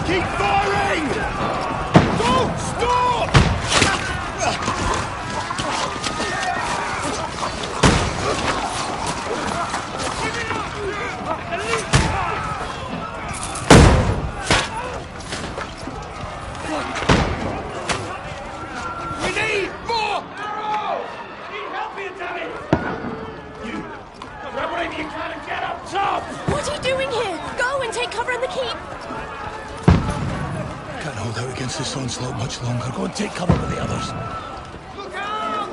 Keep firing! Don't stop! We need more! Need help here, damn it! You! Grab whatever you can and get up top! What are you doing here? Go and take cover in the keep! Can't hold out against this onslaught much longer. Go and take cover with the others. Look out!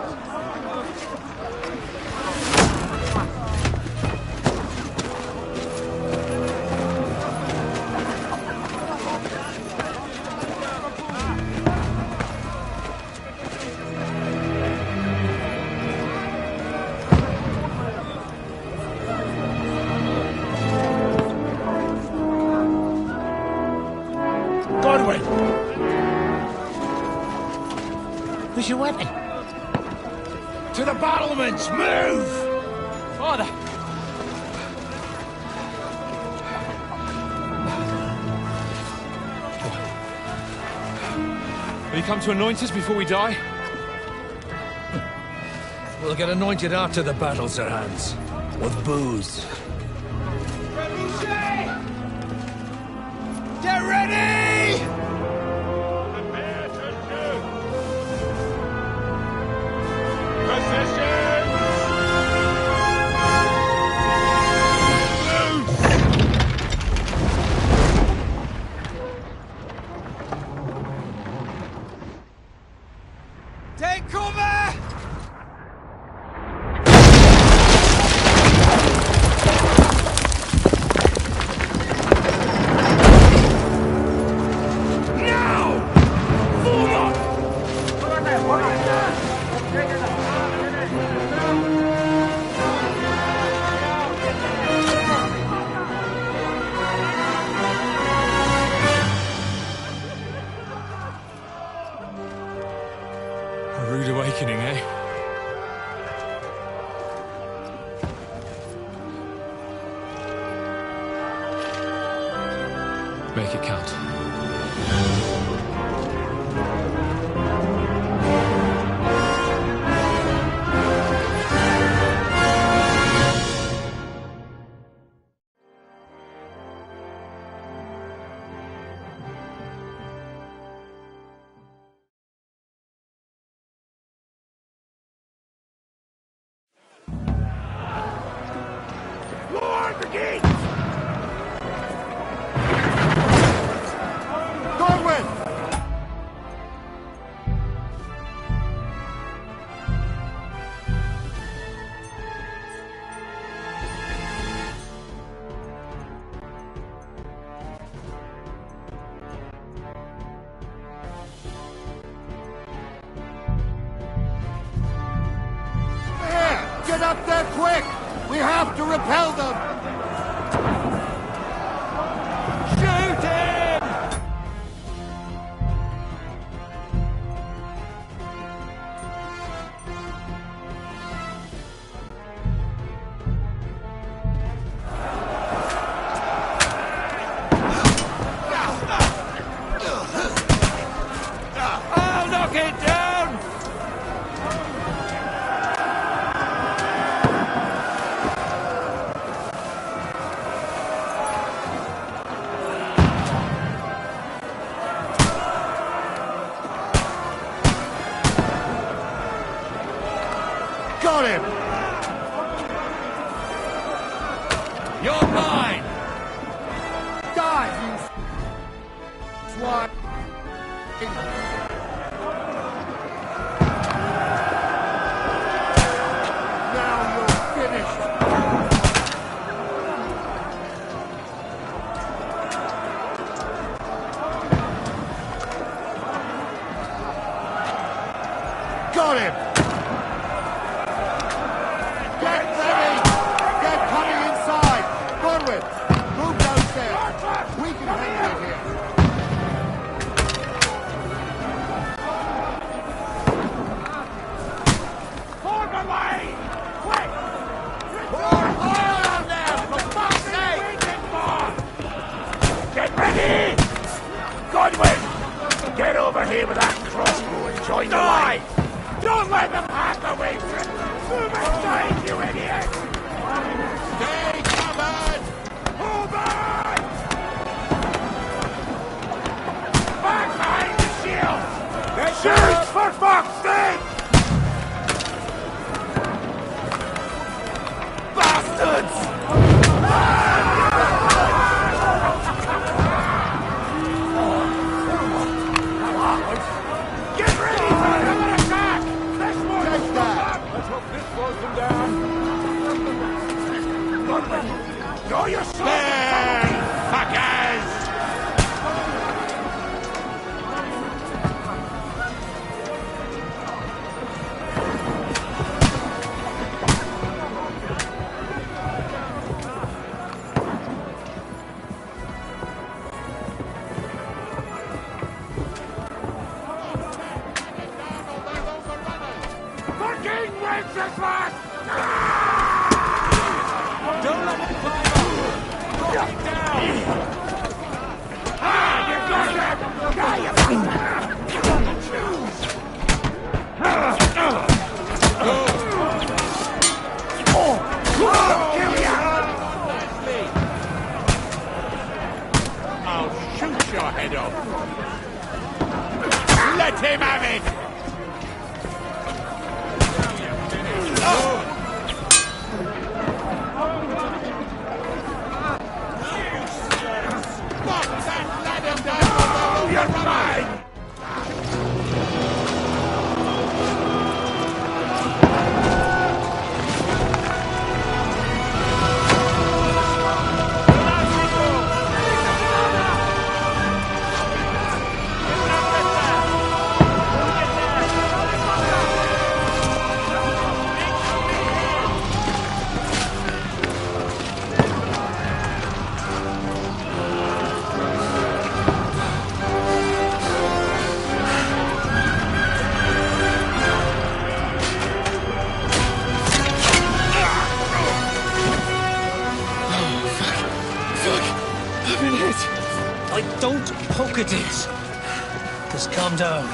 Where's your weapon? To the battlements! Move! Father! Will you come to anoint us before we die? We'll get anointed after the battles are hands. With booze. Get ready! Prepare to shoot! Position! Take cover! A rude awakening, eh? Make it count. Lord, brigade! Godwin! There! Get up there quick! We have to repel them! Shoot him! I'll knock it down! Got him! You're mine! Die, you swine! Now you're finished! Got him! Get ready! They're coming inside! Godwin, move downstairs! We can handle it here! Form the line! Quick! Pour oil on them, for fuck's sake! Get ready! over here with that crossbow and join the line. Don't let them hack away from it. Move aside, you idiot! Stay covered! Hold back! Back behind the shield! Shoot, for fuck's sake! Bastards! Get ready for another attack! This one is back! Let's hope this slows them down. Ludwig, draw your sword! There, fuckers! Fucking Wenceslas! Don't let them climb up! Drop it down! Ah, you got it! Now you kill ya! I'll shoot your head off! Let him have it! Knock that ladder down! You're mine! Don't poke at it. Just calm down.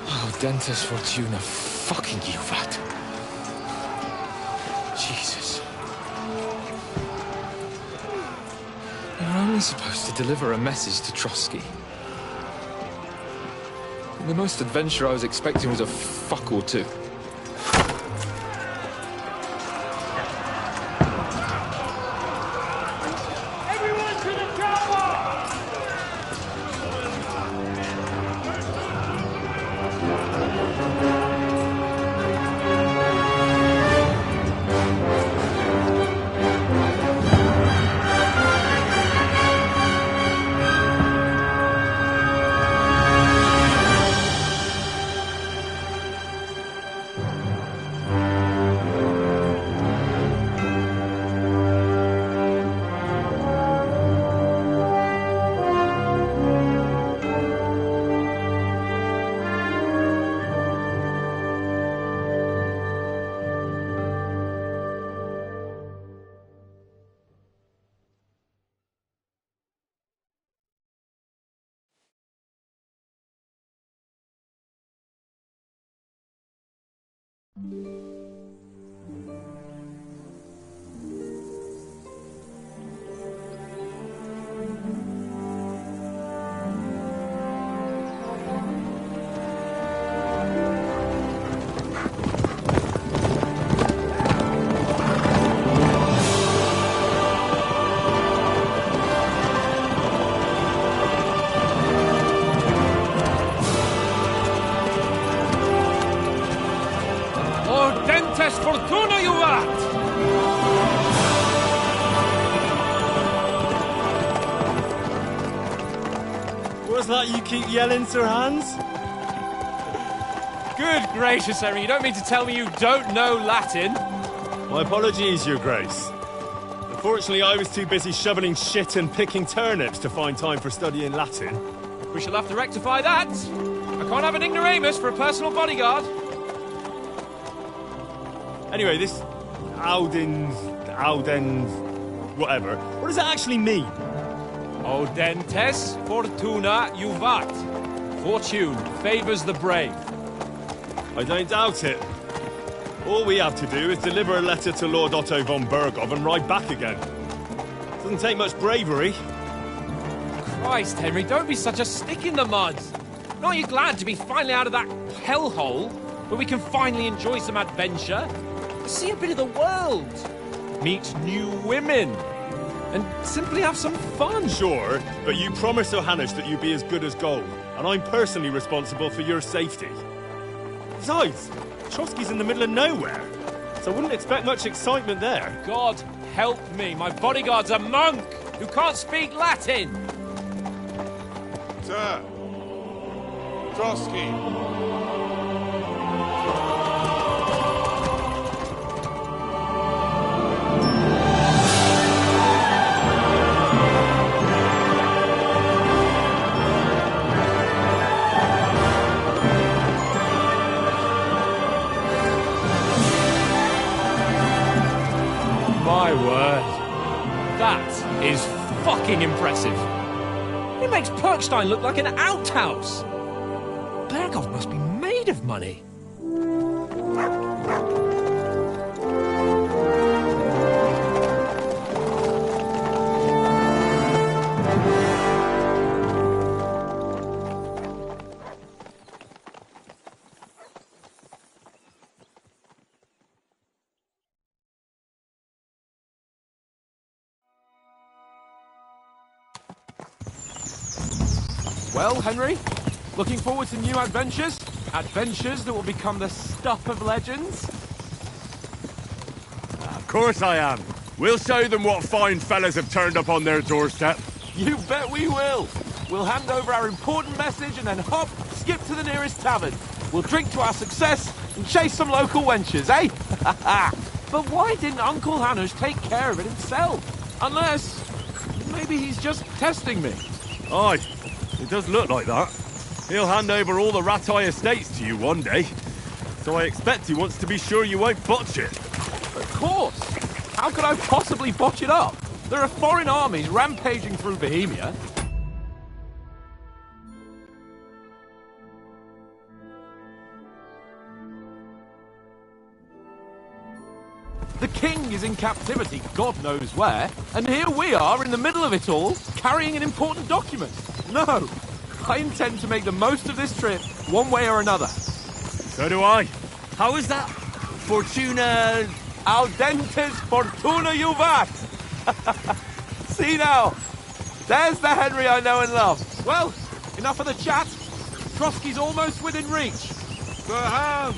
Oh, Dentes Fortuna, fucking you, that. Jesus. You're only supposed to deliver a message to Trotsky. And the most adventure I was expecting was a fuck or two. Dentes Fortuna, you rat! What's that you keep yelling, Sir Hans? Good gracious, Henry, you don't mean to tell me you don't know Latin? My apologies, Your Grace. Unfortunately, I was too busy shoveling shit and picking turnips to find time for studying Latin. We shall have to rectify that. I can't have an ignoramus for a personal bodyguard. Anyway, this Alden's whatever. What does it actually mean? Audentes fortuna juvat. Fortune favours the brave. I don't doubt it. All we have to do is deliver a letter to Lord Otto von Bergov and ride back again. Doesn't take much bravery. Christ, Henry, don't be such a stick in the mud. Aren't you glad to be finally out of that hellhole where we can finally enjoy some adventure? See a bit of the world. Meet new women. And simply have some fun. Sure, but you promised Johannes that you'd be as good as gold, and I'm personally responsible for your safety. Besides, Trotsky's in the middle of nowhere, so I wouldn't expect much excitement there. God help me, my bodyguard's a monk who can't speak Latin. Sir. Trotsky. My word. That is fucking impressive. It makes Perkstein look like an outhouse. Bergov must be made of money. Well, Henry, looking forward to new adventures? Adventures that will become the stuff of legends? Of course I am. We'll show them what fine fellas have turned up on their doorstep. You bet we will. We'll hand over our important message and then hop, skip to the nearest tavern. We'll drink to our success and chase some local wenches, eh? But why didn't Uncle Hanush take care of it himself? Unless, maybe he's just testing me. Aye, it does look like that. He'll hand over all the Ratai estates to you one day. So I expect he wants to be sure you won't botch it. Of course. How could I possibly botch it up? There are foreign armies rampaging through Bohemia. The king is in captivity, God knows where, and here we are in the middle of it all, carrying an important document. No, I intend to make the most of this trip, one way or another. So do I. How is that? Fortuna... Audentes fortuna juvat! See now, there's the Henry I know and love. Well, enough of the chat. Trotsky's almost within reach. Sir Hans,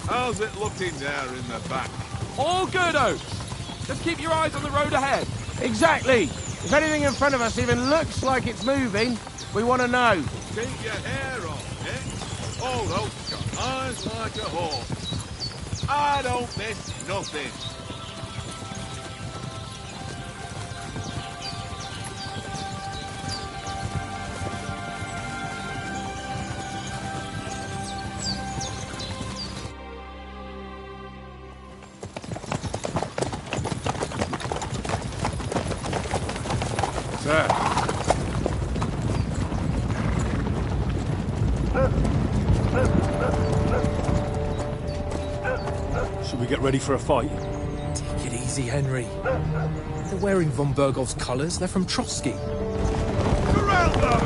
how's it looking there in the back? All good, Oaks. Just keep your eyes on the road ahead. Exactly. If anything in front of us even looks like it's moving, we want to know. Keep your hair on, eh? Old Oak's got eyes like a hawk. I don't miss nothing. Sir. Should we get ready for a fight? Take it easy, Henry. They're wearing von Bergov's colours. They're from Trotsky. Corral them!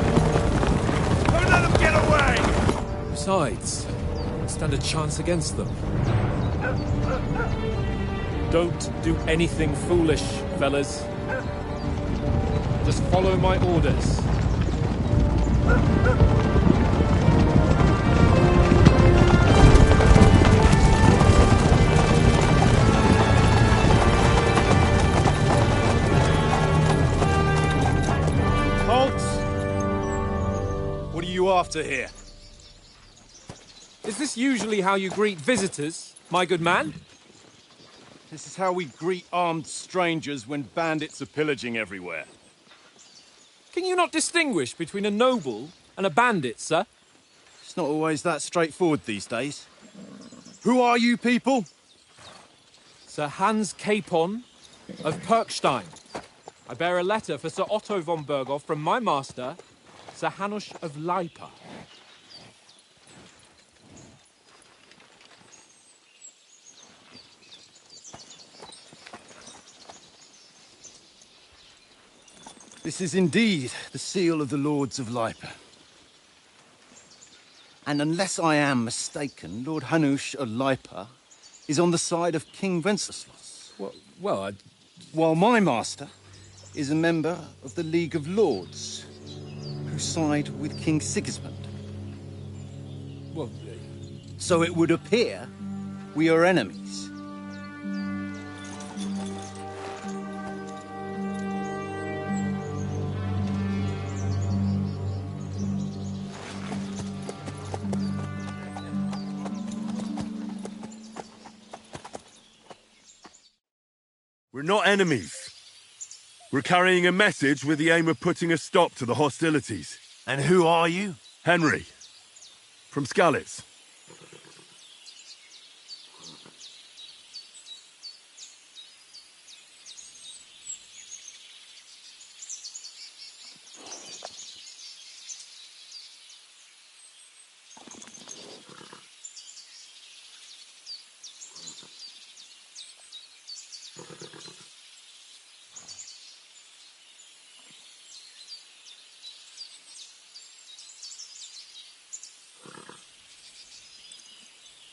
Don't let them get away! Besides, stand a chance against them. Don't do anything foolish, fellas. Just follow my orders. Halt! What are you after here? Is this usually how you greet visitors, my good man? This is how we greet armed strangers when bandits are pillaging everywhere. Can you not distinguish between a noble and a bandit, sir? It's not always that straightforward these days. Who are you people? Sir Hans Capon of Perkstein. I bear a letter for Sir Otto von Berghoff from my master, Sir Hanush of Lipa. This is indeed the seal of the Lords of Lipa. And unless I am mistaken, Lord Hanush of Lipa is on the side of King Wenceslas. While my master is a member of the League of Lords, who side with King Sigismund. So it would appear we are enemies. We're not enemies. We're carrying a message with the aim of putting a stop to the hostilities. And who are you? Henry, from Skalitz.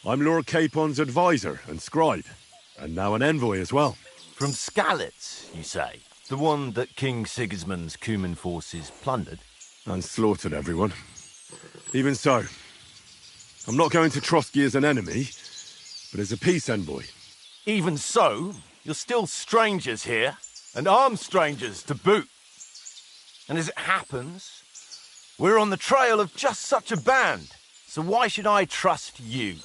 I'm Lord Capon's advisor and scribe, and now an envoy as well. From Skalitz, you say? The one that King Sigismund's Cuman forces plundered? And slaughtered everyone. Even so, I'm not going to Trotsky as an enemy, but as a peace envoy. Even so, you're still strangers here, and armed strangers to boot. And as it happens, we're on the trail of just such a band, so why should I trust you?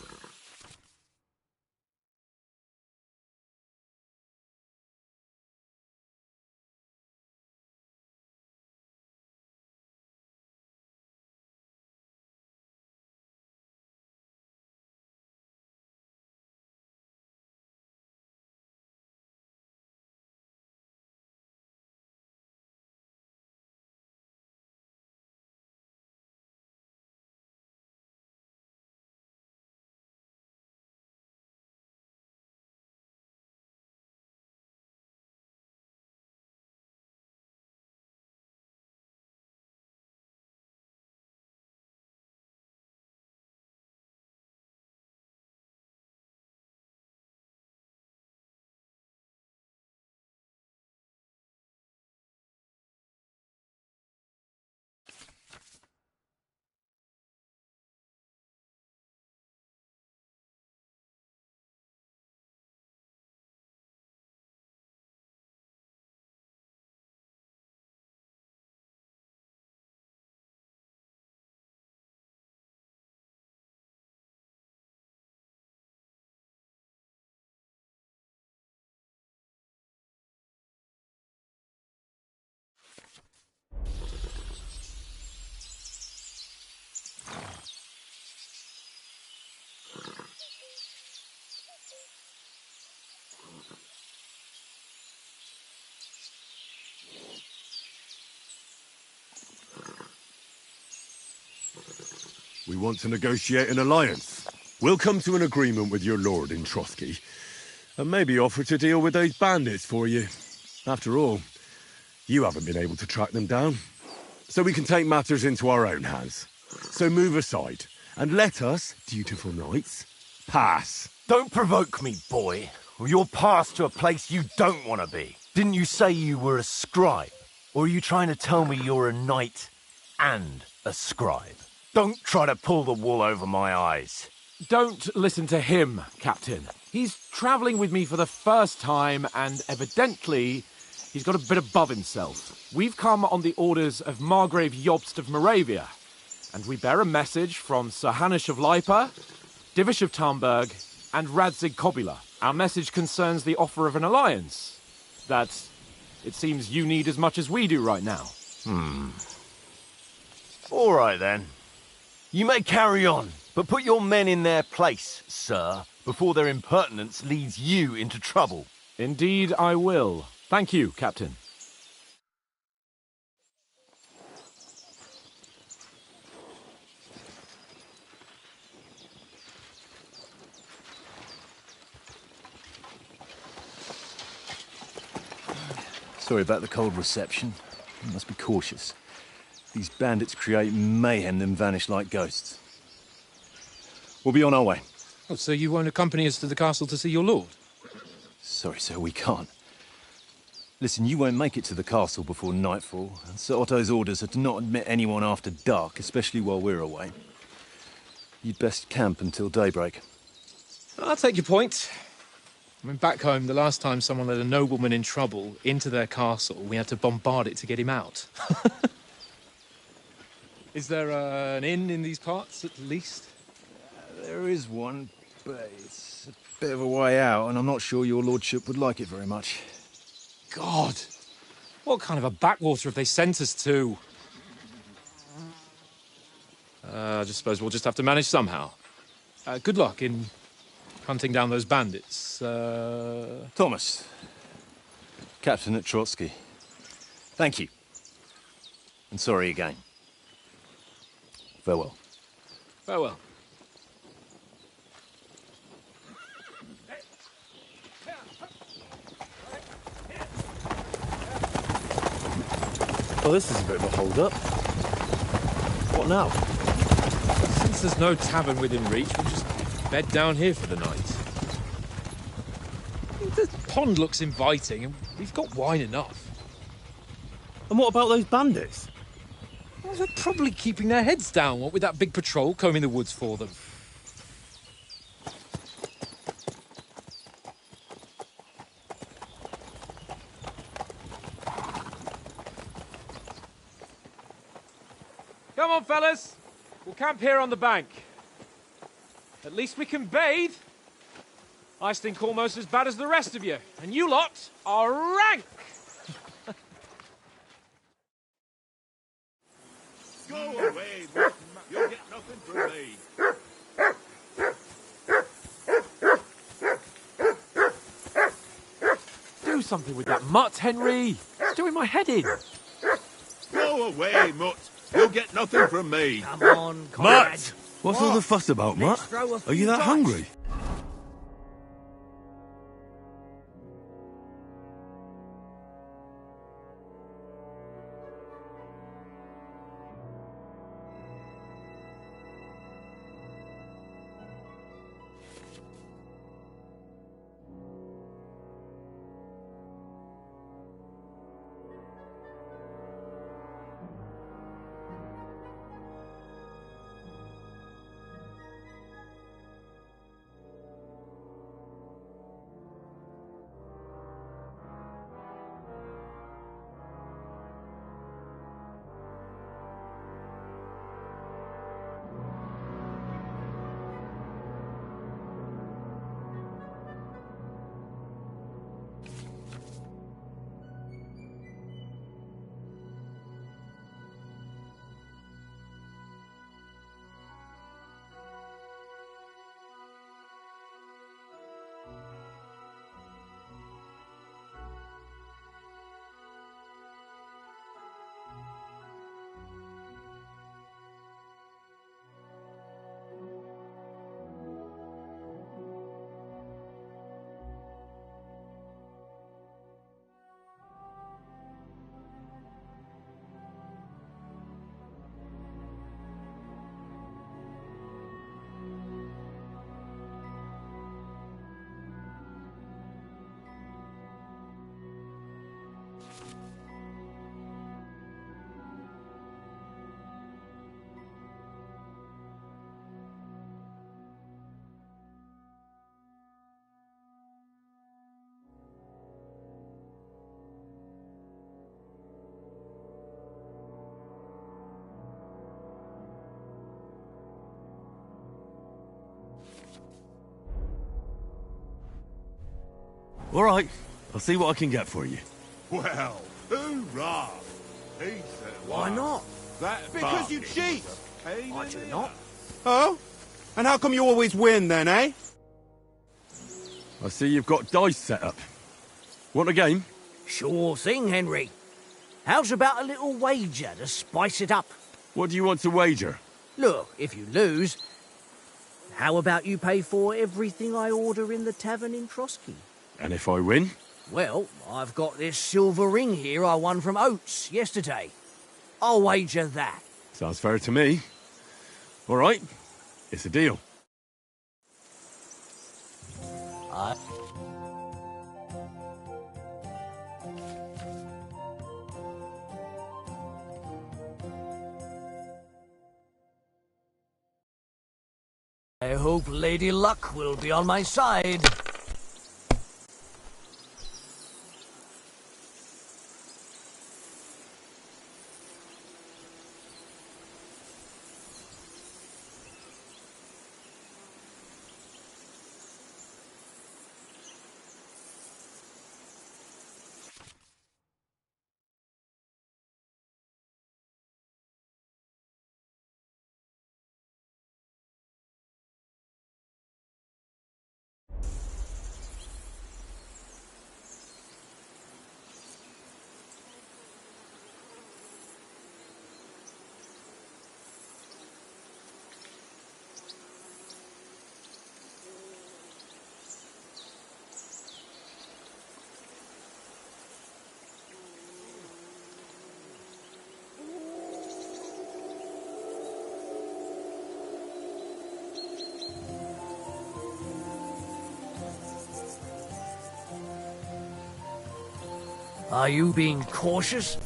We want to negotiate an alliance. We'll come to an agreement with your lord in Trotsky, and maybe offer to deal with those bandits for you. After all, you haven't been able to track them down. So we can take matters into our own hands. So move aside, and let us, dutiful knights, pass. Don't provoke me, boy, or you'll pass to a place you don't want to be. Didn't you say you were a scribe? Or are you trying to tell me you're a knight and a scribe? Don't try to pull the wool over my eyes. Don't listen to him, Captain. He's travelling with me for the first time, and evidently, he's got a bit above himself. We've come on the orders of Margrave Jobst of Moravia, and we bear a message from Sir Hanush of Lipa, Divish of Tarnberg, and Radzig Kobula. Our message concerns the offer of an alliance that it seems you need as much as we do right now. All right, then. You may carry on, but put your men in their place, sir, before their impertinence leads you into trouble. Indeed I will. Thank you, Captain. Sorry about the cold reception. You must be cautious. These bandits create mayhem, then vanish like ghosts. We'll be on our way. Oh, so you won't accompany us to the castle to see your lord? Sorry, sir, we can't. Listen, you won't make it to the castle before nightfall, and Sir Otto's orders are to not admit anyone after dark, especially while we're away. You'd best camp until daybreak. I'll take your point. I mean, back home, the last time someone let a nobleman in trouble into their castle, we had to bombard it to get him out. Is there an inn in these parts, at least? There is one, but it's a bit of a way out, and I'm not sure your lordship would like it very much. God! What kind of a backwater have they sent us to? I just suppose we'll just have to manage somehow. Good luck in hunting down those bandits. Thomas, Captain at Trotsky. Thank you. And sorry again. Farewell. Farewell. Well, this is a bit of a hold-up. What now? Since there's no tavern within reach, we'll just bed down here for the night. The pond looks inviting, and we've got wine enough. And what about those bandits? Well, they're probably keeping their heads down, what with that big patrol combing the woods for them. Come on, fellas. We'll camp here on the bank. At least we can bathe. I stink almost as bad as the rest of you, and you lot are rank. Go away, Martin. You'll get nothing from me. Do something with that mutt, Henry. It's doing my head in. Go away, Mutt. You'll get nothing from me. Come on, comrade. Mutt! What's all the fuss about, Mutt? Are you that hungry? All right, I'll see what I can get for you. Well, hoorah! He said, Why not? That Because you bargain cheat. was a pain I in do the not. ass. Oh? And how come you always win then, eh? I see you've got dice set up. Want a game? Sure thing, Henry. How's about a little wager to spice it up? What do you want to wager? Look, if you lose, how about you pay for everything I order in the tavern in Trotsky? And if I win? Well, I've got this silver ring here I won from Oates yesterday. I'll wager that. Sounds fair to me. All right, it's a deal. I hope Lady Luck will be on my side. Are you being cautious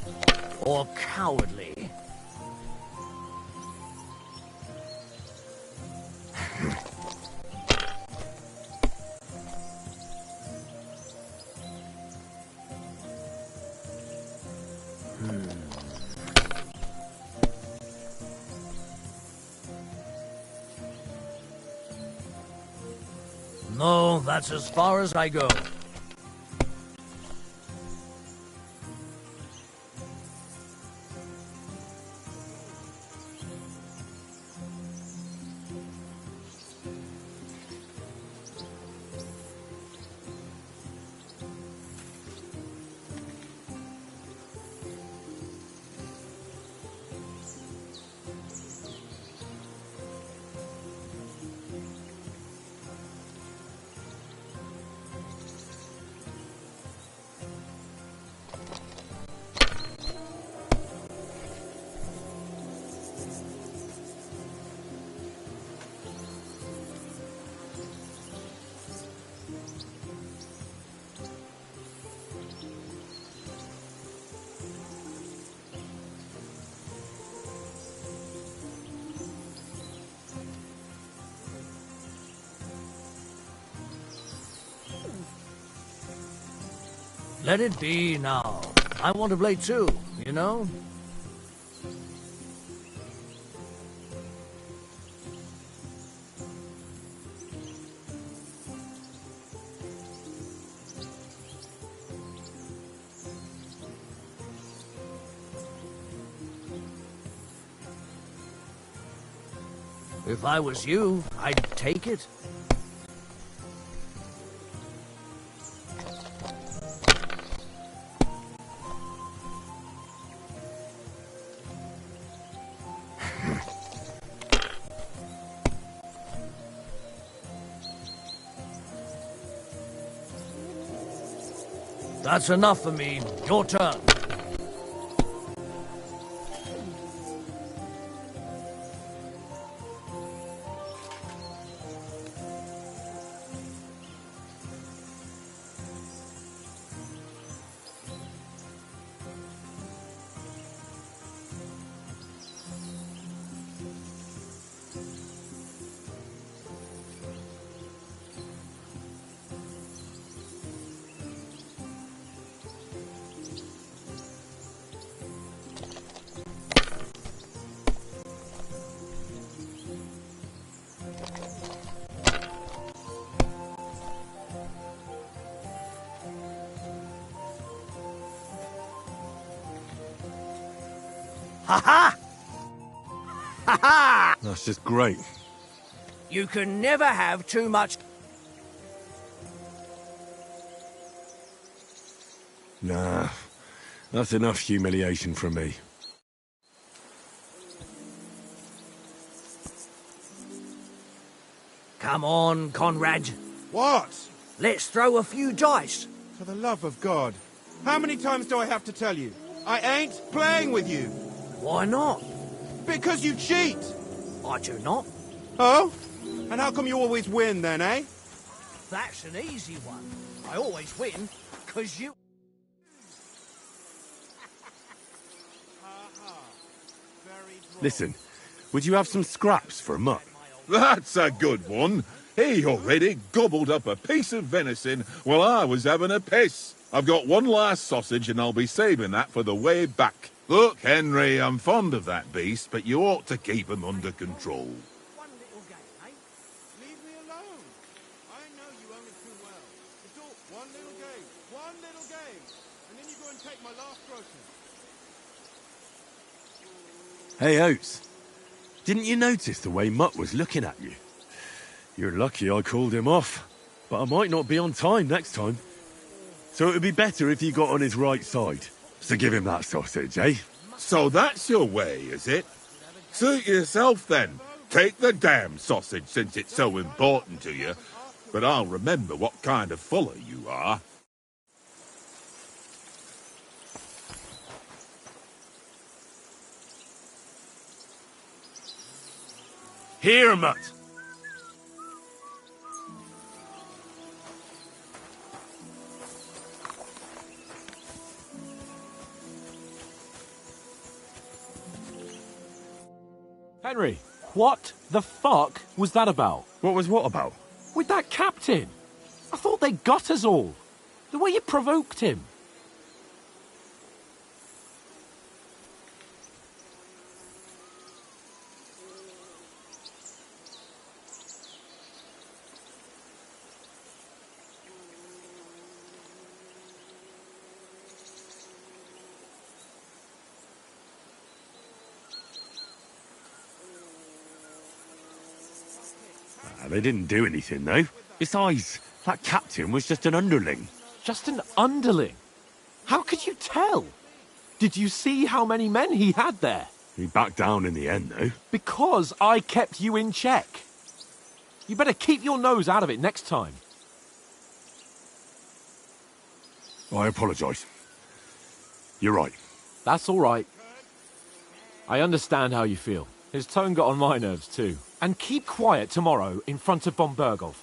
or cowardly? No, that's as far as I go. Let it be now. I want to play too, you know? If I was you, I'd take it. That's enough for me. Your turn. Ha-ha! Ha-ha! That's just great. You can never have too much. Nah, that's enough humiliation from me. Come on, Conrad. What? Let's throw a few dice. For the love of God. How many times do I have to tell you? I ain't playing with you. Why not? Because you cheat. I do not. Oh? And how come you always win then, eh? That's an easy one. I always win, 'cause you... Listen, would you have some scraps for Mutt? That's a good one. He already gobbled up a piece of venison while I was having a piss. I've got one last sausage and I'll be saving that for the way back. Look, Henry, I'm fond of that beast, but you ought to keep him under control. One little game, eh? Leave me alone. I know you only too well. It's all one little game. And then you go and take my last groceries. Hey, Oates. Didn't you notice the way Mutt was looking at you? You're lucky I called him off, but I might not be on time next time. So it would be better if you got on his right side. So give him that sausage, eh? So that's your way, is it? Suit yourself then. Take the damn sausage since it's so important to you. But I'll remember what kind of fuller you are. Here, Mutt. Henry, what the fuck was that about? What was what about? With that captain? I thought they got us all. The way you provoked him. They didn't do anything, though. Besides, that captain was just an underling. Just an underling? How could you tell? Did you see how many men he had there? He backed down in the end, though. Because I kept you in check. You better keep your nose out of it next time. I apologise. You're right. That's all right. I understand how you feel. His tone got on my nerves too. And keep quiet tomorrow in front of von Berghoff.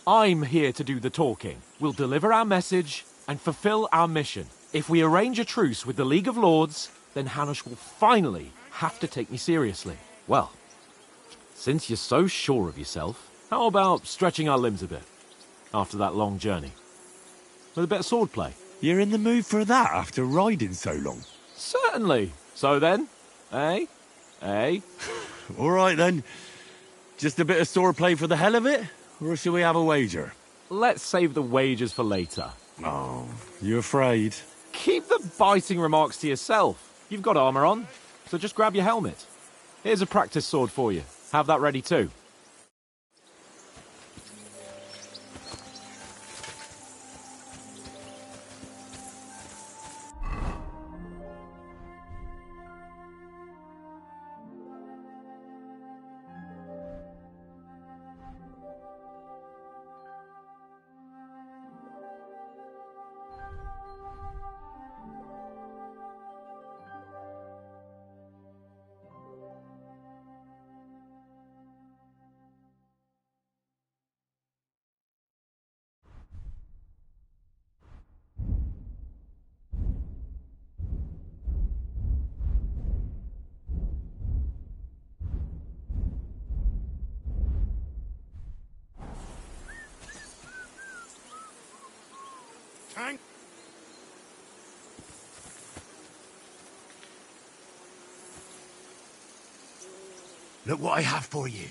I'm here to do the talking. We'll deliver our message and fulfill our mission. If we arrange a truce with the League of Lords, then Hanush will finally have to take me seriously. Well, since you're so sure of yourself, how about stretching our limbs a bit after that long journey? With a bit of swordplay. You're in the mood for that after riding so long? Certainly. So then, eh? Eh? All right, then. Just a bit of swordplay for the hell of it? Or shall we have a wager? Let's save the wagers for later. Oh, you afraid? Keep the biting remarks to yourself. You've got armour on, so just grab your helmet. Here's a practice sword for you. Have that ready too. Tank. Look what I have for you.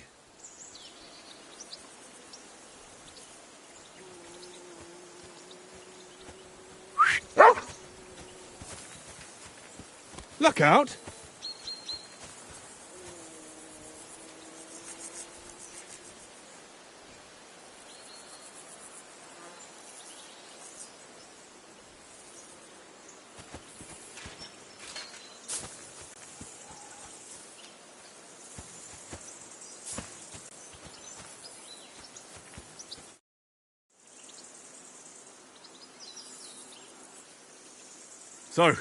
Look out! So,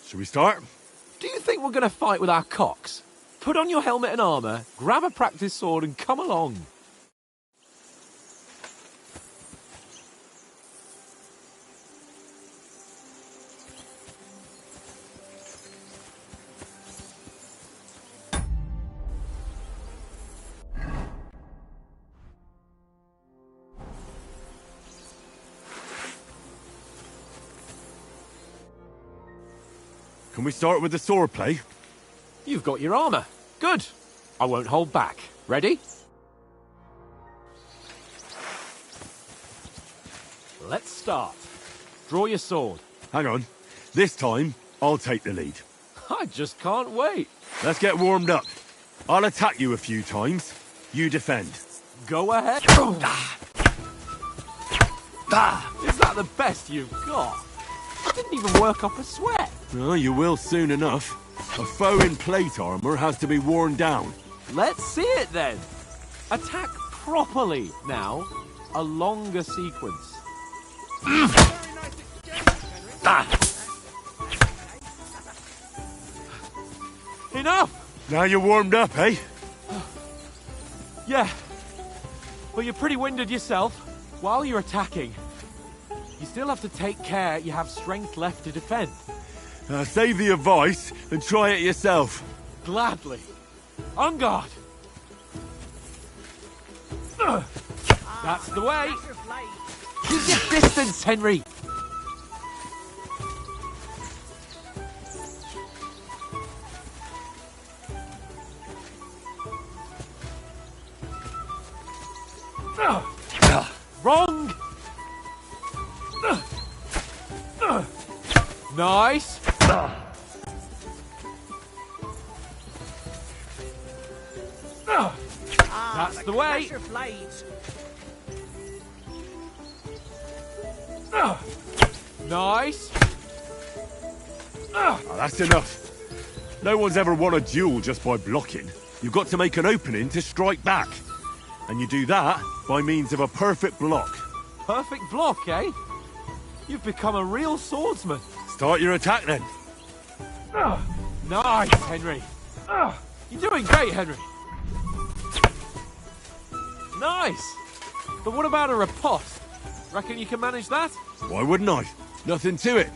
shall we start? Do you think we're going to fight with our cocks? Put on your helmet and armour, grab a practice sword and come along. Can we start with the sword play? You've got your armour. Good. I won't hold back. Ready? Let's start. Draw your sword. Hang on. This time, I'll take the lead. I just can't wait. Let's get warmed up. I'll attack you a few times. You defend. Go ahead. Is that the best you've got? I didn't even work up a sweat. Oh, you will soon enough. A foe in plate armor has to be worn down. Let's see it then. Attack properly now. A longer sequence. Enough! Now you're warmed up, eh? Yeah. Well, you're pretty winded yourself. While you're attacking, you still have to take care you have strength left to defend. Save the advice and try it yourself. Gladly. On guard. That's the way. Keep your distance, Henry. Wrong. Nice. That's the way. Nice. Oh, that's enough. No one's ever won a duel just by blocking. You've got to make an opening to strike back. And you do that by means of a perfect block. Perfect block, eh? You've become a real swordsman. Start your attack then. Nice, Henry. You're doing great, Henry. Nice. But what about a riposte? Reckon you can manage that? Why wouldn't I? Nothing to it.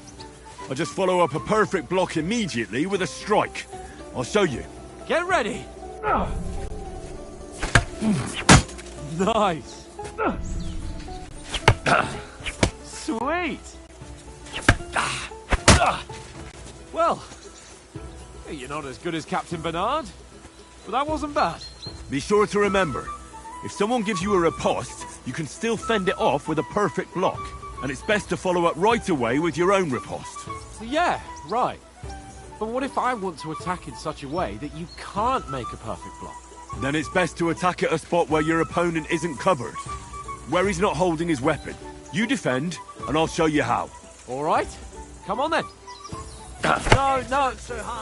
I just follow up a perfect block immediately with a strike. I'll show you. Get ready. Nice. Sweet. Well, you're not as good as Captain Bernard, but that wasn't bad. Be sure to remember, if someone gives you a riposte, you can still fend it off with a perfect block. And it's best to follow up right away with your own riposte. Yeah, right. But what if I want to attack in such a way that you can't make a perfect block? Then it's best to attack at a spot where your opponent isn't covered. Where he's not holding his weapon. You defend, and I'll show you how. All right. Come on then. No.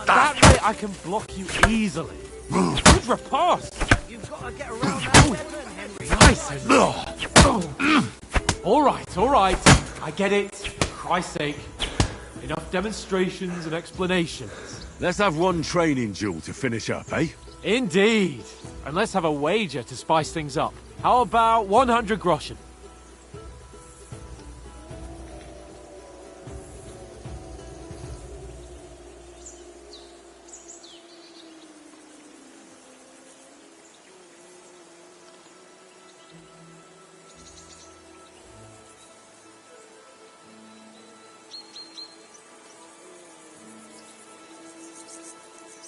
That way I can block you easily. Good riposte. You've got to get around that weapon, Henry. Nice, Henry. All right. I get it. For Christ's sake. Enough demonstrations and explanations. Let's have one training duel to finish up, eh? Indeed. And let's have a wager to spice things up. How about 100 groschen?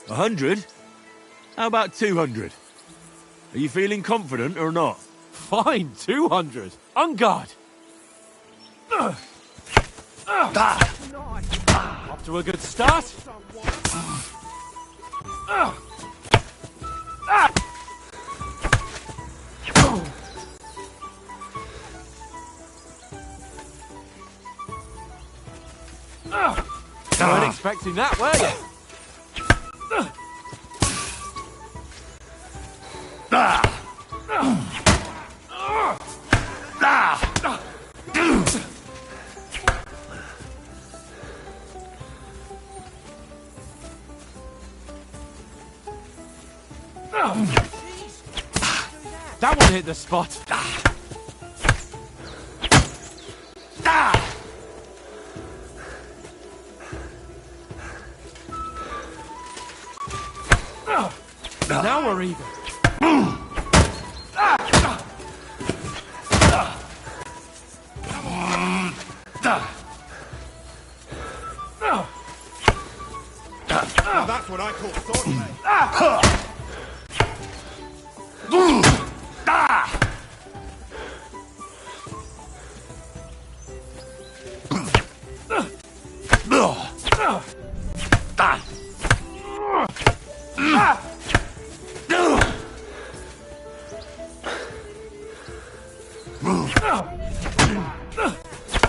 $100? How about 200? Are you feeling confident or not? Fine, 200. On guard. Off to a good start. Weren't expecting that, were you? That one hit the spot. Now we're even. Now that's what I call swordplay.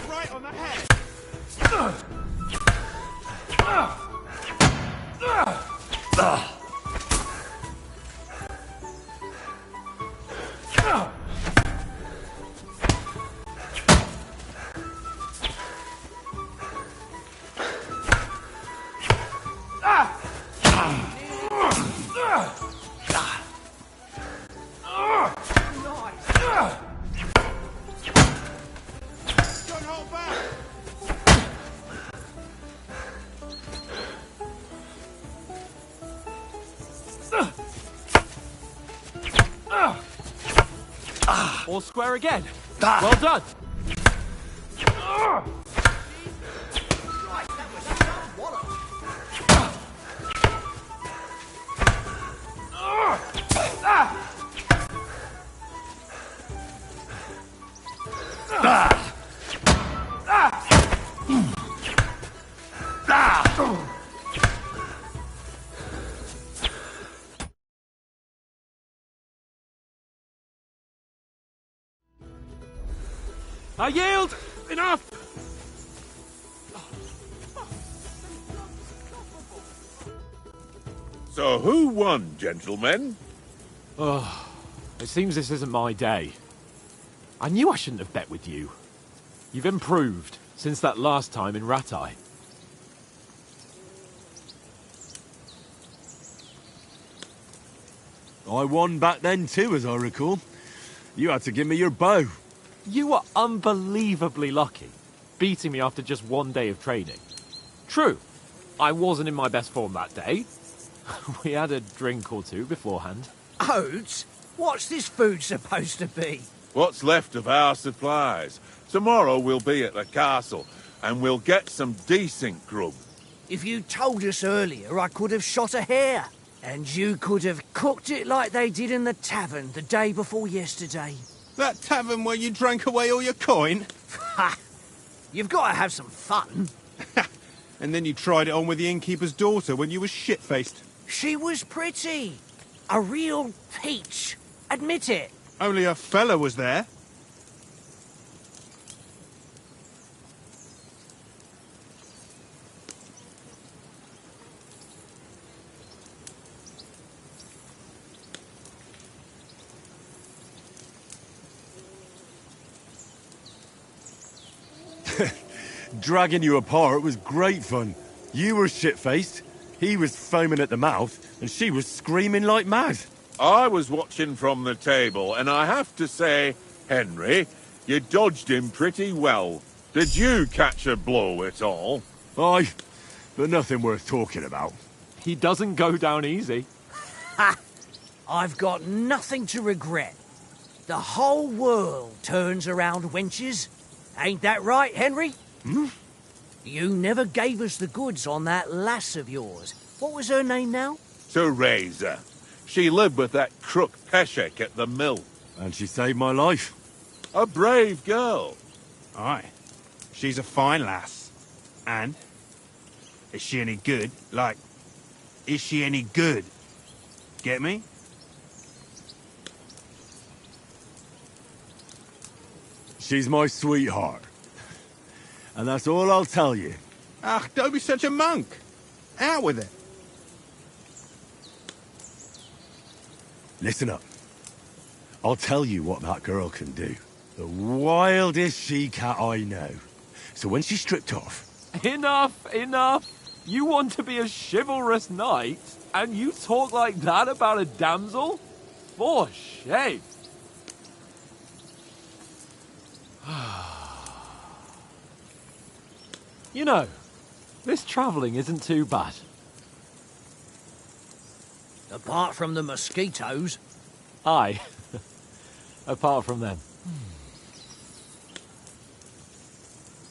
Right on the head. Don't hold back. All square again. Well done. I yield! Enough! So who won, gentlemen? Oh, it seems this isn't my day. I knew I shouldn't have bet with you. You've improved since that last time in Ratai. I won back then too, as I recall. You had to give me your bow. You were unbelievably lucky, beating me after just one day of training. True, I wasn't in my best form that day. We had a drink or two beforehand. Oates? What's this food supposed to be? What's left of our supplies. Tomorrow we'll be at the castle, and we'll get some decent grub. If you told us earlier, I could have shot a hare. And you could have cooked it like they did in the tavern the day before yesterday. That tavern where you drank away all your coin? Ha! You've got to have some fun. And then you tried it on with the innkeeper's daughter when you were shit-faced. She was pretty. A real peach. Admit it. Only a fella was there. Dragging you apart was great fun. You were shit-faced, he was foaming at the mouth, and she was screaming like mad. I was watching from the table, and I have to say, Henry, you dodged him pretty well. Did you catch a blow at all? Aye, but nothing worth talking about. He doesn't go down easy. Ha! I've got nothing to regret. The whole world turns around wenches. Ain't that right, Henry? Hmm? You never gave us the goods on that lass of yours. What was her name now? Teresa. She lived with that crook Peshek at the mill. And she saved my life. A brave girl. Aye. She's a fine lass. And? Is she any good? Like, is she any good? Get me? She's my sweetheart. And that's all I'll tell you. Ach, don't be such a monk. Out with it. Listen up. I'll tell you what that girl can do. The wildest she-cat I know. So when she's stripped off... Enough, enough. You want to be a chivalrous knight, and you talk like that about a damsel? For shame. You know, this travelling isn't too bad. Apart from the mosquitoes. Aye. Apart from them.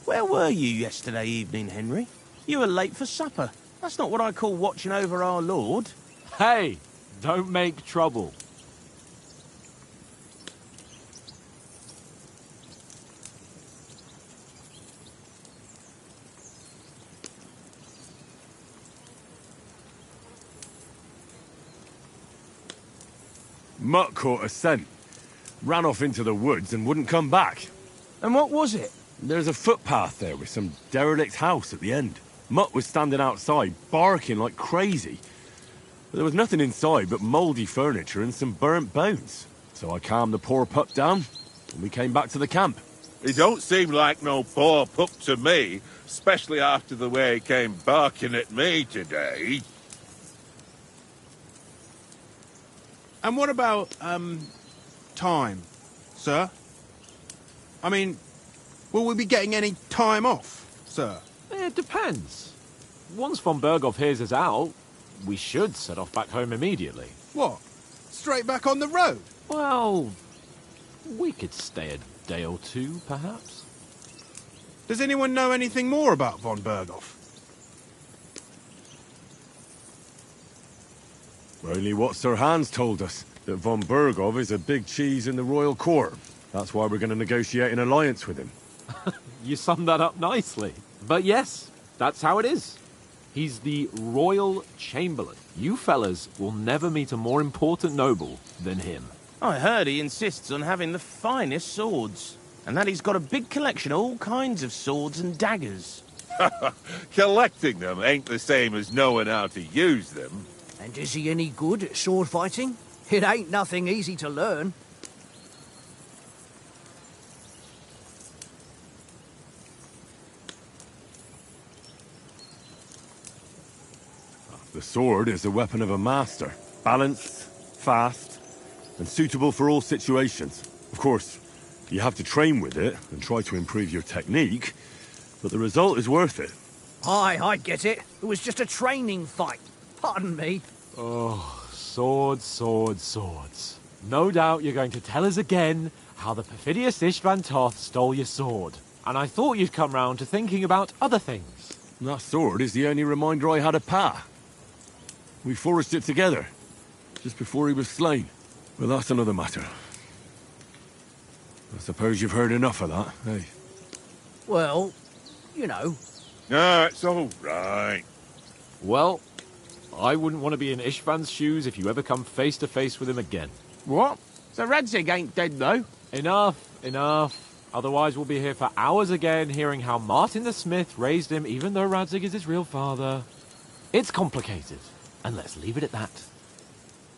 Where were you yesterday evening, Henry? You were late for supper. That's not what I call watching over our Lord. Hey, don't make trouble. Mutt caught a scent, ran off into the woods and wouldn't come back. And what was it? There's a footpath there with some derelict house at the end. Mutt was standing outside, barking like crazy. But there was nothing inside but mouldy furniture and some burnt bones. So I calmed the poor pup down, and we came back to the camp. He don't seem like no poor pup to me, especially after the way he came barking at me today. And what about, time, sir? I mean, will we be getting any time off, sir? It depends. Once von Berghoff hears us out, we should set off back home immediately. What? Straight back on the road? Well, we could stay a day or two, perhaps. Does anyone know anything more about von Berghoff? Only what Sir Hans told us, that von Berghoff is a big cheese in the royal court. That's why we're going to negotiate an alliance with him. You summed that up nicely. But yes, that's how it is. He's the Royal Chamberlain. You fellas will never meet a more important noble than him. I heard he insists on having the finest swords, and that he's got a big collection of all kinds of swords and daggers. Collecting them ain't the same as knowing how to use them. And is he any good at sword fighting? It ain't nothing easy to learn. The sword is the weapon of a master. Balanced, fast, and suitable for all situations. Of course, you have to train with it and try to improve your technique, but the result is worth it. Aye, I get it. It was just a training fight. Pardon me. Oh, swords, swords, swords. No doubt you're going to tell us again how the perfidious Istvan Toth stole your sword. And I thought you'd come round to thinking about other things. That sword is the only reminder I had of Pa. We forged it together, just before he was slain. But that's another matter. I suppose you've heard enough of that, eh? Well, you know. No, it's all right. Well, I wouldn't want to be in Istvan's shoes if you ever come face to face with him again. What? So Radzig ain't dead, though? Enough, enough. Otherwise we'll be here for hours again hearing how Martin the Smith raised him even though Radzig is his real father. It's complicated, and let's leave it at that.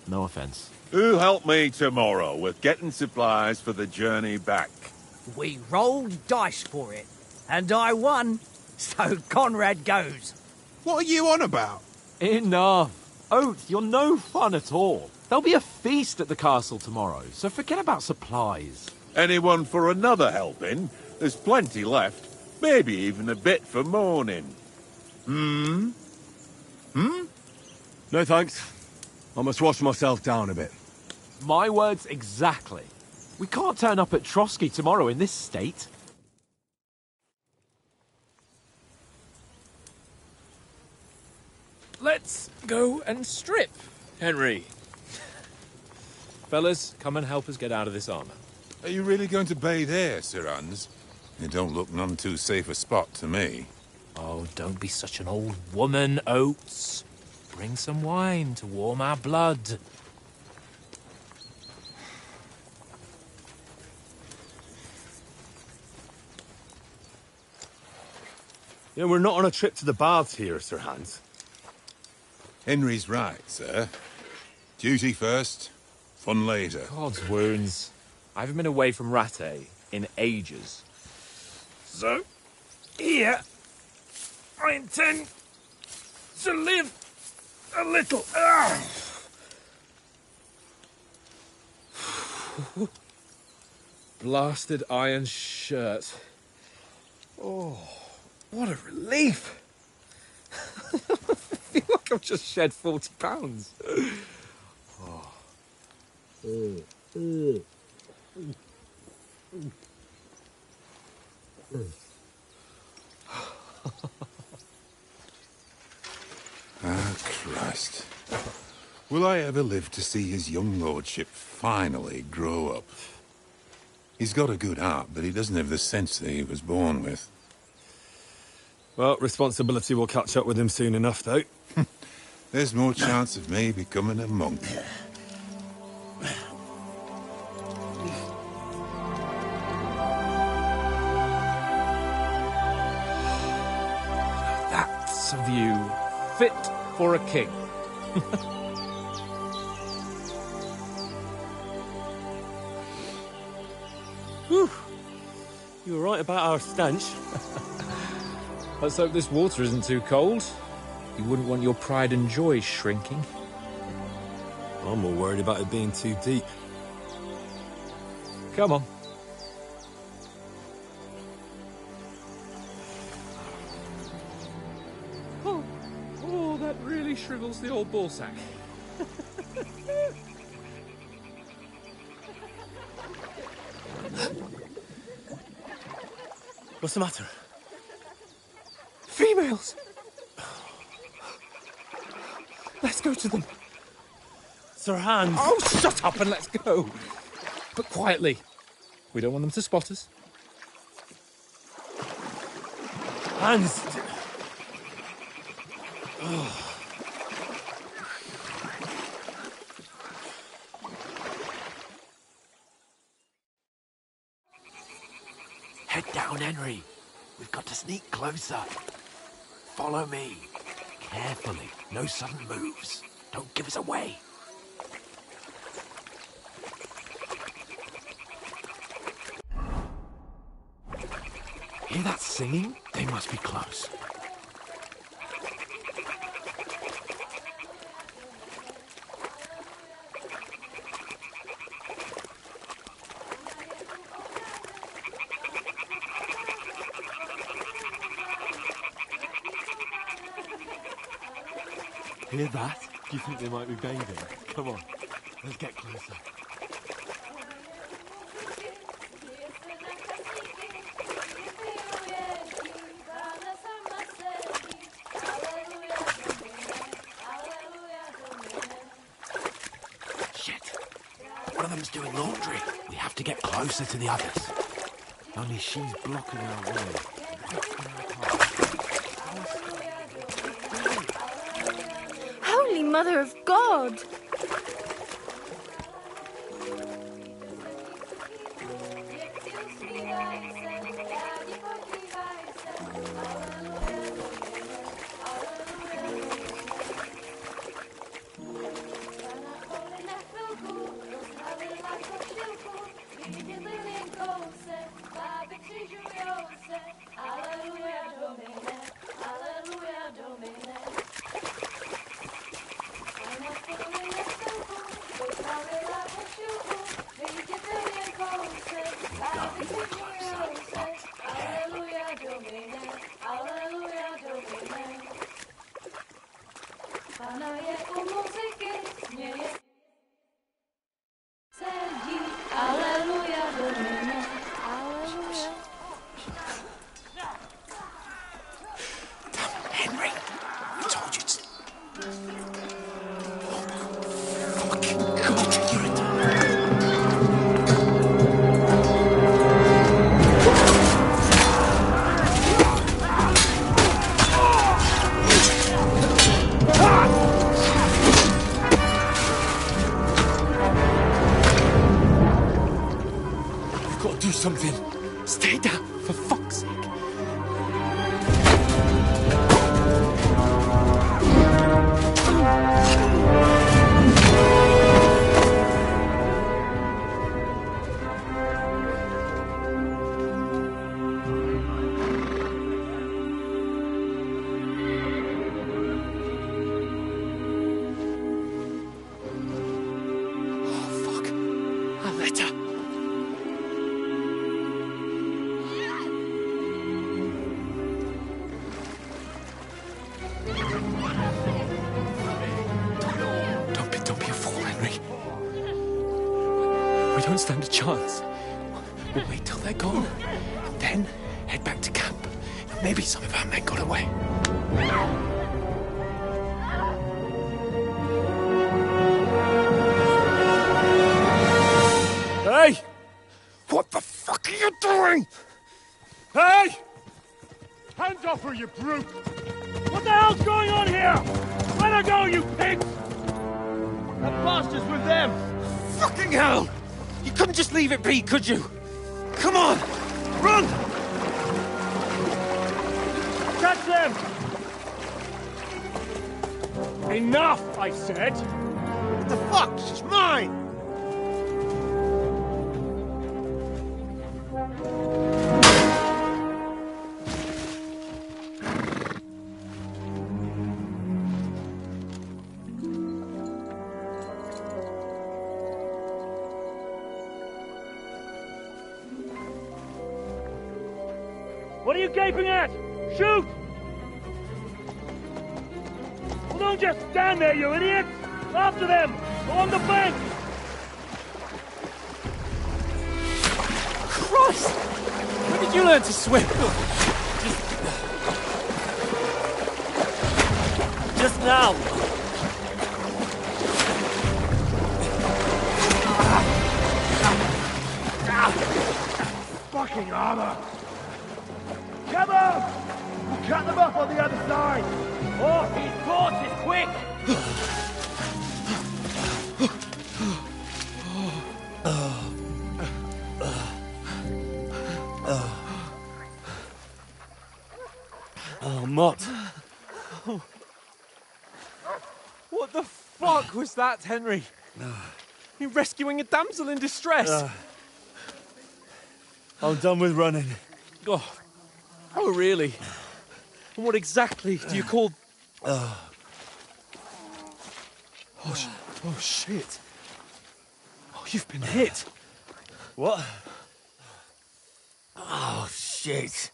No offense. Who'll help me tomorrow with getting supplies for the journey back? We rolled dice for it, and I won, so Conrad goes. What are you on about? Enough. Oath, you're no fun at all. There'll be a feast at the castle tomorrow, so forget about supplies. Anyone for another helping? There's plenty left. Maybe even a bit for morning. No thanks. I must wash myself down a bit. My words exactly. We can't turn up at Trotsky tomorrow in this state. Let's go and strip, Henry. Fellas, come and help us get out of this armor. Are you really going to bathe here, Sir Hans? It don't look none too safe a spot to me. Oh, don't be such an old woman, Oates. Bring some wine to warm our blood. Yeah, we're not on a trip to the baths here, Sir Hans. Henry's right, sir. Duty first, fun later. God's wounds. I haven't been away from Rattay in ages. So, here, I intend to live a little. blasted iron shirt. Oh, what a relief! I feel like I've just shed 40 pounds. Oh. Ah, Christ. Will I ever live to see his young lordship finally grow up? He's got a good heart, but he doesn't have the sense that he was born with. Well, responsibility will catch up with him soon enough, though. There's more chance of me becoming a monk. That's a view fit for a king. Whew. You were right about our stench. Let's hope this water isn't too cold. You wouldn't want your pride and joy shrinking. I'm more worried about it being too deep. Come on. Oh, that really shrivels the old ball sack. What's the matter? Females! Let's go to them. Sir Hans! Oh, shut up and let's go. But quietly. We don't want them to spot us. Hans! Head down, Henry. We've got to sneak closer. Follow me. Carefully. No sudden moves. Don't give us away. Hear that singing? They must be close. Hear that? Do you think they might be bathing? Come on, let's get closer. Shit. One of them's doing laundry. We have to get closer to the others. Only she's blocking our way. Holy Mother of God! don't stand a chance. We'll wait till they're gone, then head back to camp. Maybe some of our men got away. Hey! What the fuck are you doing? Hey! Hands off her, you brute! What the hell's going on here? Let her go, you pigs! That bastard's with them! Fucking hell! You couldn't just leave it be, could you? Come on! Run! Catch them! Enough, I said! What the fuck? She's mine! What are you gaping at? Shoot! Well, don't just stand there, you idiots! After them! Along the bank! Christ! When did you learn to swim? Just now! Fucking armor! Come on! We'll cut them off on the other side! Oh, he's caught! It's quick! Oh, Mott. What the fuck was that, Henry? You rescuing a damsel in distress? I'm done with running. Oh, really? And what exactly do you call... Oh, shit. Oh, you've been hit. What? Oh, shit.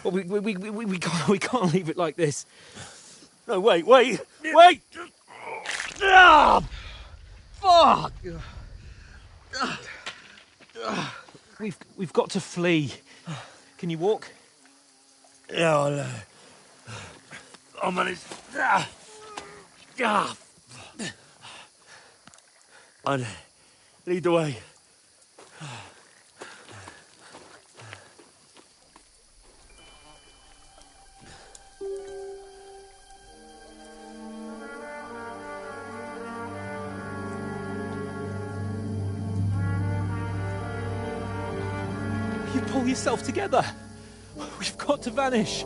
Well, we can't leave it like this. No, wait! Ah! Fuck! We've got to flee. Can you walk? Yeah, I'll manage. I'd lead the way. You pull yourself together. We've got to vanish.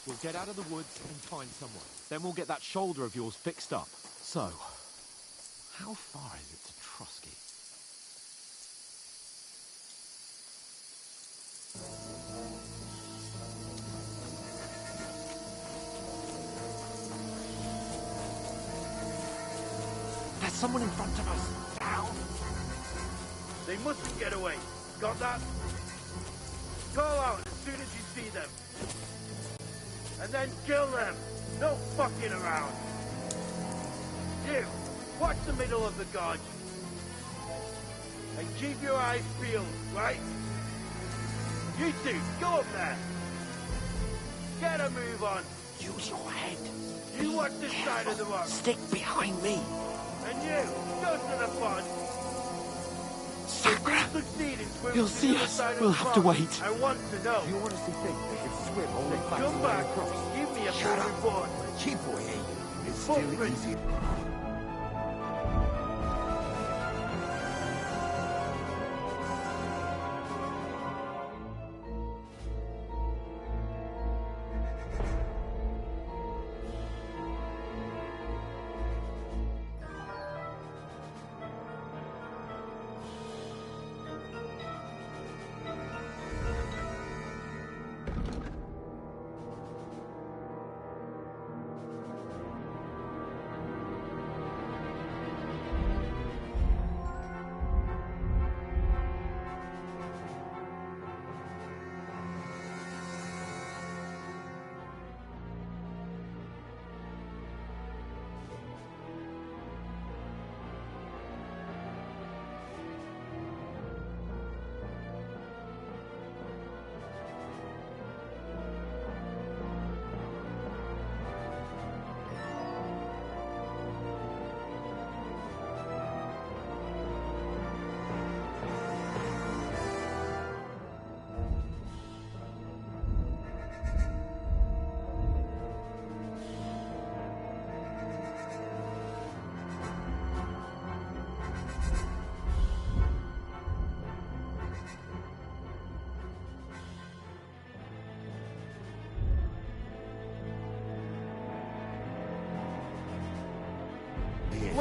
We'll get out of the woods and find someone. Then we'll get that shoulder of yours fixed up. So, how far is it to Trusky? There's someone in front of us. Now! They mustn't get away. Got that? Call out as soon as you see them. And then kill them. No fucking around. You, watch the middle of the gorge. And keep your eyes peeled, right? You two, go up there. Get a move on. Use your head. You watch this side of the rock. Stick behind me. And you, go to the pond. Sakra! He'll see us. We'll have to wait. I want to know. You honestly think they could swim all the way back to Come the back. cross? Give me a full report. Keep away. It's still Footprints. easy.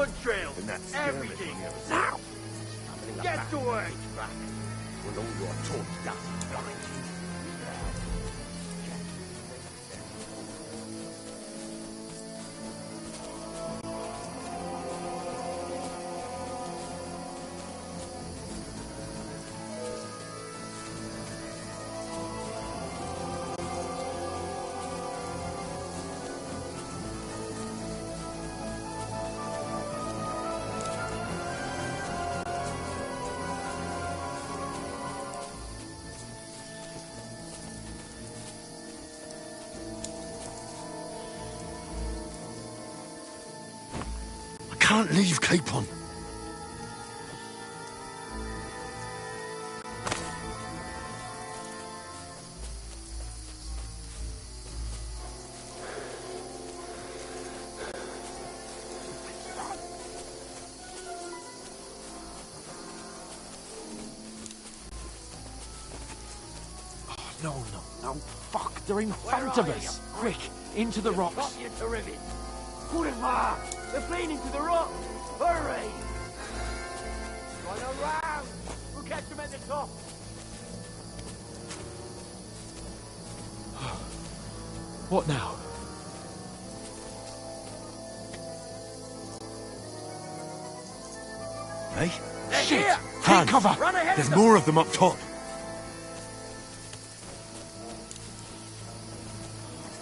foot trails, everything. Now! Get to work! When all your talk does blind you. Can't leave Capon. No, fuck, they're in front of us. Quick, into the rocks. Got you to rivet. Kurva! They're fleeing into the rock! Hurry! Run around! We'll catch them at the top! What now? Hey? They're Shit! here! Take cover! Run ahead There's of them! more of them up top.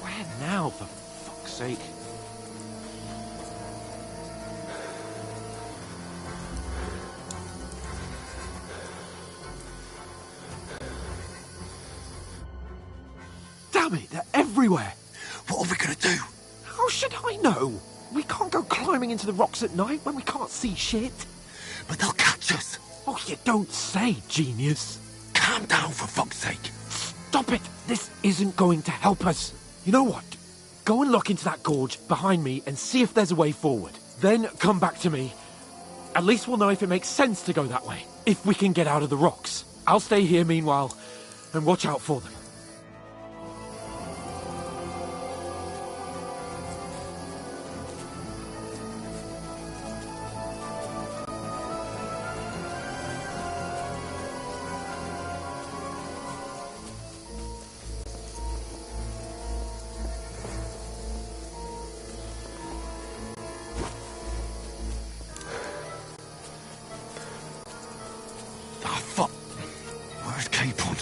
Where now, for fuck's sake? Damn it, they're everywhere! What are we gonna do? How should I know? We can't go climbing into the rocks at night when we can't see shit. But they'll catch us. Oh, you don't say, genius. Calm down, for fuck's sake. Stop it! This isn't going to help us. You know what? Go and look into that gorge behind me and see if there's a way forward. Then come back to me. At least we'll know if it makes sense to go that way. If we can get out of the rocks. I'll stay here meanwhile and watch out for them. Where's Capon?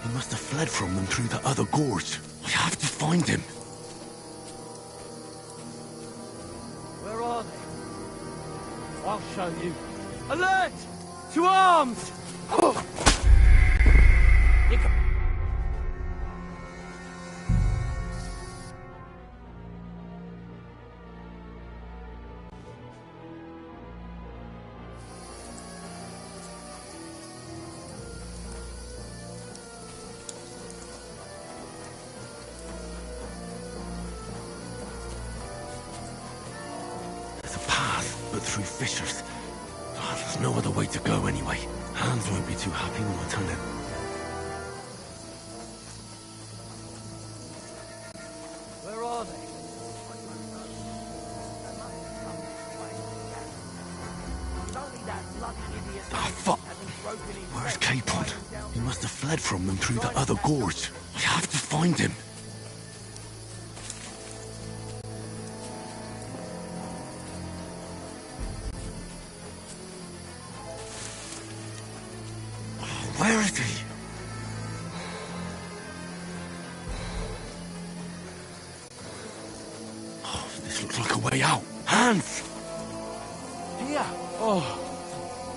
He must have fled from them through the other gorge. I have to find him. Where are they? I'll show you. Alert! To arms! You can... But through fissures. There's no other way to go anyway. Hans won't be too happy when I turn in. Where are they? Fuck! Where's Capon? He must have fled from them through the other gorge. I have to find him. Where is he? Oh, this looks like a way out. Hans! Here! Oh,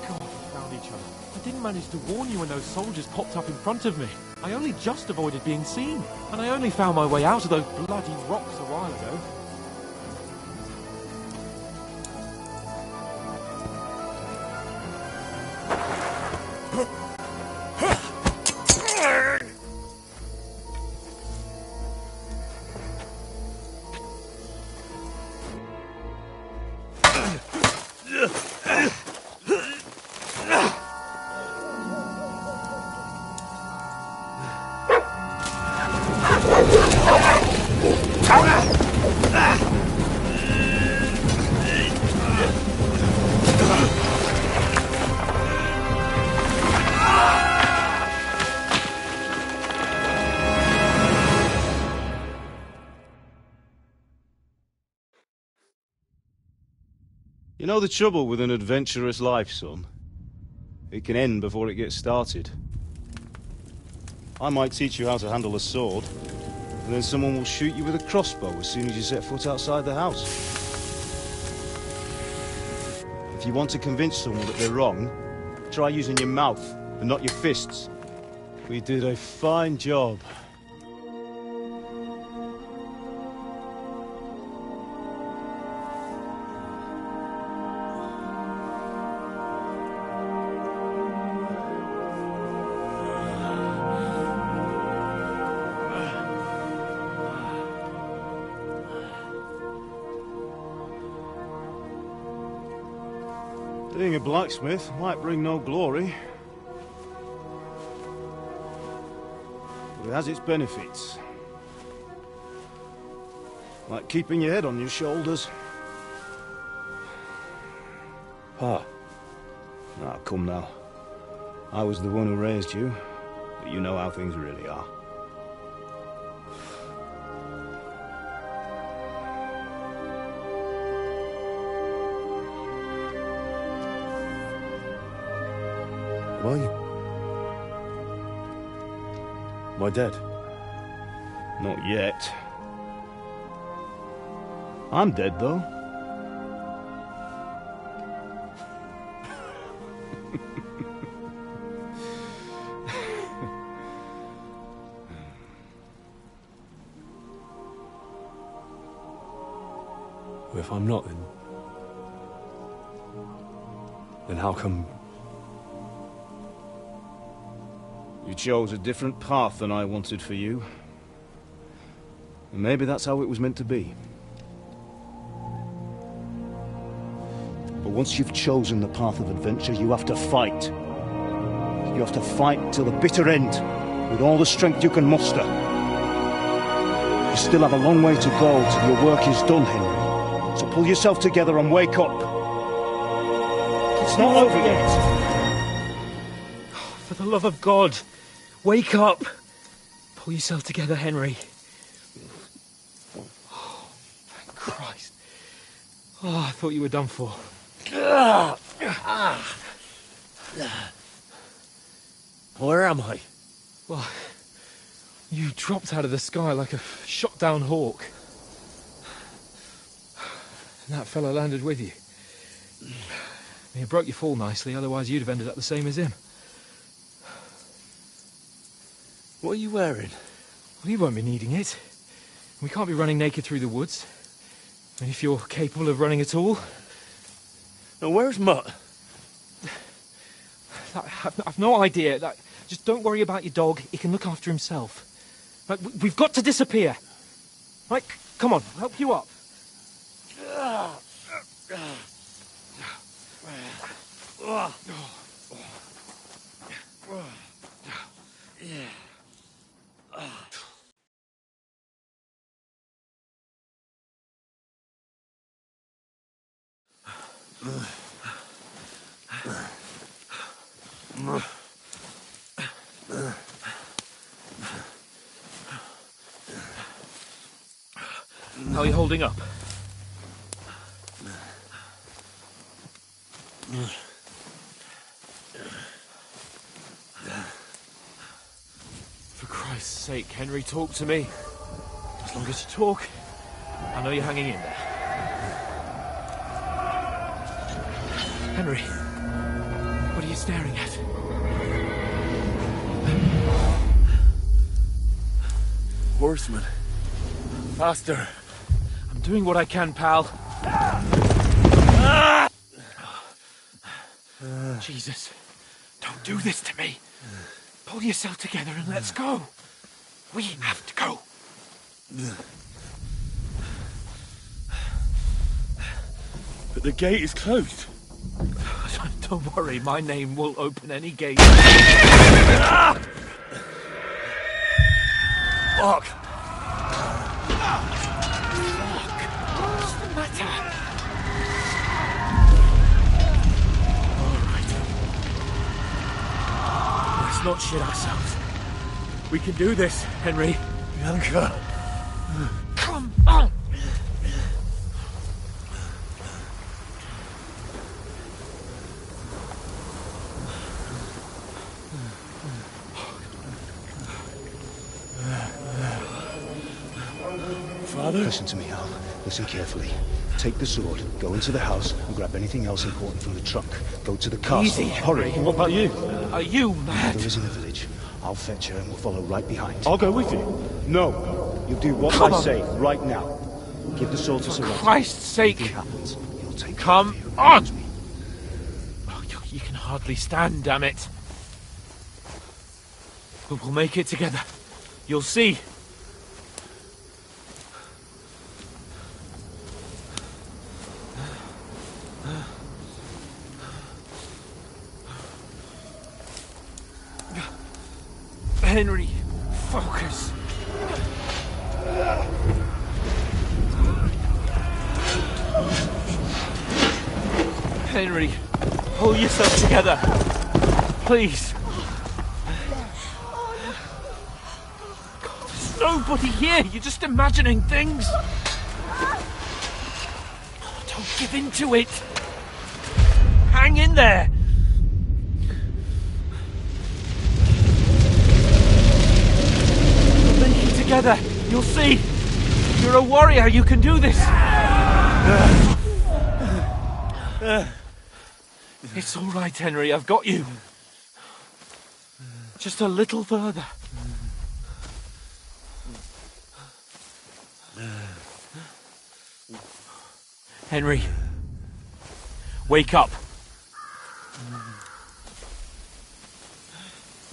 God, we found each other. I didn't manage to warn you when those soldiers popped up in front of me. I only just avoided being seen. And I only found my way out of those bloody rocks a while ago. You know the trouble with an adventurous life, son? It can end before it gets started. I might teach you how to handle a sword, and then someone will shoot you with a crossbow as soon as you set foot outside the house. If you want to convince someone that they're wrong, try using your mouth and not your fists. We did a fine job. Being a blacksmith might bring no glory, but it has its benefits. Like keeping your head on your shoulders. Pa. Now, come now. I was the one who raised you, but you know how things really are. Am I dead? Not yet. I'm dead, though. Well, if I'm not, then how come... You chose a different path than I wanted for you. And maybe that's how it was meant to be. But once you've chosen the path of adventure, you have to fight. You have to fight till the bitter end, with all the strength you can muster. You still have a long way to go till your work is done, Henry. So pull yourself together and wake up. It's not over yet. For the love of God, wake up! Pull yourself together, Henry. Oh, thank Christ. Oh, I thought you were done for. Where am I? Well, you dropped out of the sky like a shot-down hawk. And that fella landed with you. He broke your fall nicely, otherwise you'd have ended up the same as him. What are you wearing? Well, you won't be needing it. We can't be running naked through the woods. And if you're capable of running at all... Now, where's Mutt? I've no idea. Just don't worry about your dog. He can look after himself. We've got to disappear. Right, come on, I'll help you up. How are you holding up? For Christ's sake, Henry, talk to me. As long as you talk, I know you're hanging in there. Henry, what are you staring at? Horseman. Faster. I'm doing what I can, pal. Jesus, don't do this to me. Pull yourself together and let's go. We have to go. But the gate is closed. Don't worry, my name will open any gate. Fuck. What's the matter? Let's not shit ourselves. We can do this, Henry. Bianca. Come on! Listen to me, Hal. Listen carefully. Take the sword, go into the house, and grab anything else important from the trunk. Go to the castle. Easy, Hurry. Henry. What about you? Are you mad? Mother is in the village. I'll fetch her and we'll follow right behind. I'll go with you. No. You do what Come I on. say right now. Give the sword to Sir Christ's sake! Happens. He'll take Come on! Oh, you can hardly stand, damn it. But we'll make it together. You'll see. Henry, focus. Henry, pull yourself together. Please. God, there's nobody here. You're just imagining things. Oh, don't give in to it. Hang in there. We'll make it together. You'll see. You're a warrior. You can do this. It's all right, Henry. I've got you. Just a little further. Henry, wake up.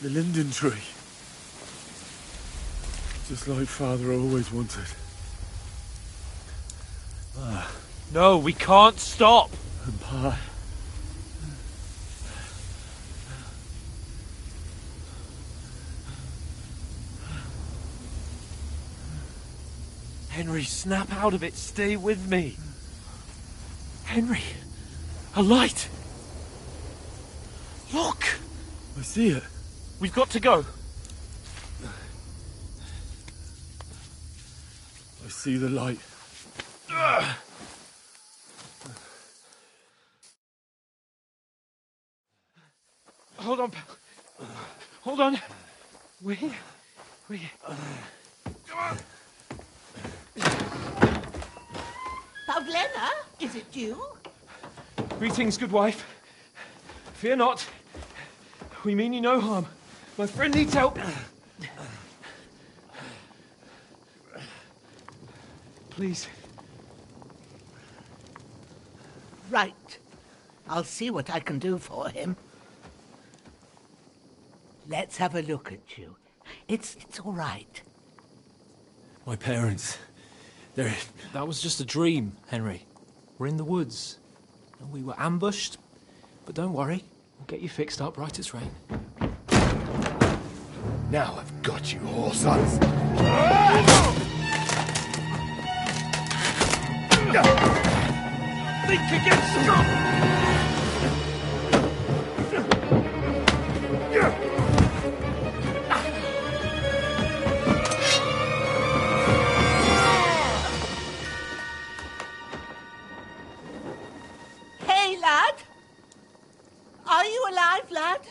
The linden tree. Just like Father always wanted. No, we can't stop. And Pa. Henry, snap out of it. Stay with me. Henry, a light. Look. I see it. We've got to go. I see the light. Hold on, pal. Hold on. We're here. We're here. Come on. Pavlena, is it you? Greetings, good wife. Fear not. We mean you no harm. My friend needs help. Please. Right. I'll see what I can do for him. Let's have a look at you. It's all right. My parents, they're... That was just a dream, Henry. We're in the woods. We were ambushed, but don't worry. We'll get you fixed up right as rain. Now I've got you, whore sons. Think again, Scott! Hey, lad! Are you alive, lad?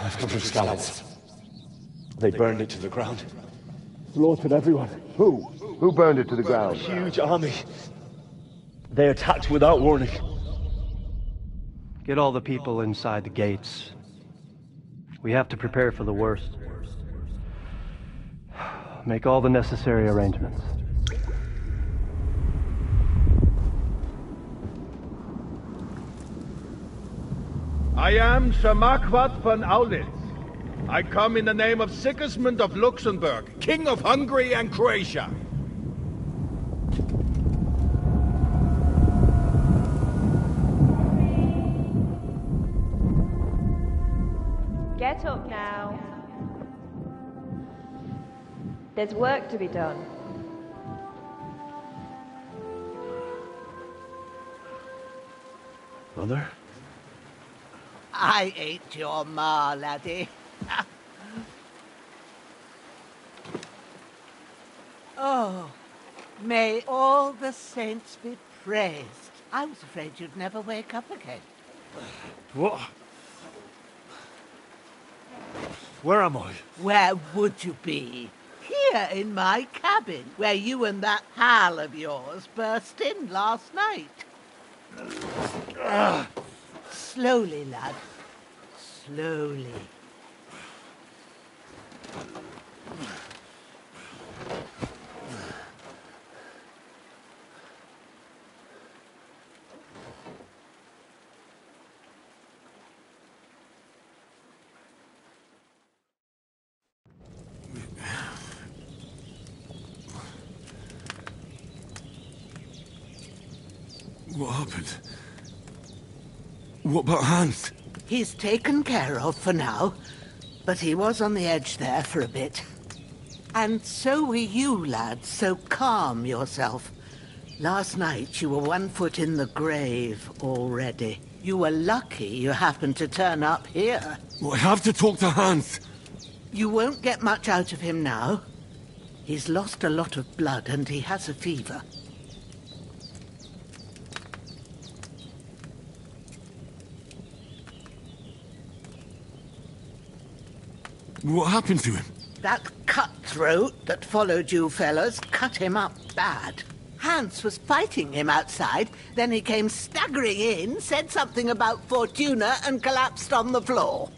I've come from Scallops. They burned it to the ground. Slaughtered everyone. Who? Who burned it to the ground? A huge army. They attacked without warning. Get all the people inside the gates. We have to prepare for the worst. Make all the necessary arrangements. I am Sir Marquardt von Aulitz. I come in the name of Sigismund of Luxembourg, King of Hungary and Croatia. Get up now. There's work to be done. Mother? I ain't your ma, laddie. Oh, may all the saints be praised. I was afraid you'd never wake up again. What? Where am I? Where would you be? Here in my cabin, where you and that pal of yours burst in last night. Slowly, lad. Slowly. What happened? What about Hans? He's taken care of for now, but he was on the edge there for a bit. And so were you, lad, so calm yourself. Last night you were 1 foot in the grave already. You were lucky you happened to turn up here. Well, I have to talk to Hans. You won't get much out of him now. He's lost a lot of blood and he has a fever. What happened to him? That cutthroat that followed you fellas cut him up bad. Hans was fighting him outside, then he came staggering in, said something about Fortuna and collapsed on the floor.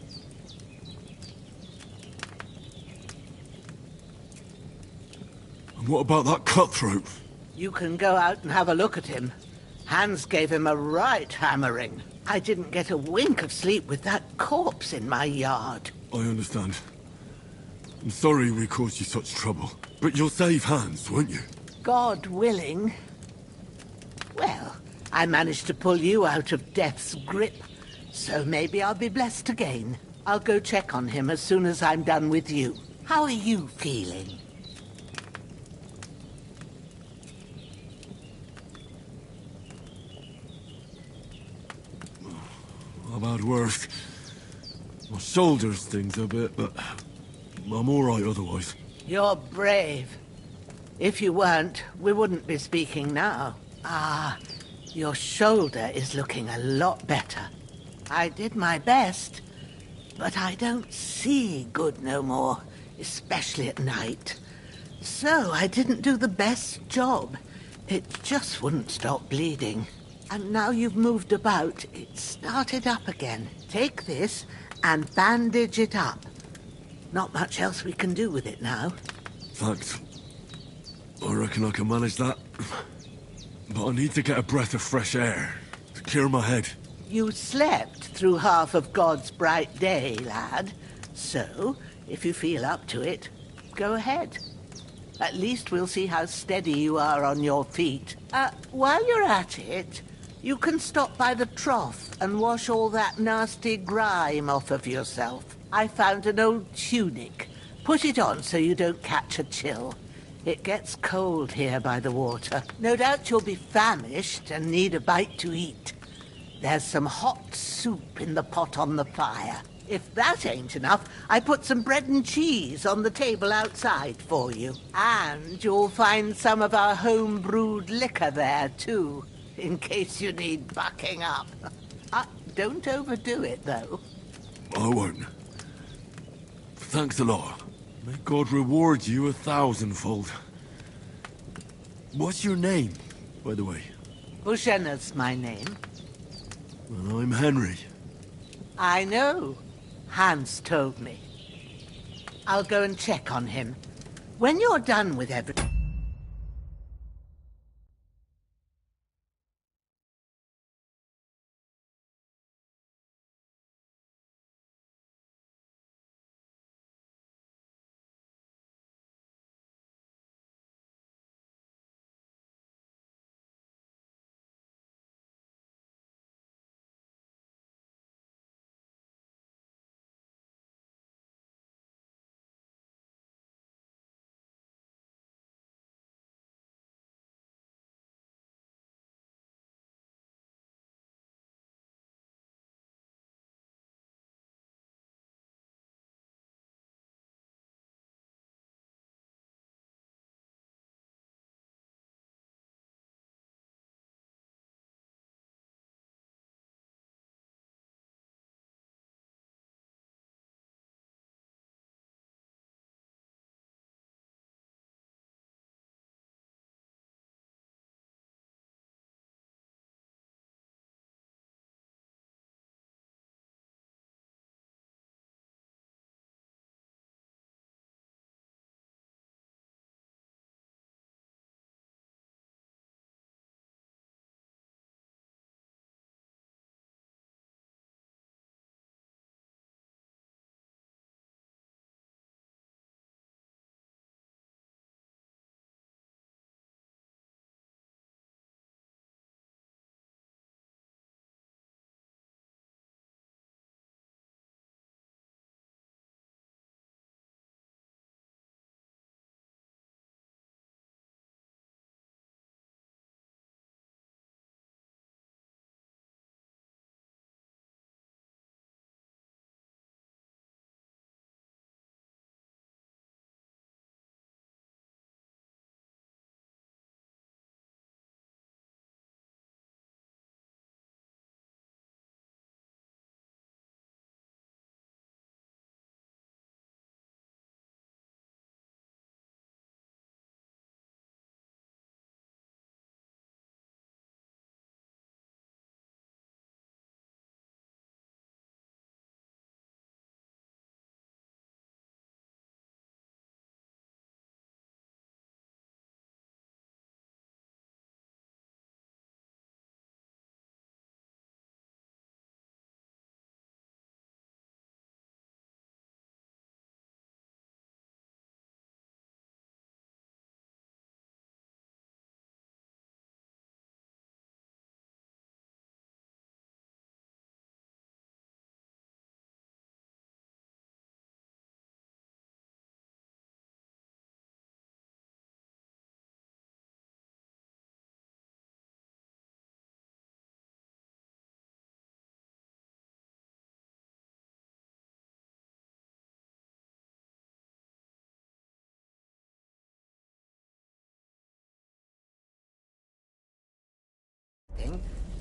And what about that cutthroat? You can go out and have a look at him. Hans gave him a right hammering. I didn't get a wink of sleep with that corpse in my yard. I understand. I'm sorry we caused you such trouble. But you'll save Hans, won't you? God willing. Well, I managed to pull you out of death's grip, so maybe I'll be blessed again. I'll go check on him as soon as I'm done with you. How are you feeling? I've had worse. My shoulder stings a bit, but I'm all right otherwise. You're brave. If you weren't, we wouldn't be speaking now. Ah, your shoulder is looking a lot better. I did my best, but I don't see good no more, especially at night. So I didn't do the best job. It just wouldn't stop bleeding. And now you've moved about, it started up again. Take this and bandage it up. Not much else we can do with it now. Thanks. I reckon I can manage that. But I need to get a breath of fresh air to clear my head. You slept through half of God's bright day, lad. So, if you feel up to it, go ahead. At least we'll see how steady you are on your feet. While you're at it, you can stop by the trough and wash all that nasty grime off of yourself. I found an old tunic. Put it on so you don't catch a chill. It gets cold here by the water. No doubt you'll be famished and need a bite to eat. There's some hot soup in the pot on the fire. If that ain't enough, I put some bread and cheese on the table outside for you. And you'll find some of our home-brewed liquor there, too, in case you need bucking up. Don't overdo it, though. I won't. Thanks a lot. May God reward you 1,000-fold. What's your name, by the way? Bushenna's my name. Well, I'm Henry. I know. Hans told me. I'll go and check on him. When you're done with everything...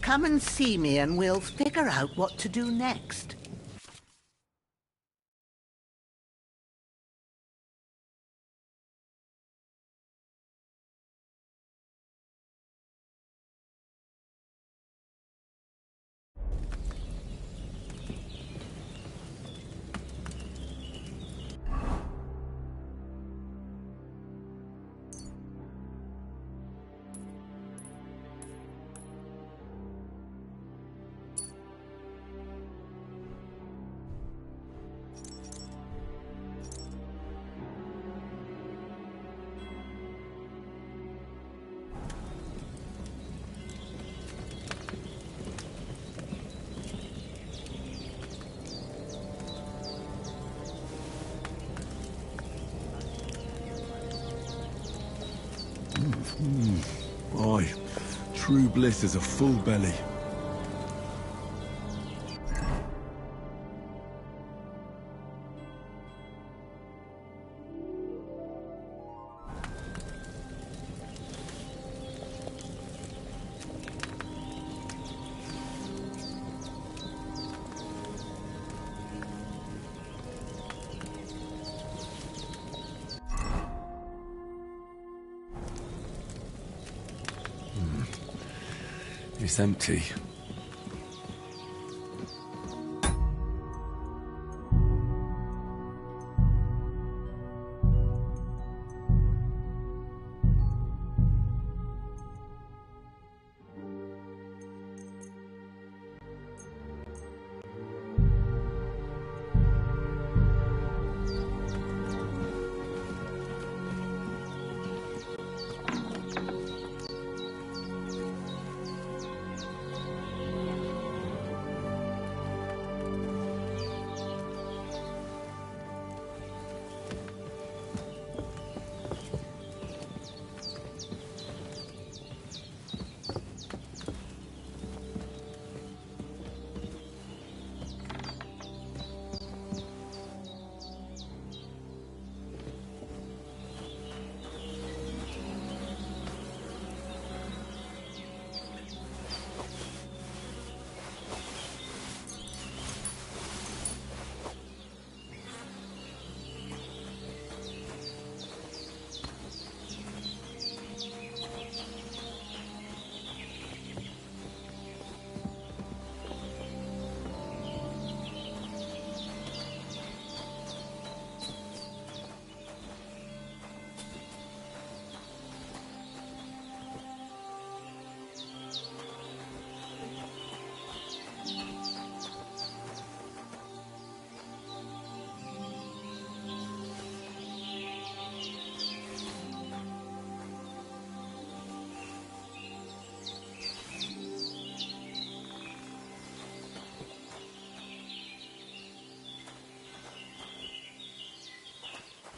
Come and see me and we'll figure out what to do next. Aye, true bliss is a full belly. It's empty.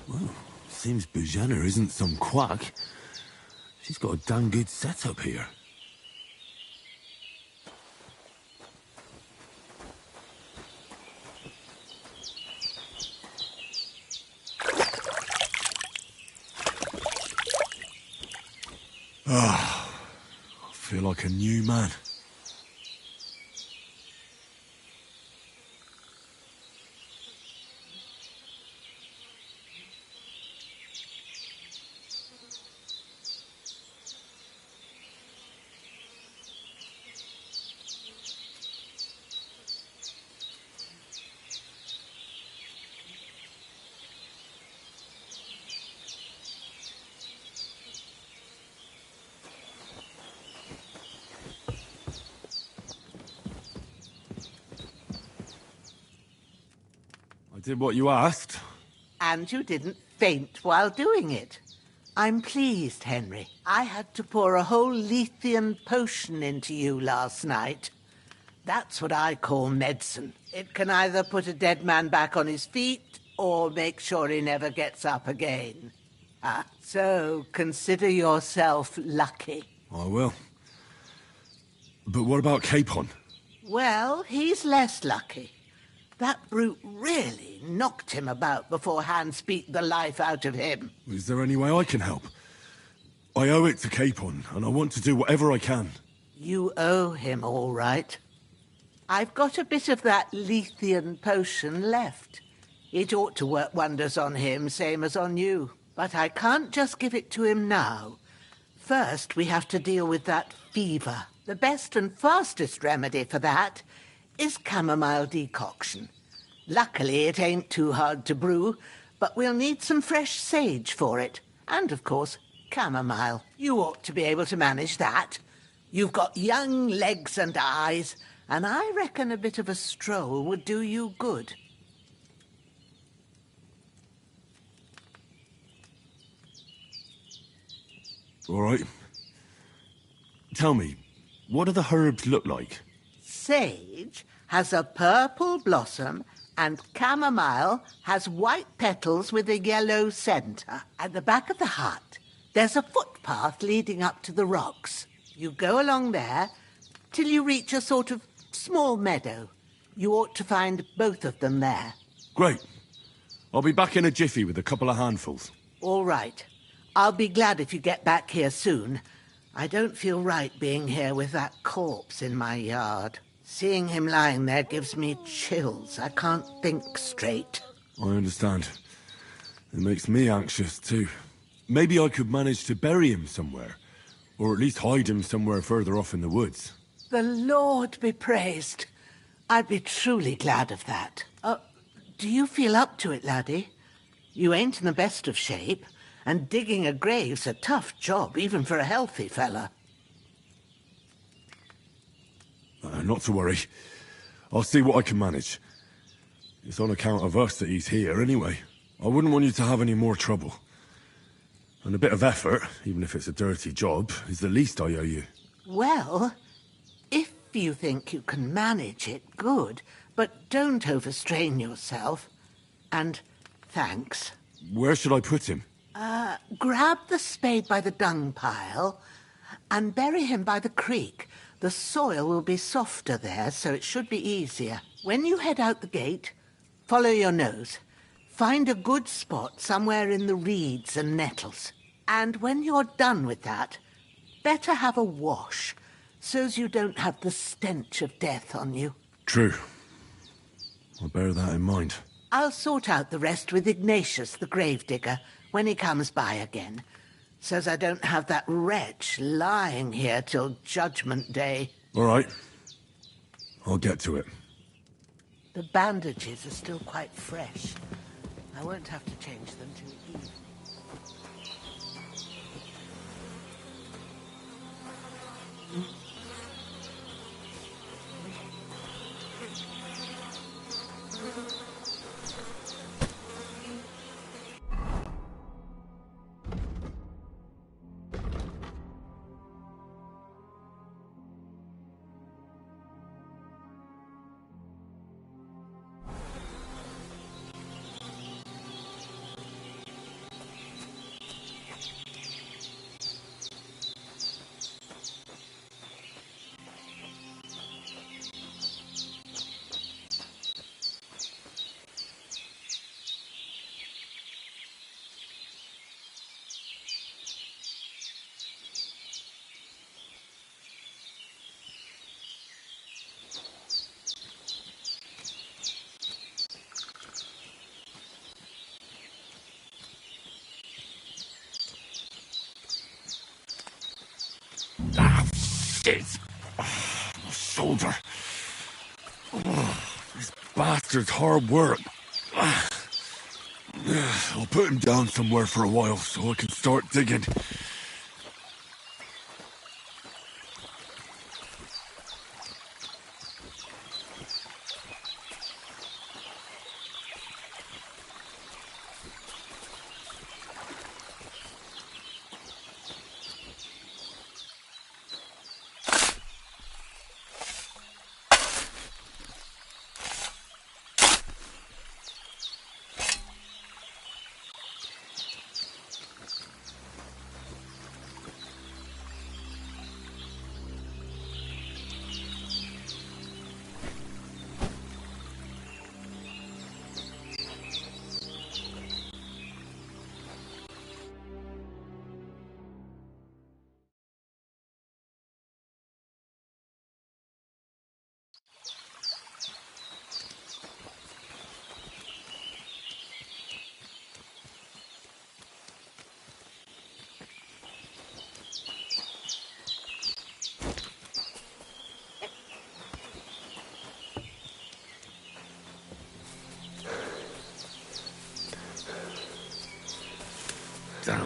Well, seems Bujana isn't some quack. She's got a damn good setup here. Ah, I feel like a new man. I did what you asked. And you didn't faint while doing it. I'm pleased, Henry. I had to pour a whole Lethean potion into you last night. That's what I call medicine. It can either put a dead man back on his feet or make sure he never gets up again. So consider yourself lucky. I will. But what about Capon? Well, he's less lucky. That brute really knocked him about before Hans beat the life out of him. Is there any way I can help? I owe it to Capon, and I want to do whatever I can. You owe him, all right. I've got a bit of that Lethean potion left. It ought to work wonders on him, same as on you. But I can't just give it to him now. First, we have to deal with that fever. The best and fastest remedy for that is chamomile decoction. Luckily, it ain't too hard to brew, but we'll need some fresh sage for it. And, of course, chamomile. You ought to be able to manage that. You've got young legs and eyes, and I reckon a bit of a stroll would do you good. All right. Tell me, what do the herbs look like? Sage has a purple blossom, and chamomile has white petals with a yellow centre. At the back of the hut, there's a footpath leading up to the rocks. You go along there till you reach a sort of small meadow. You ought to find both of them there. Great. I'll be back in a jiffy with a couple of handfuls. All right. I'll be glad if you get back here soon. I don't feel right being here with that corpse in my yard. Seeing him lying there gives me chills. I can't think straight. I understand. It makes me anxious, too. Maybe I could manage to bury him somewhere. Or at least hide him somewhere further off in the woods. The Lord be praised. I'd be truly glad of that. Do you feel up to it, laddie? You ain't in the best of shape. And digging a grave's a tough job, even for a healthy fella. Not to worry. I'll see what I can manage. It's on account of us that he's here, anyway. I wouldn't want you to have any more trouble. And a bit of effort, even if it's a dirty job, is the least I owe you. Well, if you think you can manage it, good. But don't overstrain yourself. And thanks. Where should I put him? Grab the spade by the dung pile and bury him by the creek. The soil will be softer there, so it should be easier. When you head out the gate, follow your nose. Find a good spot somewhere in the reeds and nettles. And when you're done with that, better have a wash, so's you don't have the stench of death on you. True. I'll bear that in mind. I'll sort out the rest with Ignatius, the gravedigger, when he comes by again, so's I don't have that wretch lying here till Judgment Day. All right. I'll get to it. The bandages are still quite fresh. I won't have to change them till evening. Shit! My shoulder. This bastard's hard work. I'll put him down somewhere for a while so I can start digging.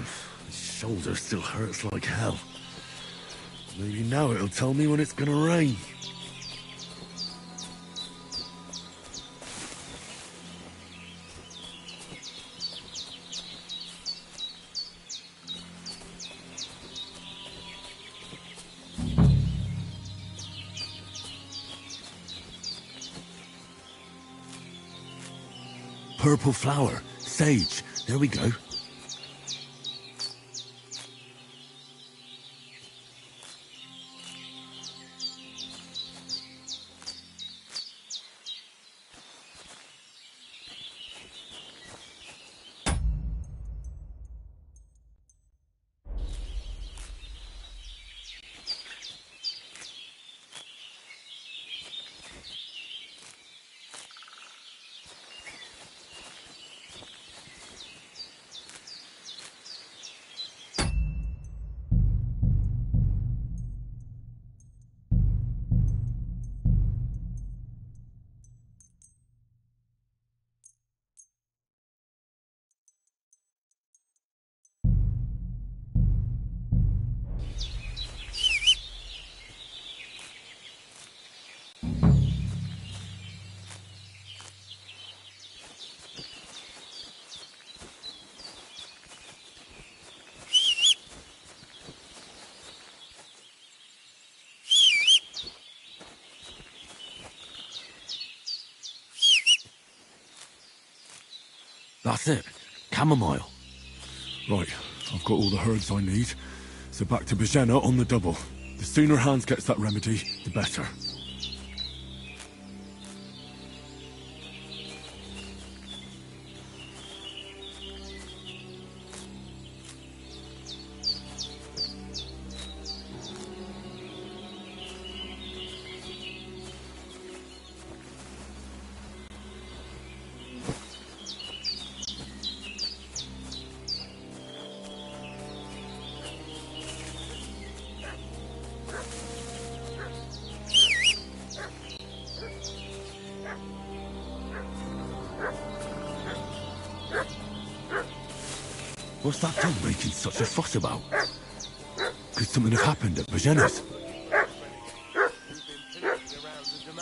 Damn, his shoulder still hurts like hell. Maybe now it'll tell me when it's gonna rain. Purple flower, sage, there we go. That's it. Chamomile. Right, I've got all the herbs I need. So back to Bajena on the double. The sooner Hans gets that remedy, the better. What's that dog making such a fuss about? Could something have happened at Bajena's?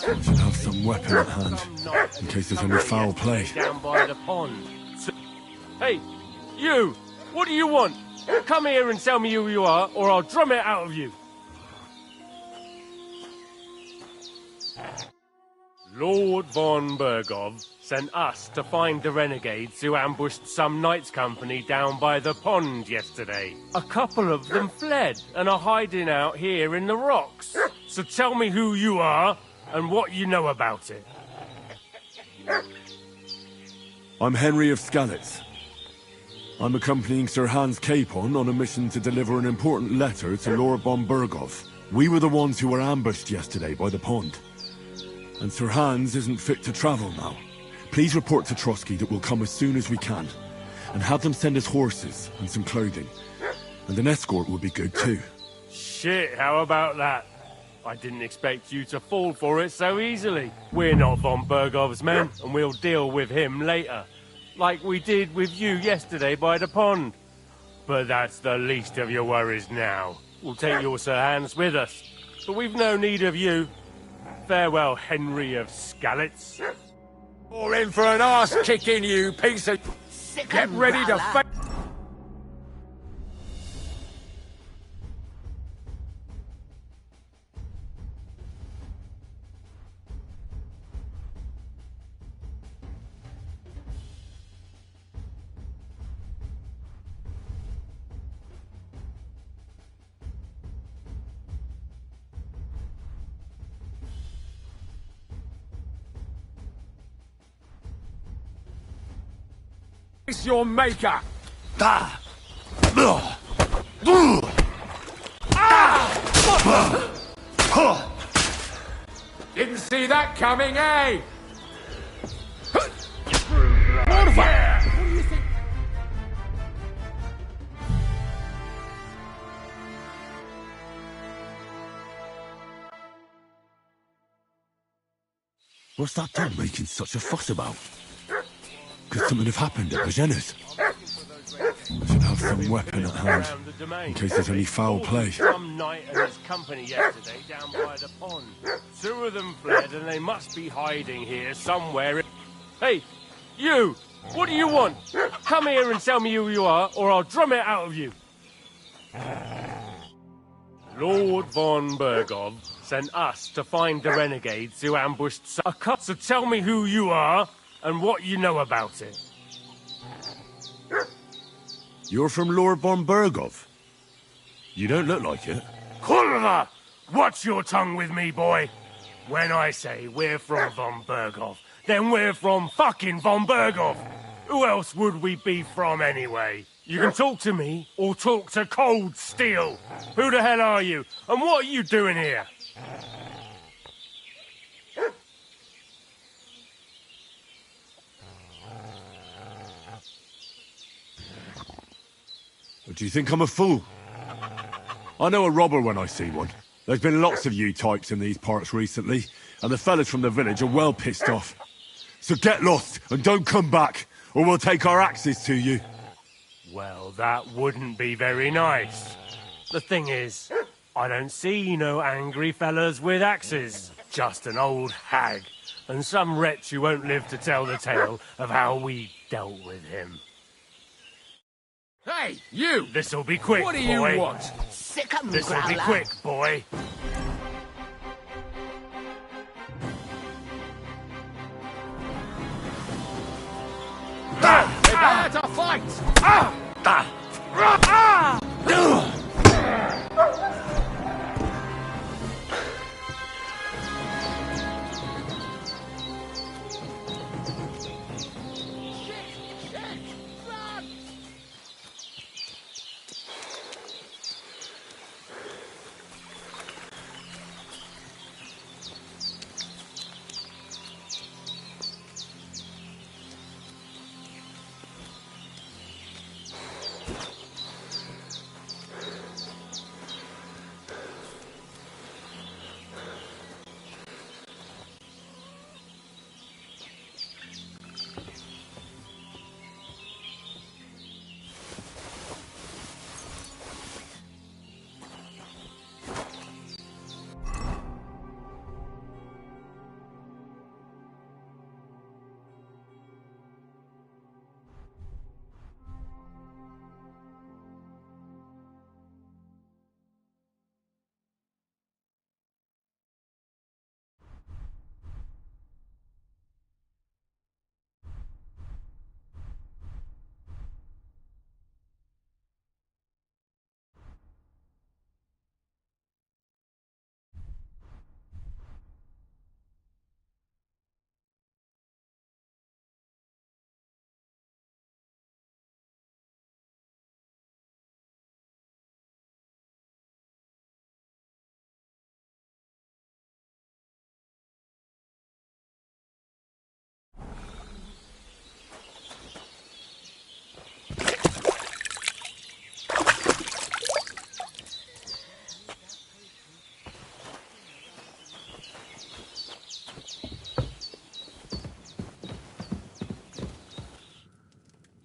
I should have some weapon at hand, in case there's any foul play. Down by the pond. Hey, you! What do you want? Come here and tell me who you are, or I'll drum it out of you. Lord von Bergov sent us to find the renegades who ambushed some knights' company down by the pond yesterday. A couple of them fled and are hiding out here in the rocks. So tell me who you are and what you know about it. I'm Henry of Skalitz. I'm accompanying Sir Hans Capon on a mission to deliver an important letter to Lord von Bergov. We were the ones who were ambushed yesterday by the pond. And Sir Hans isn't fit to travel now. Please report to Trotsky that we'll come as soon as we can. And have them send us horses and some clothing. And an escort would be good too. Shit, how about that? I didn't expect you to fall for it so easily. We're not von Bergov's men, and we'll deal with him later. Like we did with you yesterday by the pond. But that's the least of your worries now. We'll take your Sir Hans with us. But we've no need of you. Farewell, Henry of Skalitz. You're in for an arse-kicking, you piece of... Get ready to fight. Face your maker. Ah. Didn't see that coming, eh? What do you think? What's that dog making such a fuss about? Could something have happened at Bajena's? I should have some weapon at hand, in case there's any foul play. Some knight and his company yesterday down by the pond. 2 of them fled, and they must be hiding here somewhere. Hey, you! What do you want? Come here and tell me who you are, or I'll drum it out of you. Lord von Bergov sent us to find the renegades who ambushed Sucker. So tell me who you are and what you know about it. You're from Lord von Bergov? You don't look like it. Kulva! Watch your tongue with me, boy. When I say we're from von Bergov, then we're from fucking von Bergov. Who else would we be from anyway? You can talk to me, or talk to Cold Steel. Who the hell are you, and what are you doing here? Do you think I'm a fool? I know a robber when I see one. There's been lots of you types in these parts recently, and the fellas from the village are well pissed off. So get lost, and don't come back, or we'll take our axes to you. Well, that wouldn't be very nice. The thing is, I don't see no angry fellas with axes. Just an old hag, and some wretch who won't live to tell the tale of how we dealt with him. Hey, you! This'll be quick, What do boy. you want? Sick 'em, This'll be Growler. quick, boy. Prepare to fight!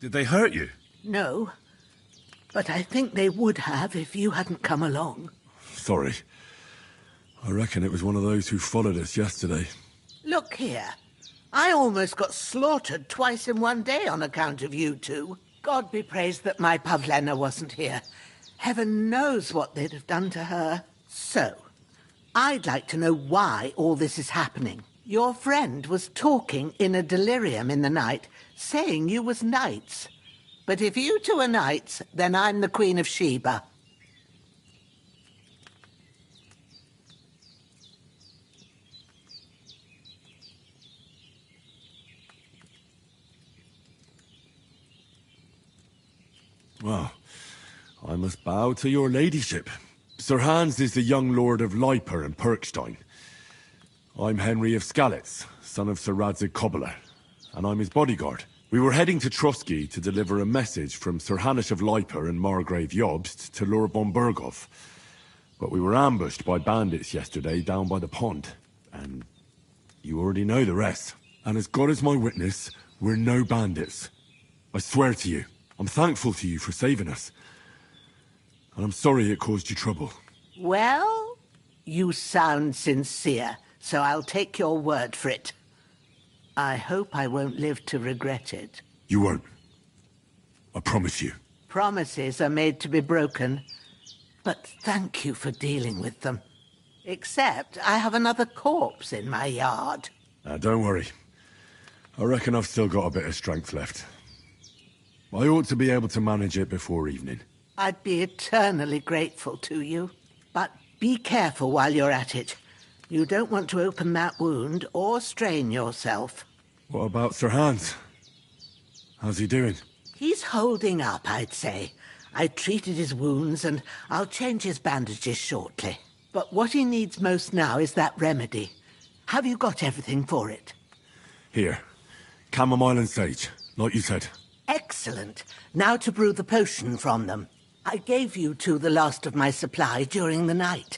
Did they hurt you? No, but I think they would have if you hadn't come along. Sorry. I reckon it was one of those who followed us yesterday. Look here. I almost got slaughtered twice in one day on account of you two. God be praised that my Pavlena wasn't here. Heaven knows what they'd have done to her. So, I'd like to know why all this is happening. Your friend was talking in a delirium in the night, saying you was knights. But if you two are knights, then I'm the Queen of Sheba. Well, I must bow to your ladyship. Sir Hans is the young lord of Leiper and Perkstein. I'm Henry of Skalitz, son of Sir Radzig Cobbler, and I'm his bodyguard. We were heading to Trotsky to deliver a message from Sir Hanush of Leiper and Margrave Jobst to Lord von Bergov. But we were ambushed by bandits yesterday down by the pond, and you already know the rest. And as God is my witness, we're no bandits. I swear to you. I'm thankful to you for saving us. And I'm sorry it caused you trouble. Well, you sound sincere, so I'll take your word for it. I hope I won't live to regret it. You won't. I promise you. Promises are made to be broken, but thank you for dealing with them. Except I have another corpse in my yard. Don't worry. I reckon I've still got a bit of strength left. I ought to be able to manage it before evening. I'd be eternally grateful to you. But be careful while you're at it. You don't want to open that wound or strain yourself. What about Sir Hans? How's he doing? He's holding up, I'd say. I treated his wounds and I'll change his bandages shortly. But what he needs most now is that remedy. Have you got everything for it? Here. Chamomile and sage, like you said. Excellent. Now to brew the potion from them. I gave you two the last of my supply during the night.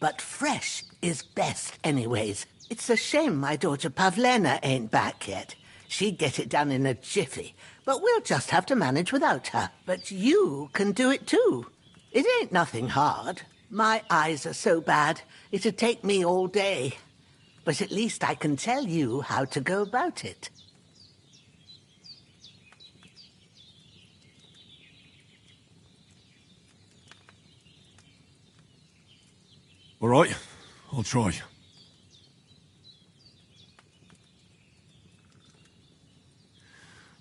But fresh is best anyways. It's a shame my daughter Pavlena ain't back yet. She'd get it done in a jiffy. But we'll just have to manage without her. But you can do it too. It ain't nothing hard. My eyes are so bad, it'd take me all day. But at least I can tell you how to go about it. All right, I'll try.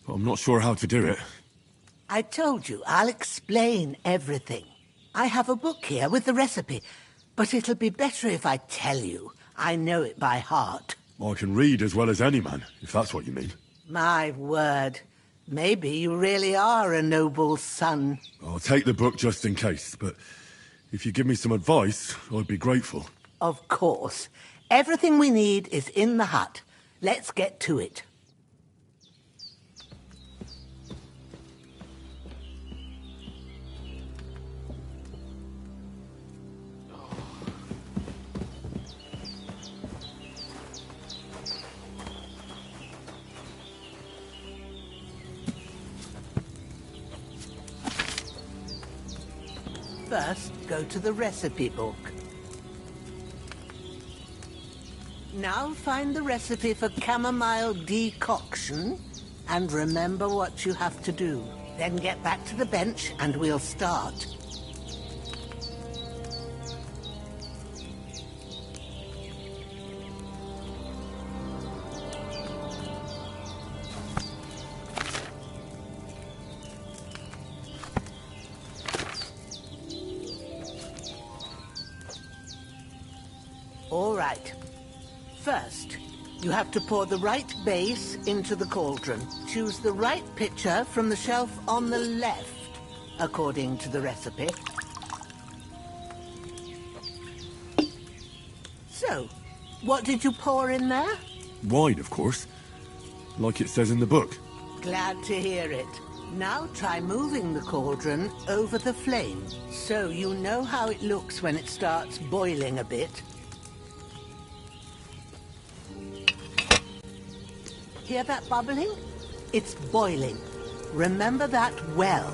But I'm not sure how to do it. I told you, I'll explain everything. I have a book here with the recipe, but it'll be better if I tell you. I know it by heart. I can read as well as any man, if that's what you mean. My word. Maybe you really are a noble son. I'll take the book just in case, but if you give me some advice, I'd be grateful. Of course. Everything we need is in the hut. Let's get to it. First, go to the recipe book. Now find the recipe for chamomile decoction and remember what you have to do. Then get back to the bench and we'll start. All right. First, you have to pour the right base into the cauldron. Choose the right pitcher from the shelf on the left, according to the recipe. So, what did you pour in there? Wine, of course. Like it says in the book. Glad to hear it. Now try moving the cauldron over the flame, so you know how it looks when it starts boiling a bit. Hear that bubbling? It's boiling. Remember that well.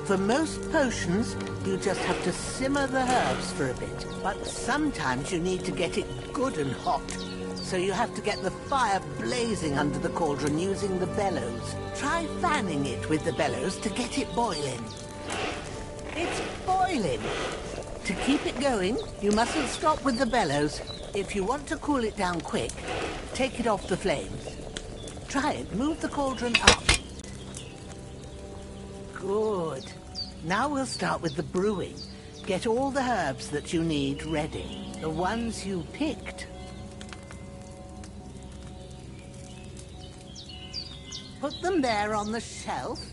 For most potions, you just have to simmer the herbs for a bit. But sometimes you need to get it good and hot. So you have to get the fire blazing under the cauldron using the bellows. Try fanning it with the bellows to get it boiling. It's boiling. To keep it going, you mustn't stop with the bellows. If you want to cool it down quick, take it off the flames. Try it. Move the cauldron up. Good. Now we'll start with the brewing. Get all the herbs that you need ready. The ones you picked. Put them there on the shelf,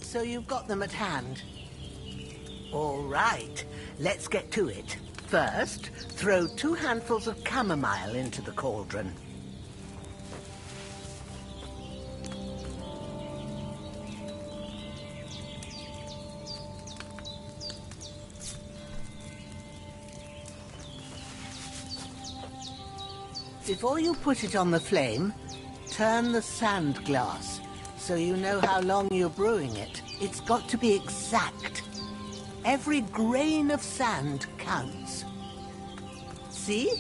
so you've got them at hand. All right. Let's get to it. First, throw 2 handfuls of chamomile into the cauldron. Before you put it on the flame, turn the sand glass, so you know how long you're brewing it. It's got to be exact. Every grain of sand counts. See?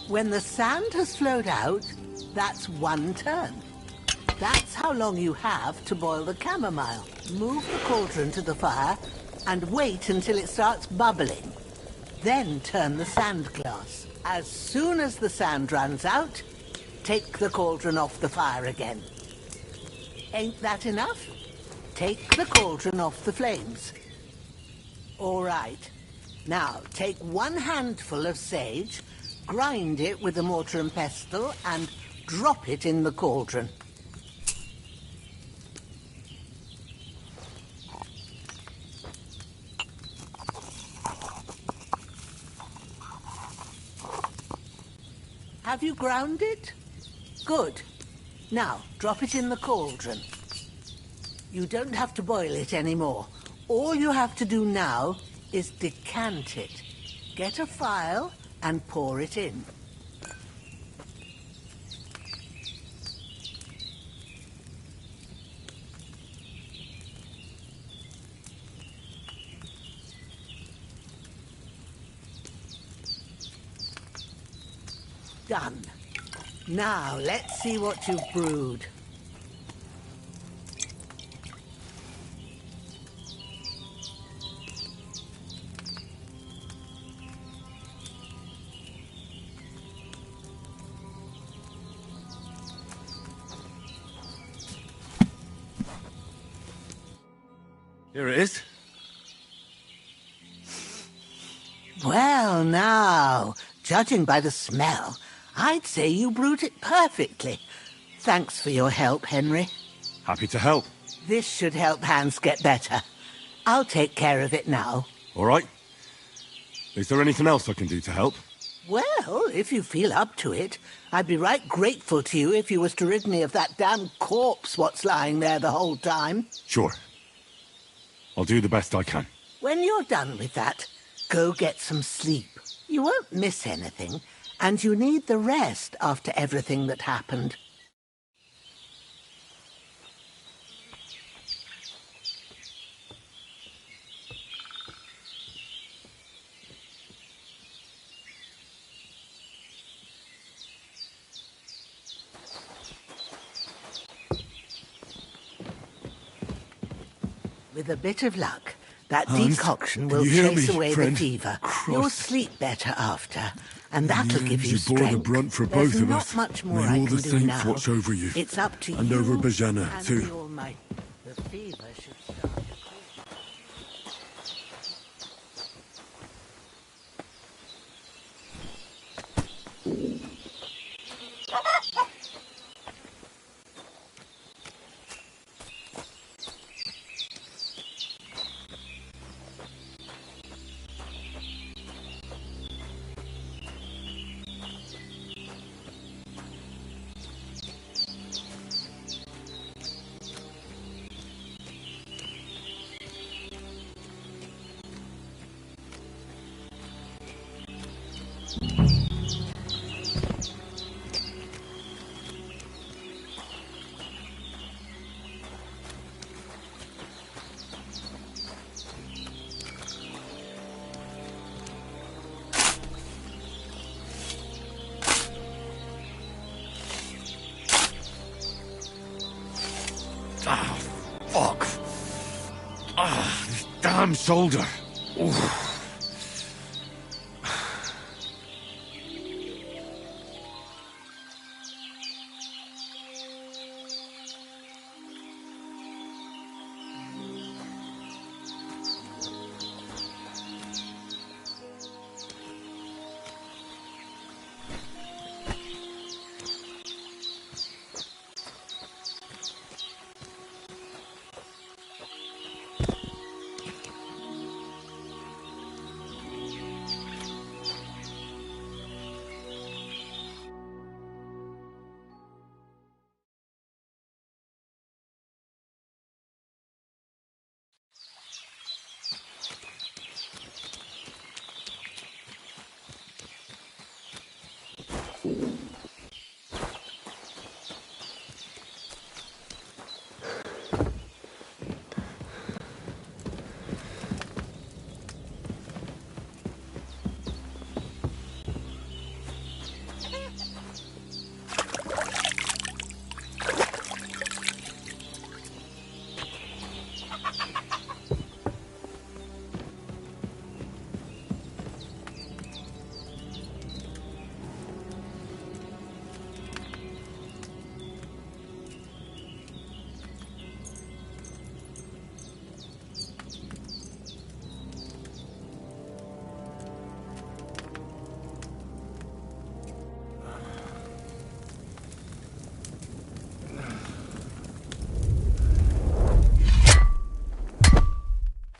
When the sand has flowed out, that's 1 turn. That's how long you have to boil the chamomile. Move the cauldron to the fire and wait until it starts bubbling. Then turn the sand glass. As soon as the sand runs out, take the cauldron off the fire again. Ain't that enough? Take the cauldron off the flames. All right. Now, take 1 handful of sage, grind it with a mortar and pestle, and drop it in the cauldron. Have you ground it? Good. Now, drop it in the cauldron. You don't have to boil it anymore. All you have to do now is decant it. Get a phial and pour it in. Done. Now, let's see what you've brewed. Here it is. Well, now, judging by the smell, I'd say you brewed it perfectly. Thanks for your help, Henry. Happy to help. This should help Hans get better. I'll take care of it now. All right. Is there anything else I can do to help? Well, if you feel up to it, I'd be right grateful to you if you was to rid me of that damn corpse what's lying there the whole time. Sure. I'll do the best I can. When you're done with that, go get some sleep. You won't miss anything, and you need the rest after everything that happened. With a bit of luck, that Hans, decoction can will you hear chase me, away friend? the fever. Christ. You'll sleep better after, and that'll give you You bore strength. the brunt for There's both of not us. much more May I all can the do saints now. watch over you. It's up to and you over Bajana, and too. the Almighty. The fever should start. Ah, fuck. Ah, this damn shoulder. Oof.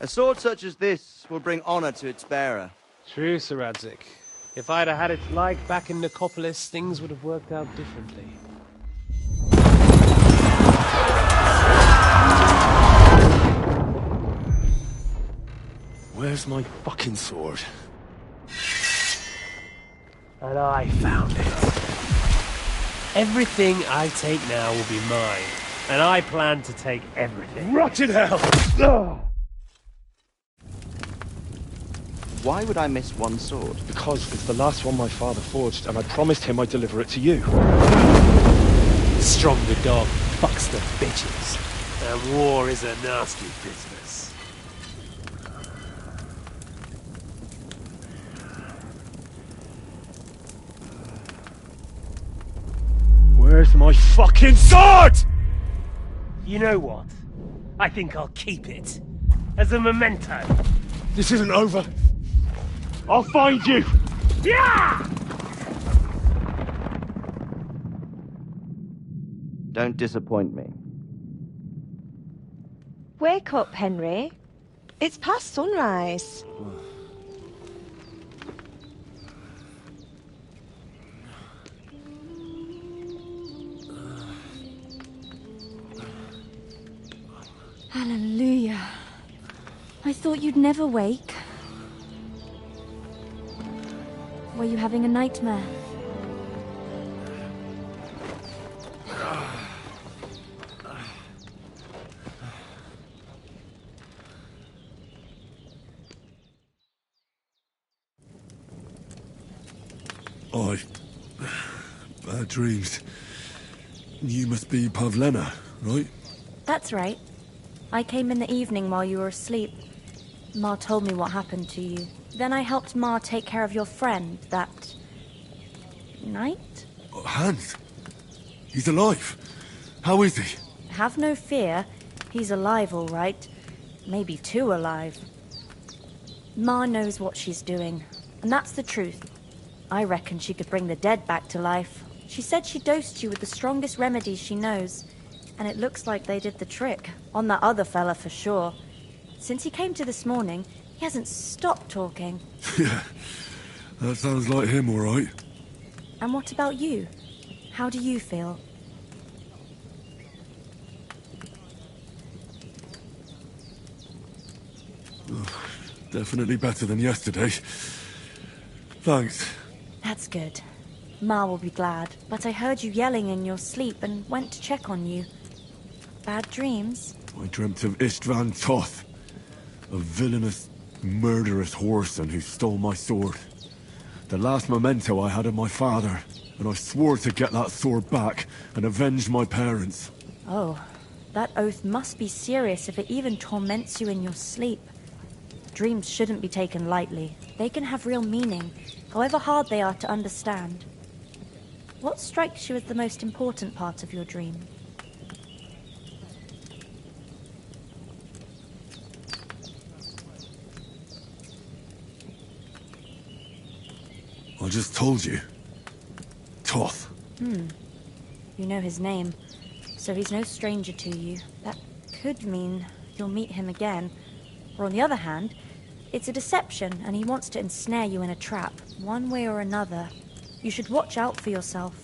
A sword such as this will bring honor to its bearer. True, Sir Radzik. If I'd have had its like back in Nicopolis, things would have worked out differently. Where's my fucking sword? And I found it. Everything I take now will be mine, and I plan to take everything. Rot in hell! Why would I miss one sword? Because it's the last one my father forged, and I promised him I'd deliver it to you. Stronger dog fucks the bitches, and war is a nasty business. Where's my fucking sword? You know what? I think I'll keep it. As a memento. This isn't over. I'll find you! Yeah! Don't disappoint me. Wake up, Henry. It's past sunrise. Hallelujah. I thought you'd never wake. Were you having a nightmare? Bad dreams. You must be Pavlena, right? That's right. I came in the evening while you were asleep. Ma told me what happened to you. Then I helped Ma take care of your friend that night? Hans? He's alive. How is he? Have no fear. He's alive, all right. Maybe too alive. Ma knows what she's doing, and that's the truth. I reckon she could bring the dead back to life. She said she dosed you with the strongest remedies she knows, and it looks like they did the trick. On that other fella for sure. Since he came to this morning, he hasn't stopped talking. Yeah, that sounds like him, all right. And what about you? How do you feel? Oh, definitely better than yesterday. Thanks. That's good. Ma will be glad, but I heard you yelling in your sleep and went to check on you. Bad dreams? I dreamt of Istvan Toth, a villainous, murderous whoreson who stole my sword. The last memento I had of my father, and I swore to get that sword back and avenge my parents. Oh, that oath must be serious if it even torments you in your sleep. Dreams shouldn't be taken lightly. They can have real meaning, however hard they are to understand. What strikes you as the most important part of your dream? I just told you. Toth. You know his name, so he's no stranger to you. That could mean you'll meet him again. Or on the other hand, it's a deception and he wants to ensnare you in a trap, one way or another. You should watch out for yourself.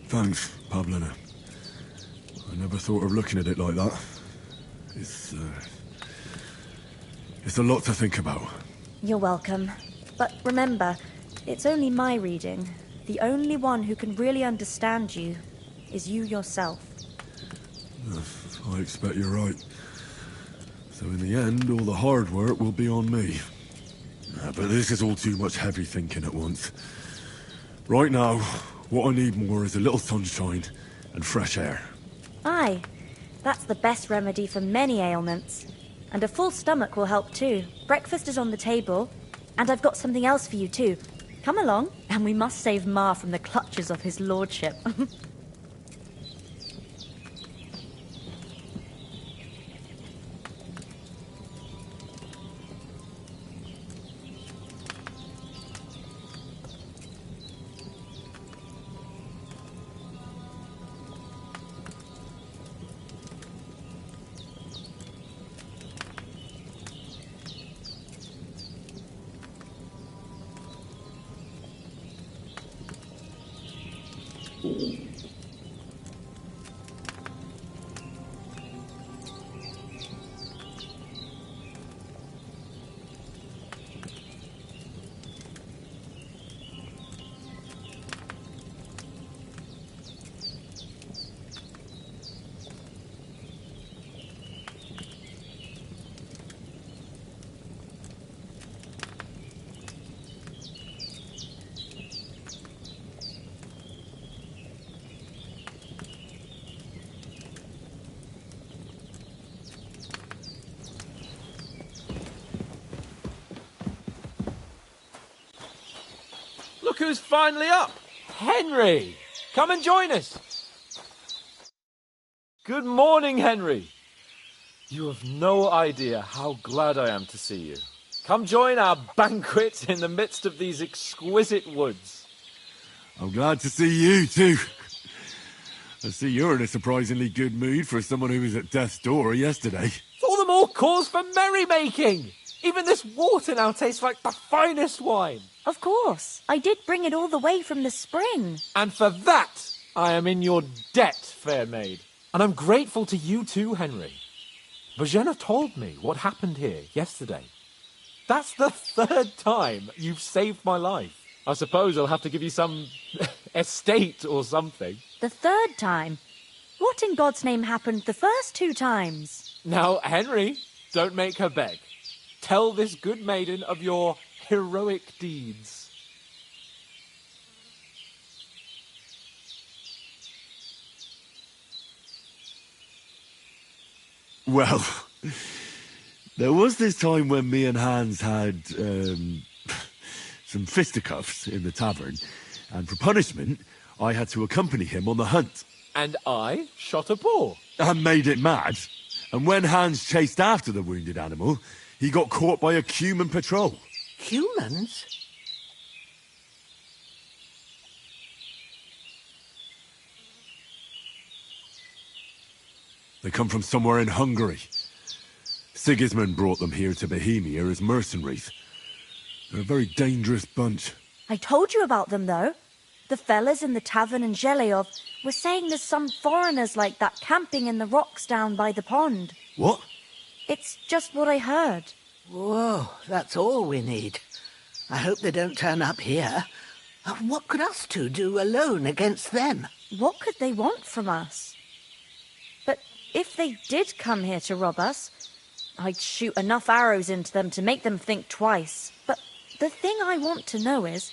Thanks, Pavlena. I never thought of looking at it like that. It's a lot to think about. You're welcome. But remember, it's only my reading. The only one who can really understand you is you yourself. I expect you're right. So in the end, all the hard work will be on me. But this is all too much heavy thinking at once. Right now, what I need more is a little sunshine and fresh air. Aye, that's the best remedy for many ailments. And a full stomach will help too. Breakfast is on the table, and I've got something else for you too. Come along, and we must save Ma from the clutches of his lordship. Look who's finally up! Henry! Come and join us! Good morning, Henry! You have no idea how glad I am to see you. Come join our banquet in the midst of these exquisite woods. I'm glad to see you, too. I see you're in a surprisingly good mood for someone who was at death's door yesterday. It's all the more cause for merrymaking! Even this water now tastes like the finest wine. Of course. I did bring it all the way from the spring. And for that, I am in your debt, fair maid. And I'm grateful to you too, Henry. Virginia told me what happened here yesterday. That's the third time you've saved my life. I suppose I'll have to give you some estate or something. The third time? What in God's name happened the first 2 times? Now, Henry, don't make her beg. Tell this good maiden of your heroic deeds. Well, there was this time when me and Hans had some fisticuffs in the tavern, and for punishment, I had to accompany him on the hunt. And I shot a boar. And made it mad. And when Hans chased after the wounded animal, he got caught by a human patrol. Humans? They come from somewhere in Hungary. Sigismund brought them here to Bohemia as mercenaries. They're a very dangerous bunch. I told you about them, though. The fellas in the tavern in Zheleov were saying there's some foreigners like that camping in the rocks down by the pond. What? It's just what I heard. Whoa, that's all we need. I hope they don't turn up here. What could us two do alone against them? What could they want from us? But if they did come here to rob us, I'd shoot enough arrows into them to make them think twice. But the thing I want to know is,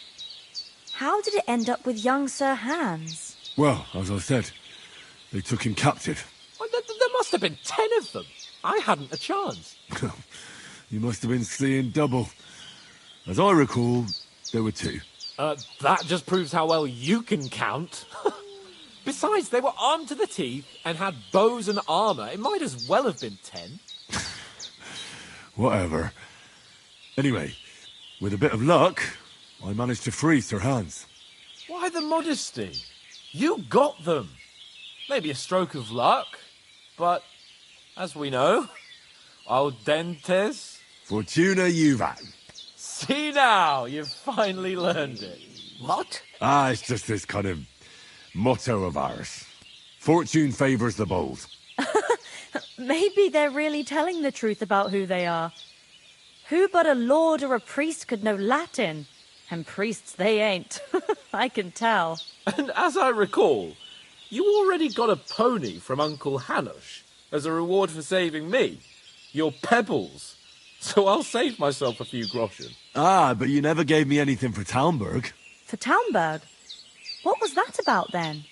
how did it end up with young Sir Hans? Well, as I said, they took him captive. Well, there must have been 10 of them. I hadn't a chance. You must have been seeing double. As I recall, there were 2. That just proves how well you can count. Besides, they were armed to the teeth and had bows and armour. It might as well have been 10. Whatever. Anyway, with a bit of luck, I managed to free Sir Hans. Why the modesty? You got them. Maybe a stroke of luck, but as we know, audentes. Fortuna juvat. See now, you've finally learned it. What? It's just this kind of motto of ours. Fortune favours the bold. Maybe they're really telling the truth about who they are. Who but a lord or a priest could know Latin? And priests they ain't. I can tell. And as I recall, you already got a pony from Uncle Hanush as a reward for saving me. Your pebbles. So I'll save myself a few groschen. But you never gave me anything for Talmberg. For Talmberg? What was that about then?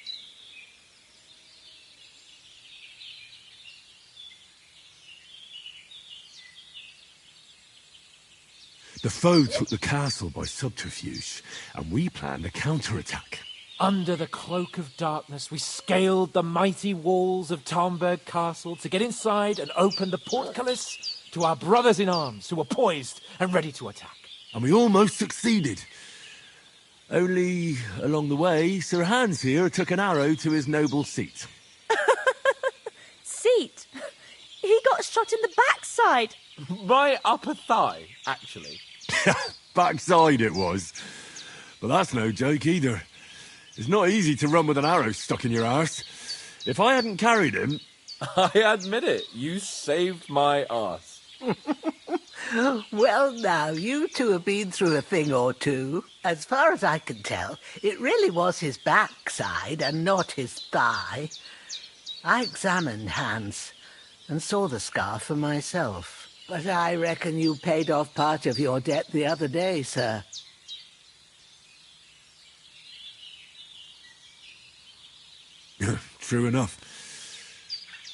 The foe took the castle by subterfuge, and we planned a counterattack. Under the cloak of darkness, we scaled the mighty walls of Talmberg Castle to get inside and open the portcullis to our brothers in arms who were poised and ready to attack. And we almost succeeded. Only, along the way, Sir Hans here took an arrow to his noble seat. Seat? He got shot in the backside. My upper thigh, actually. Backside it was. But that's no joke either. It's not easy to run with an arrow stuck in your arse. If I hadn't carried him... I admit it, you saved my arse. Well, now, you two have been through a thing or two. As far as I can tell, it really was his backside and not his thigh. I examined Hans and saw the scar for myself. But I reckon you paid off part of your debt the other day, sir. True enough.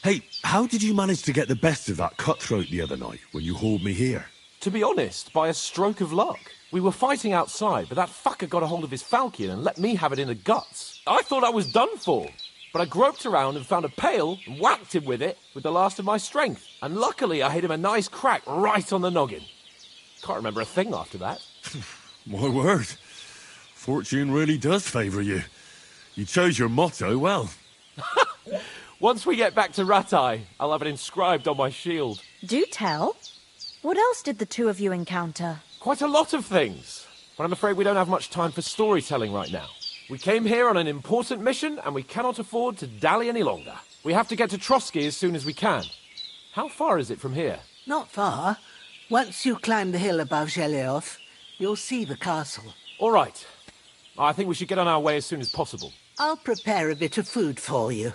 Hey, how did you manage to get the best of that cutthroat the other night when you hauled me here? To be honest, by a stroke of luck. We were fighting outside, but that fucker got a hold of his falchion and let me have it in the guts. I thought I was done for. But I groped around and found a pail and whacked him with it with the last of my strength. And luckily I hit him a nice crack right on the noggin. Can't remember a thing after that. My word. Fortune really does favour you. You chose your motto well. Once we get back to Rattay, I'll have it inscribed on my shield. Do tell. What else did the two of you encounter? Quite a lot of things. But I'm afraid we don't have much time for storytelling right now. We came here on an important mission, and we cannot afford to dally any longer. We have to get to Trotsky as soon as we can. How far is it from here? Not far. Once you climb the hill above Geleoth, you'll see the castle. All right. I think we should get on our way as soon as possible. I'll prepare a bit of food for you,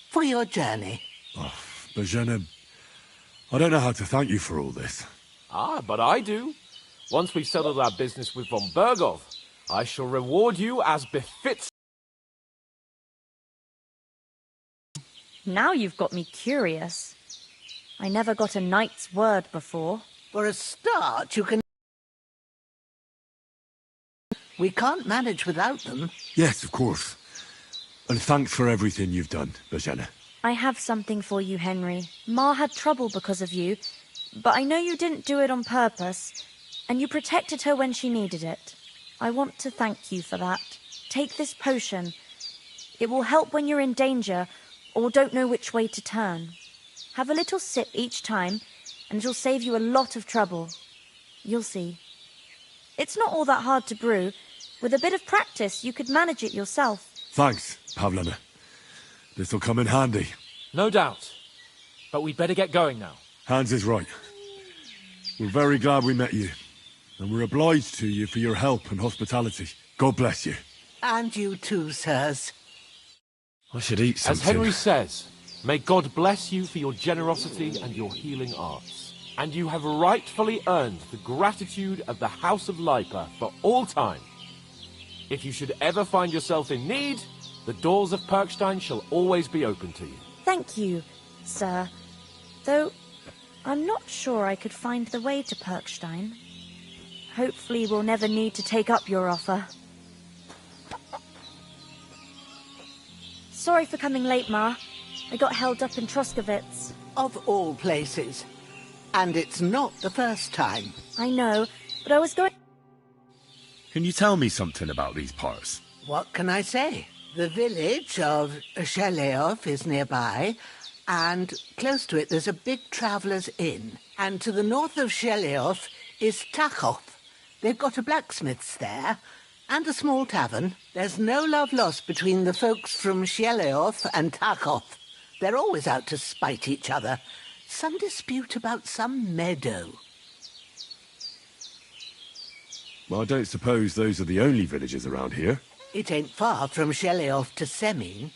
for your journey. Oh, Bajena, I don't know how to thank you for all this. Ah, but I do. Once we've settled our business with von Bergov, I shall reward you as befits. Now you've got me curious. I never got a knight's word before. For a start, you can... We can't manage without them. Yes, of course. And thanks for everything you've done, Bajena. I have something for you, Henry. Ma had trouble because of you, but I know you didn't do it on purpose, and you protected her when she needed it. I want to thank you for that. Take this potion. It will help when you're in danger or don't know which way to turn. Have a little sip each time, and it'll save you a lot of trouble. You'll see. It's not all that hard to brew. With a bit of practice, you could manage it yourself. Thanks, Pavlena. This'll come in handy. No doubt. But we'd better get going now. Hans is right. We're very glad we met you. And we're obliged to you for your help and hospitality. God bless you. And you too, sirs. I should eat something. As Henry says, may God bless you for your generosity and your healing arts. And you have rightfully earned the gratitude of the House of Lipa for all time. If you should ever find yourself in need, the doors of Perkstein shall always be open to you. Thank you, sir. Though, I'm not sure I could find the way to Perkstein. Hopefully we'll never need to take up your offer. Sorry for coming late, Ma. I got held up in Troskowitz. Of all places. And it's not the first time. I know, but I was going... Can you tell me something about these parts? What can I say? The village of Geleoth is nearby, and close to it there's a big traveller's inn. And to the north of Geleoth is Tachov. They've got a blacksmith's there, and a small tavern. There's no love lost between the folks from Geleoth and Tachov. They're always out to spite each other. Some dispute about some meadow. Well, I don't suppose those are the only villages around here. It ain't far from Geleoth to Semin.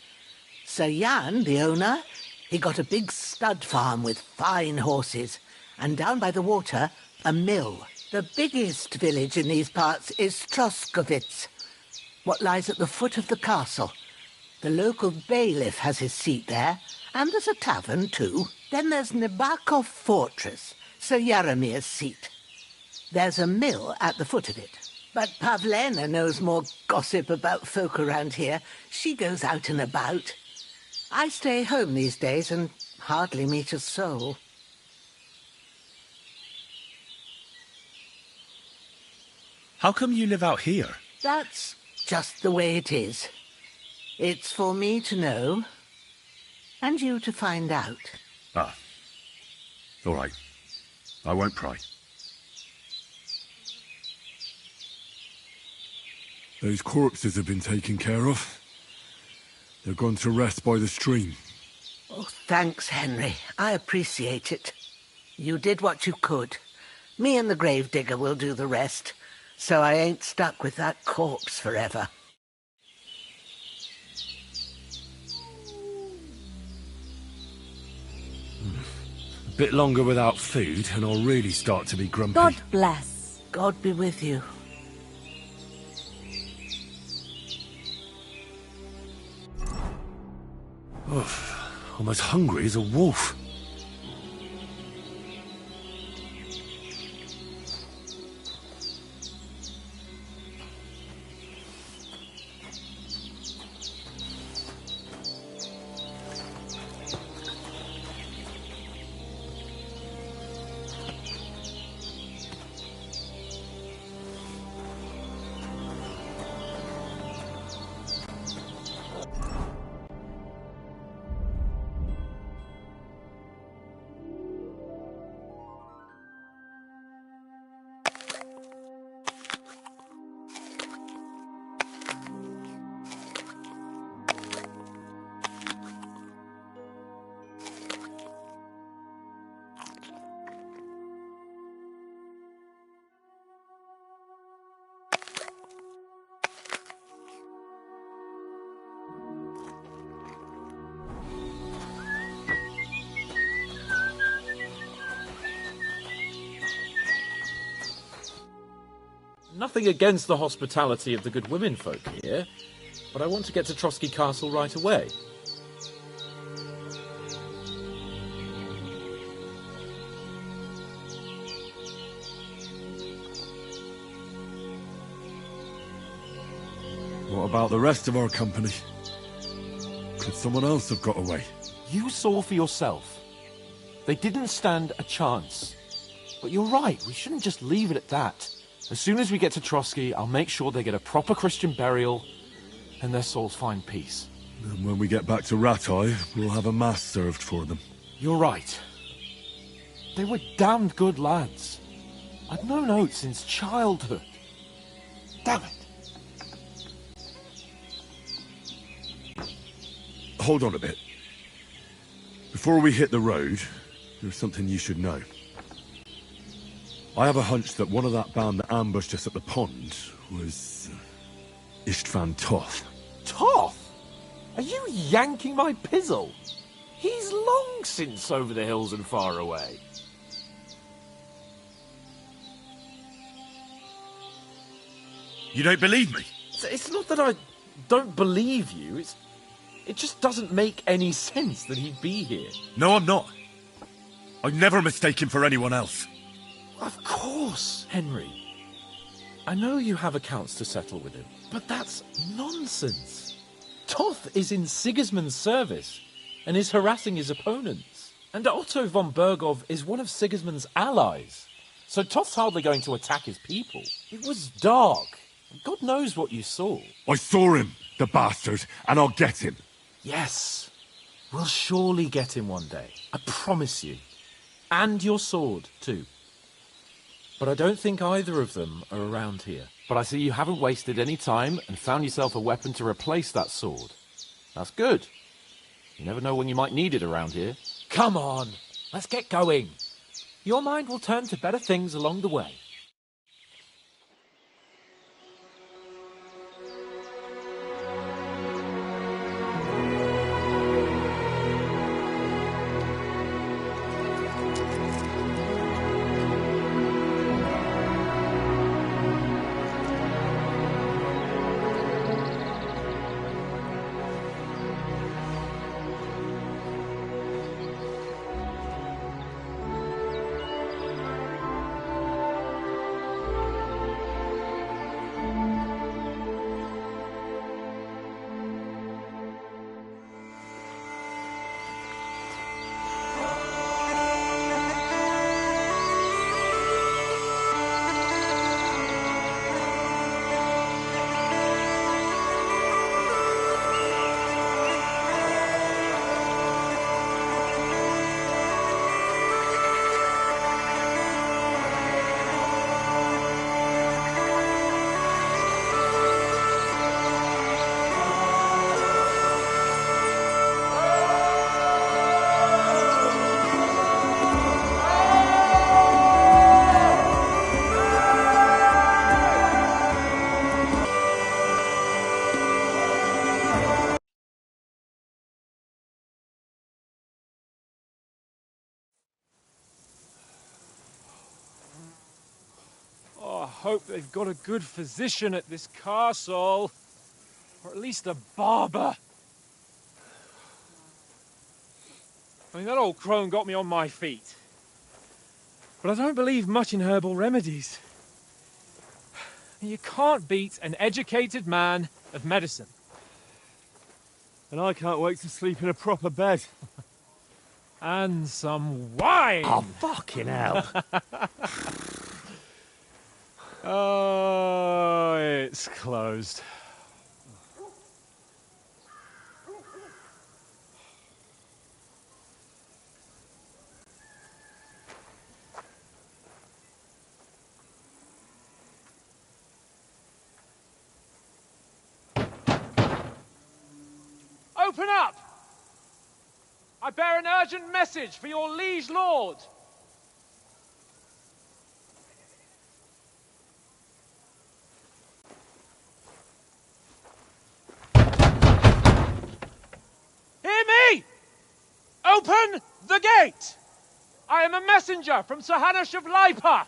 Sir Jan, the owner, he got a big stud farm with fine horses, and down by the water, a mill. The biggest village in these parts is Troskowitz, what lies at the foot of the castle. The local bailiff has his seat there, and there's a tavern too. Then there's Nebakov Fortress, Sir Yaramir's seat. There's a mill at the foot of it. But Pavlena knows more gossip about folk around here. She goes out and about. I stay home these days and hardly meet a soul. How come you live out here? That's just the way it is. It's for me to know, and you to find out. Ah. All right. I won't pry. Those corpses have been taken care of? They're gone to rest by the stream. Oh, thanks, Henry. I appreciate it. You did what you could. Me and the gravedigger will do the rest, so I ain't stuck with that corpse forever. A bit longer without food, and I'll really start to be grumpy. God bless. God be with you. I'm as hungry as a wolf. Nothing against the hospitality of the good women folk here, but I want to get to Trotsky Castle right away. What about the rest of our company? Could someone else have got away? You saw for yourself. They didn't stand a chance. But you're right, we shouldn't just leave it at that. As soon as we get to Trotsky, I'll make sure they get a proper Christian burial and their souls find peace. And when we get back to Rattay, we'll have a mass served for them. You're right. They were damned good lads. I've known Oates since childhood. Damn it. Hold on a bit. Before we hit the road, there's something you should know. I have a hunch that one of that band that ambushed us at the pond was Istvan Toth. Toth? Are you yanking my pizzle? He's long since over the hills and far away. You don't believe me? It's not that I don't believe you, it just doesn't make any sense that he'd be here. No, I'm not. I'd never mistake him for anyone else. Of course, Henry. I know you have accounts to settle with him, but that's nonsense. Toth is in Sigismund's service and is harassing his opponents. And Otto von Bergov is one of Sigismund's allies. So Toth's hardly going to attack his people. It was dark. God knows what you saw. I saw him, the bastard, and I'll get him. Yes. We'll surely get him one day. I promise you. And your sword, too. But I don't think either of them are around here. But I see you haven't wasted any time and found yourself a weapon to replace that sword. That's good. You never know when you might need it around here. Come on, let's get going. Your mind will turn to better things along the way. hope they've got a good physician at this castle. Or at least a barber. I mean, that old crone got me on my feet. But I don't believe much in herbal remedies. You can't beat an educated man of medicine. And I can't wait to sleep in a proper bed. And some wine! Oh, fucking hell. Oh, it's closed. Open up! I bear an urgent message for your liege lord. Hear me! Open the gate! I am a messenger from Sir Hanush of Lipa.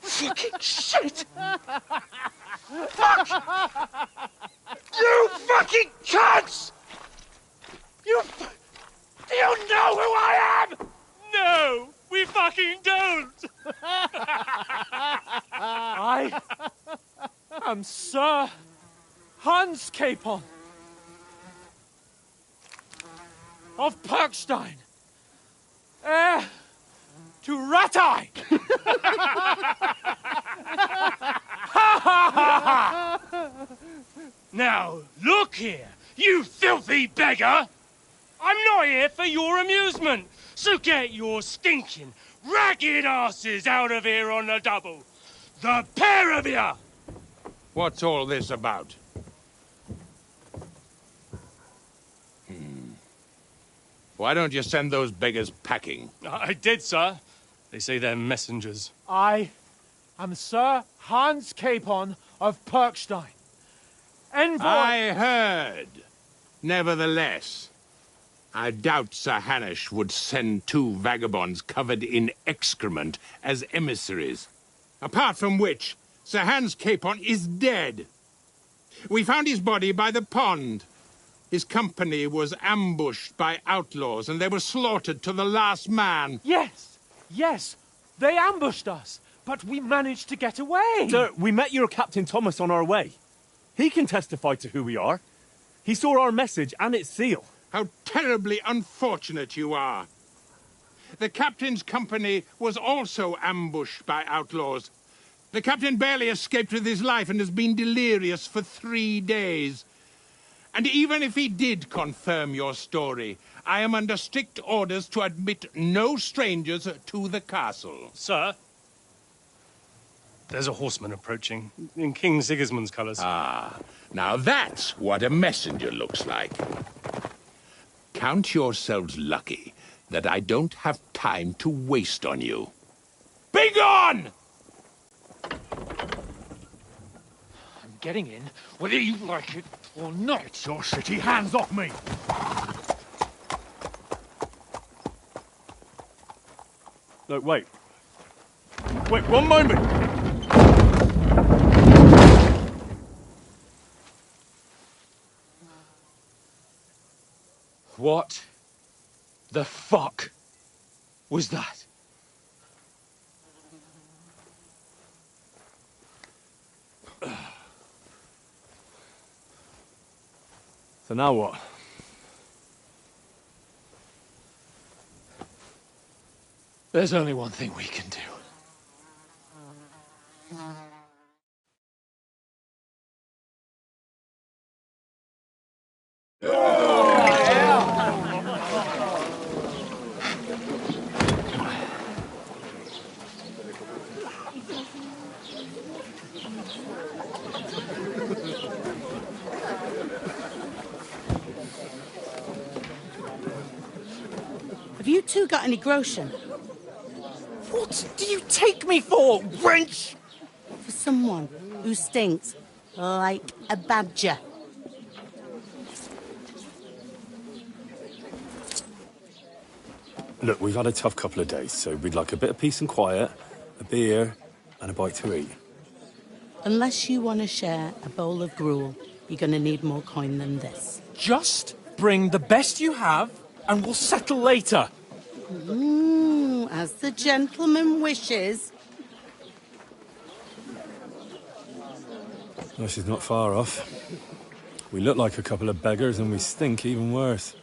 Fucking shit! Fuck! You fucking cunts! Do you know who I am? No, we fucking don't! I am Sir Hans Capon of Perkstein, heir to Ratai! Now, look here, you filthy beggar! I'm not here for your amusement, so get your stinking, ragged asses out of here on the double. The pair of you! What's all this about? Why don't you send those beggars packing? I did, sir. They say they're messengers. I am Sir Hans Capon of Perkstein, envoy... I heard. Nevertheless, I doubt Sir Hanush would send two vagabonds covered in excrement as emissaries. Apart from which, Sir Hans Capon is dead. We found his body by the pond. His company was ambushed by outlaws, and they were slaughtered to the last man. Yes, yes, they ambushed us, but we managed to get away. Sir, we met your Captain Thomas on our way. He can testify to who we are. He saw our message and its seal. How terribly unfortunate you are. The captain's company was also ambushed by outlaws. The captain barely escaped with his life and has been delirious for 3 days. And even if he did confirm your story, I am under strict orders to admit no strangers to the castle. Sir, there's a horseman approaching, in King Sigismund's colours. Ah, now that's what a messenger looks like. Count yourselves lucky that I don't have time to waste on you. Be gone! I'm getting in, whether you like it or not. Get your shitty hands off me! No, wait. Wait, one moment! What the fuck was that? So now what? There's only one thing we can do. two got any groschen? What do you take me for, wench? For someone who stinks like a badger. Look, we've had a tough couple of days, so we'd like a bit of peace and quiet, a beer, and a bite to eat. Unless you want to share a bowl of gruel, you're going to need more coin than this. Just bring the best you have, and we'll settle later. As the gentleman wishes. No, she's not far off. We look like a couple of beggars, and we stink even worse.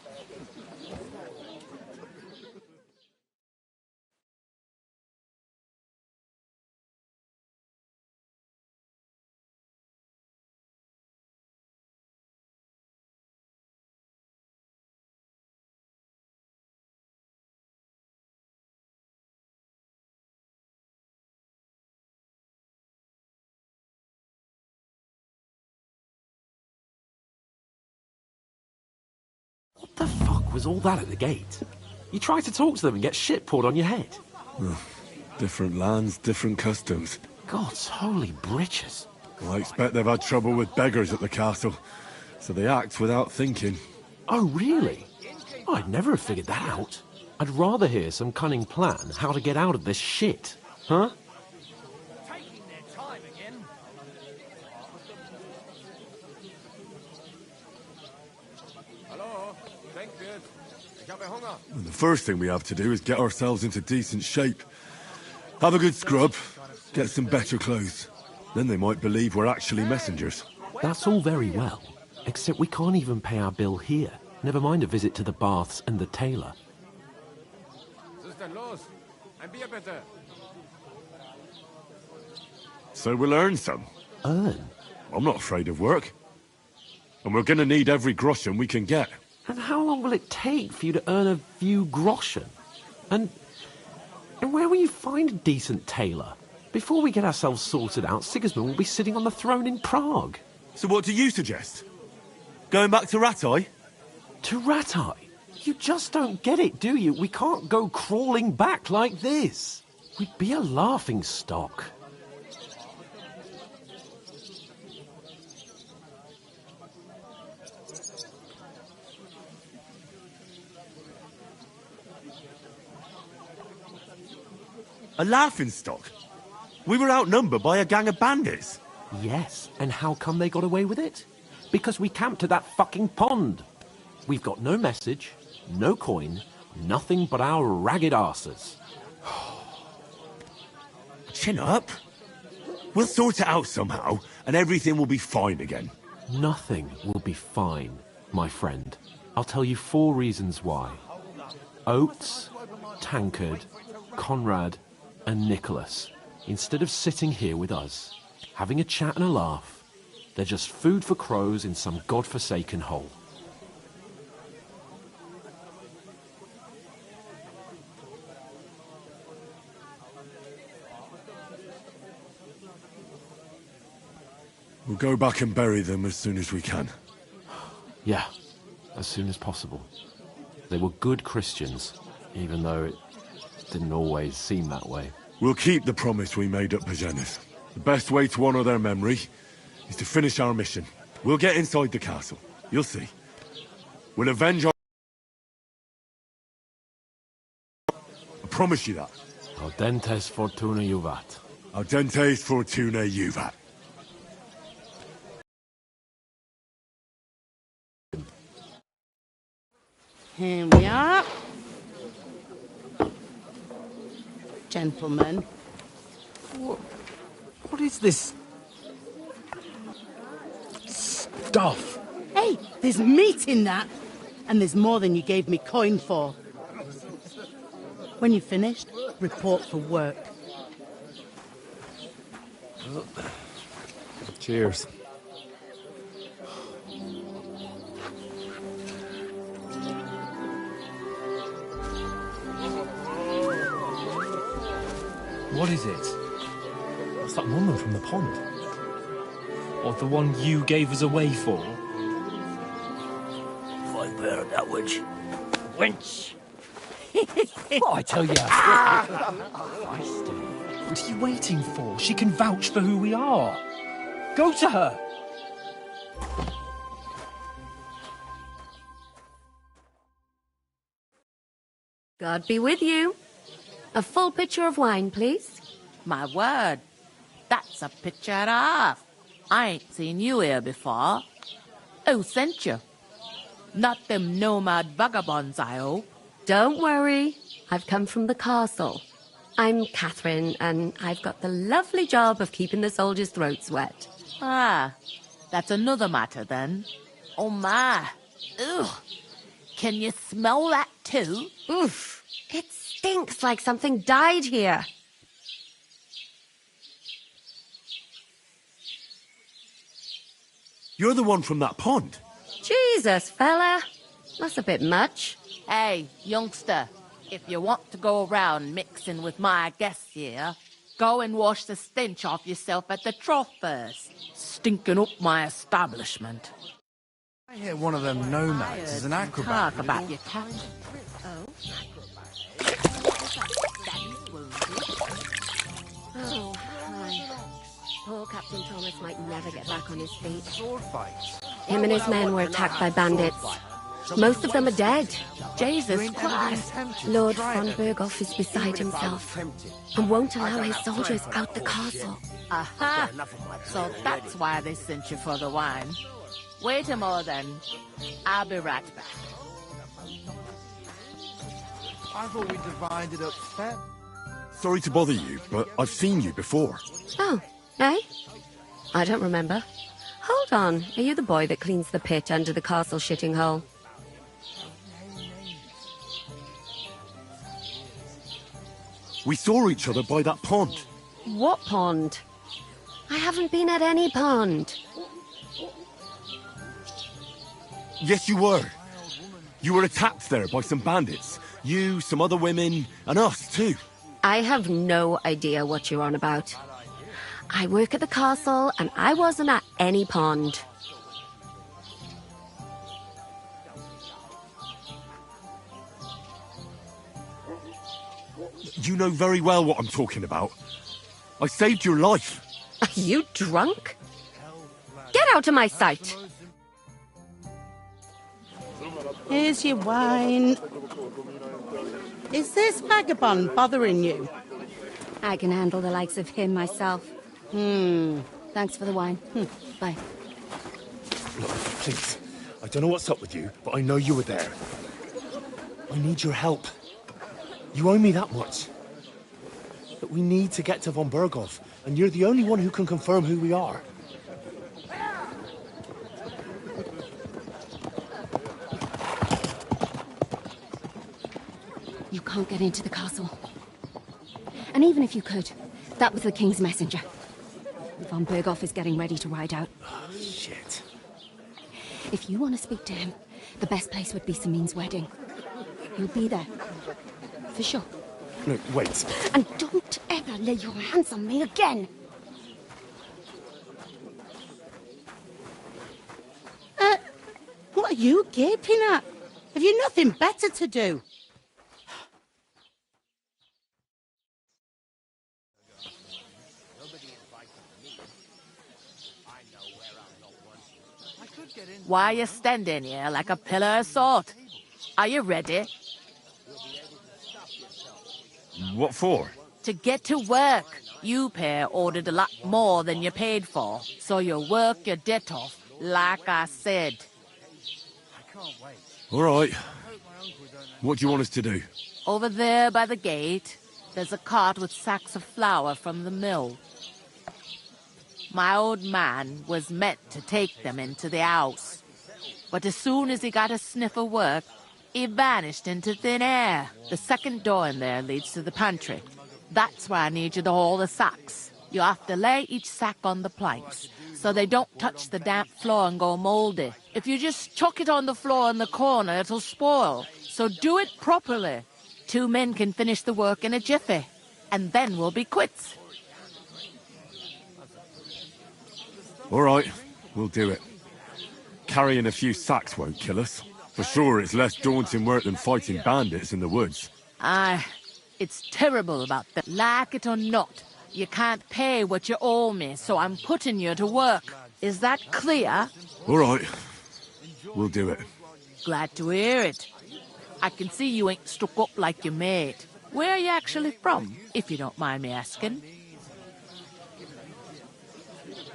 What the fuck was all that at the gate? You try to talk to them and get shit poured on your head. Oh, different lands, different customs. God's holy britches. Well, I expect they've had trouble with beggars at the castle, so they act without thinking. Oh, really? I'd never have figured that out. I'd rather hear some cunning plan how to get out of this shit. Huh? And the first thing we have to do is get ourselves into decent shape. Have a good scrub, get some better clothes. Then they might believe we're actually messengers. That's all very well, except we can't even pay our bill here. Never mind a visit to the baths and the tailor. So we'll earn some. Earn? I'm not afraid of work. And we're gonna need every groschen we can get. And how long will it take for you to earn a few groschen? And where will you find a decent tailor? Before we get ourselves sorted out, Sigismund will be sitting on the throne in Prague. So what do you suggest? Going back to Ratai? To Ratai? You just don't get it, do you? We can't go crawling back like this. We'd be a laughing stock. A laughingstock? We were outnumbered by a gang of bandits. Yes, and how come they got away with it? Because we camped at that fucking pond. We've got no message, no coin, nothing but our ragged arses. Chin up. We'll sort it out somehow, and everything will be fine again. Nothing will be fine, my friend. I'll tell you 4 reasons why. Oates, Tankard, Conrad, and Nicholas, instead of sitting here with us, having a chat and a laugh, they're just food for crows in some godforsaken hole. We'll go back and bury them as soon as we can. Yeah, as soon as possible. They were good Christians, even though it didn't always seem that way. We'll keep the promise we made at Pagenis. The best way to honor their memory is to finish our mission. We'll get inside the castle. You'll see. We'll avenge our... I promise you that. Audentes fortuna juvat. Audentes fortuna juvat. Here we are. Gentlemen. What is this stuff? Hey, there's meat in that. And there's more than you gave me coin for. When you're finished, report for work. Cheers. What is it? It's that woman from the pond. Or the one you gave us away for? If I bear that witch. Wench! What I tell you? What are you waiting for? She can vouch for who we are. Go to her. God be with you. A full pitcher of wine, please. My word, that's a picture and a half. I ain't seen you here before. Who sent you? Not them nomad vagabonds, I hope. Don't worry. I've come from the castle. I'm Catherine, and I've got the lovely job of keeping the soldiers' throats wet. Ah, that's another matter then. Oh my. Ugh. Can you smell that too? Oof. It stinks like something died here. You're the one from that pond. Jesus, fella. That's a bit much. Hey, youngster, if you want to go around mixing with my guests here, go and wash the stench off yourself at the trough first. Stinking up my establishment. I hear one of them nomads is an acrobat. Talk about your cat. Oh, hi. Poor Captain Thomas might never get back on his feet. Sword fights. Him and his men were attacked by bandits. Most of them are dead. Jesus Christ. Lord von Berghoff is beside himself and won't allow his soldiers out the castle. Aha! So that's why they sent you for the wine. Wait a moment then. I'll be right back. I thought we divided up fair. Sorry to bother you, but I've seen you before. Oh, eh? I don't remember. Hold on. Are you the boy that cleans the pit under the castle shitting hole? We saw each other by that pond. What pond? I haven't been at any pond. Yes, you were. You were attacked there by some bandits. You, some other women, and us too. I have no idea what you're on about. I work at the castle, and I wasn't at any pond. You know very well what I'm talking about. I saved your life. Are you drunk? Get out of my sight! Here's your wine. Is this vagabond bothering you? I can handle the likes of him myself. Thanks for the wine. Bye. Look, please. I don't know what's up with you, but I know you were there. I need your help. You owe me that much. But we need to get to von Berghoff, and you're the only one who can confirm who we are. You can't get into the castle. And even if you could, that was the King's messenger. Von Berghoff is getting ready to ride out. Oh, shit. If you want to speak to him, the best place would be Samin's wedding. You'll be there. For sure. No, wait. And don't ever lay your hands on me again! What are you gaping at? Have you nothing better to do? Why are you standing here like a pillar of salt? Are you ready? What for? To get to work. You pair ordered a lot more than you paid for, so you work your debt off, like I said. All right. What do you want us to do? Over there by the gate, there's a cart with sacks of flour from the mill. My old man was meant to take them into the house. But as soon as he got a sniff of work, he vanished into thin air. The second door in there leads to the pantry. That's where I need you to haul the sacks. You have to lay each sack on the planks, so they don't touch the damp floor and go mouldy. If you just chuck it on the floor in the corner, it'll spoil. So do it properly. 2 men can finish the work in a jiffy, and then we'll be quits. All right, we'll do it. Carrying a few sacks won't kill us. For sure, it's less daunting work than fighting bandits in the woods. It's terrible about that. Like it or not, you can't pay what you owe me, so I'm putting you to work. Is that clear? All right. We'll do it. Glad to hear it. I can see you ain't stuck up like your mate. Where are you actually from, if you don't mind me asking?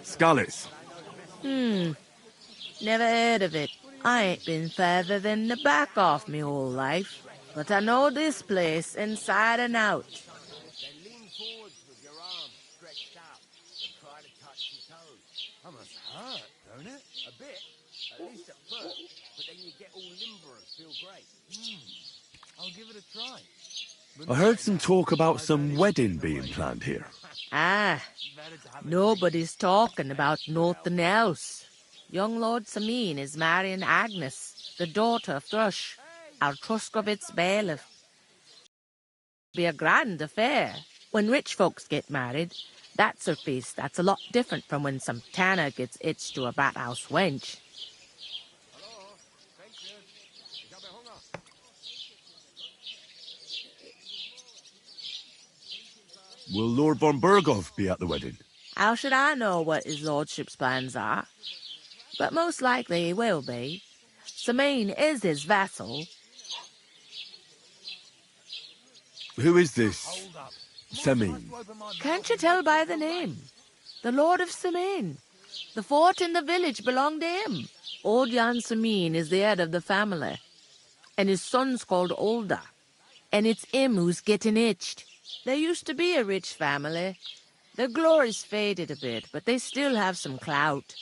Skalitz. Never heard of it. I ain't been further than the back off me whole life. But I know this place inside and out. That must hurt, don't it? A bit. At least at first. But then you get all limber and feel great. I'll give it a try. I heard some talk about some wedding being planned here. Nobody's talking about nothing else. Young Lord Sameen is marrying Agnes, the daughter of Thrush, our Truskovitz bailiff. Be a grand affair. When rich folks get married, that's a feast that's a lot different from when some tanner gets hitched to a bathouse wench. Will Lord von Berghoff be at the wedding? How should I know what his lordship's plans are? But most likely he will be. Sameen is his vassal. Who is this Semeen? Can't you tell by the name? The Lord of Sameen. The fort in the village belonged to him. Old Jan Sameen is the head of the family. And his son's called Olda. And it's him who's getting itched. There used to be a rich family. Their glory's faded a bit, but they still have some clout.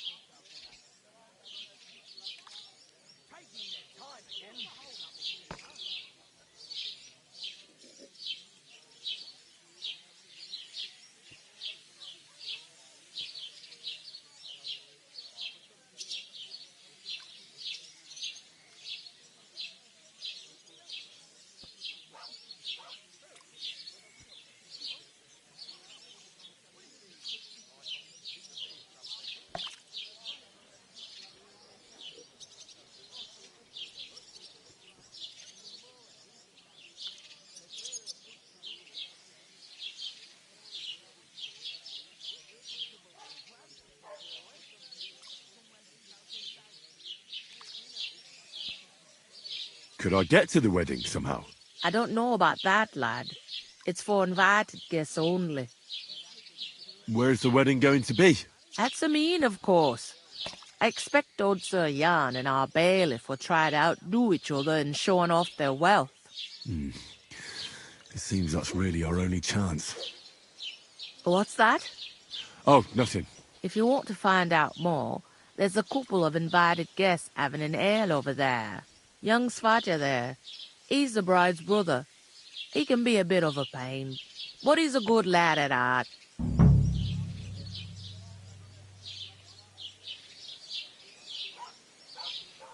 Could I get to the wedding somehow? I don't know about that, lad. It's for invited guests only. Where's the wedding going to be? At Sameen, of course. I expect old Sir Jan and our bailiff will try to outdo each other in showing off their wealth. It seems that's really our only chance. What's that? Oh, nothing. If you want to find out more, there's a couple of invited guests having an ale over there. Young Svatja there. He's the bride's brother. He can be a bit of a pain, but he's a good lad at heart.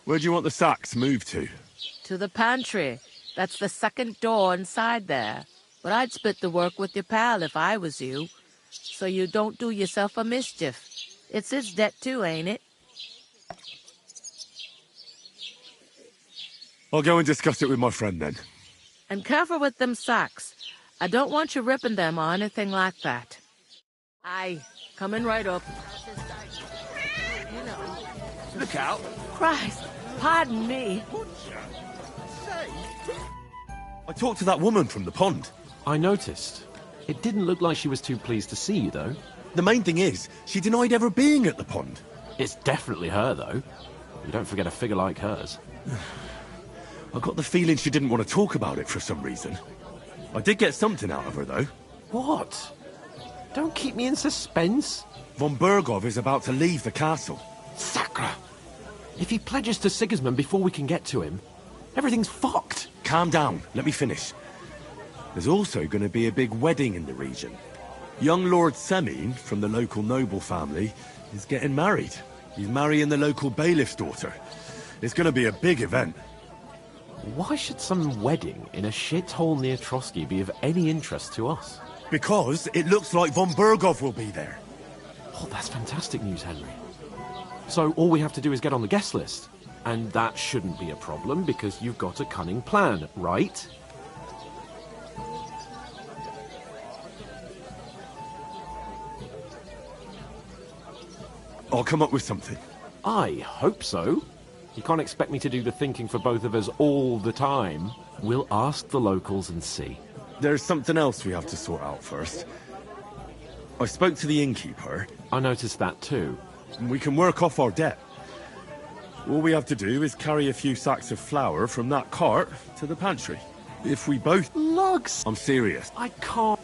Where do you want the sacks moved to? To the pantry. That's the second door inside there. But I'd split the work with your pal if I was you, so you don't do yourself a mischief. It's his debt too, ain't it? I'll go and discuss it with my friend then. And careful with them sacks. I don't want you ripping them or anything like that. Aye, coming right up. Look out. Christ, pardon me. I talked to that woman from the pond. I noticed. It didn't look like she was too pleased to see you, though. The main thing is, she denied ever being at the pond. It's definitely her, though. You don't forget a figure like hers. I got the feeling she didn't want to talk about it for some reason. I did get something out of her, though. What? Don't keep me in suspense. Von Berghoff is about to leave the castle. Sacre! If he pledges to Sigismund before we can get to him, everything's fucked. Calm down. Let me finish. There's also going to be a big wedding in the region. Young Lord Semeen, from the local noble family, is getting married. He's marrying the local bailiff's daughter. It's going to be a big event. Why should some wedding in a shithole near Trotsky be of any interest to us? Because it looks like von Berghoff will be there. Oh, that's fantastic news, Henry. So all we have to do is get on the guest list. And that shouldn't be a problem because you've got a cunning plan, right? I'll come up with something. I hope so. You can't expect me to do the thinking for both of us all the time. We'll ask the locals and see. There's something else we have to sort out first. I spoke to the innkeeper. I noticed that too. We can work off our debt. All we have to do is carry a few sacks of flour from that cart to the pantry. If we both... Lugs! I'm serious. I can't...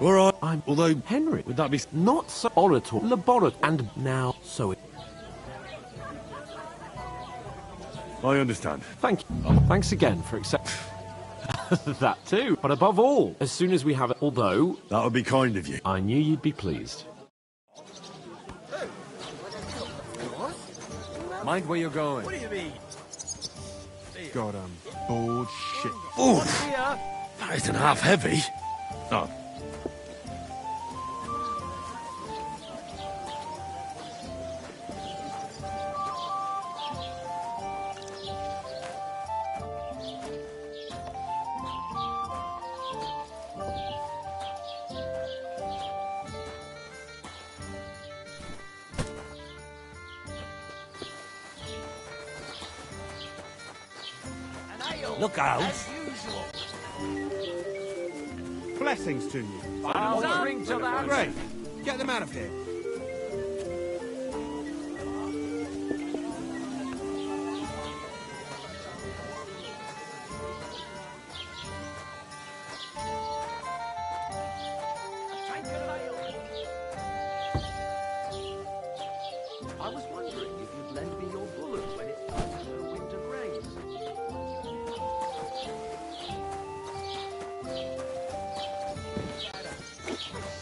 Alright, although... Henry, would that be... Not so... Orator, laboratory, and now... So it... I understand. Thank you. Thanks again for accepting... that too. But above all, as soon as we have it... Although... That would be kind of you. I knew you'd be pleased. Mind where you're going. What do you mean? God, bored shit. Oof! That isn't half heavy. Oh. Look out! Blessings to you. I'll drink to that. Great. Get them out of here. I was wondering if you'd lend me your bullets when it started to winter rains.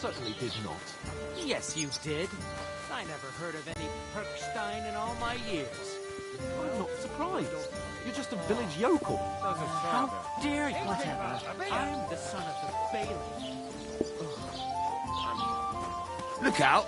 Certainly did not. Yes, you did. I never heard of any Perkstein in all my years. I'm not surprised. You're just a village yokel. How dare you? Whatever. I'm the son of the bailiff. Look out!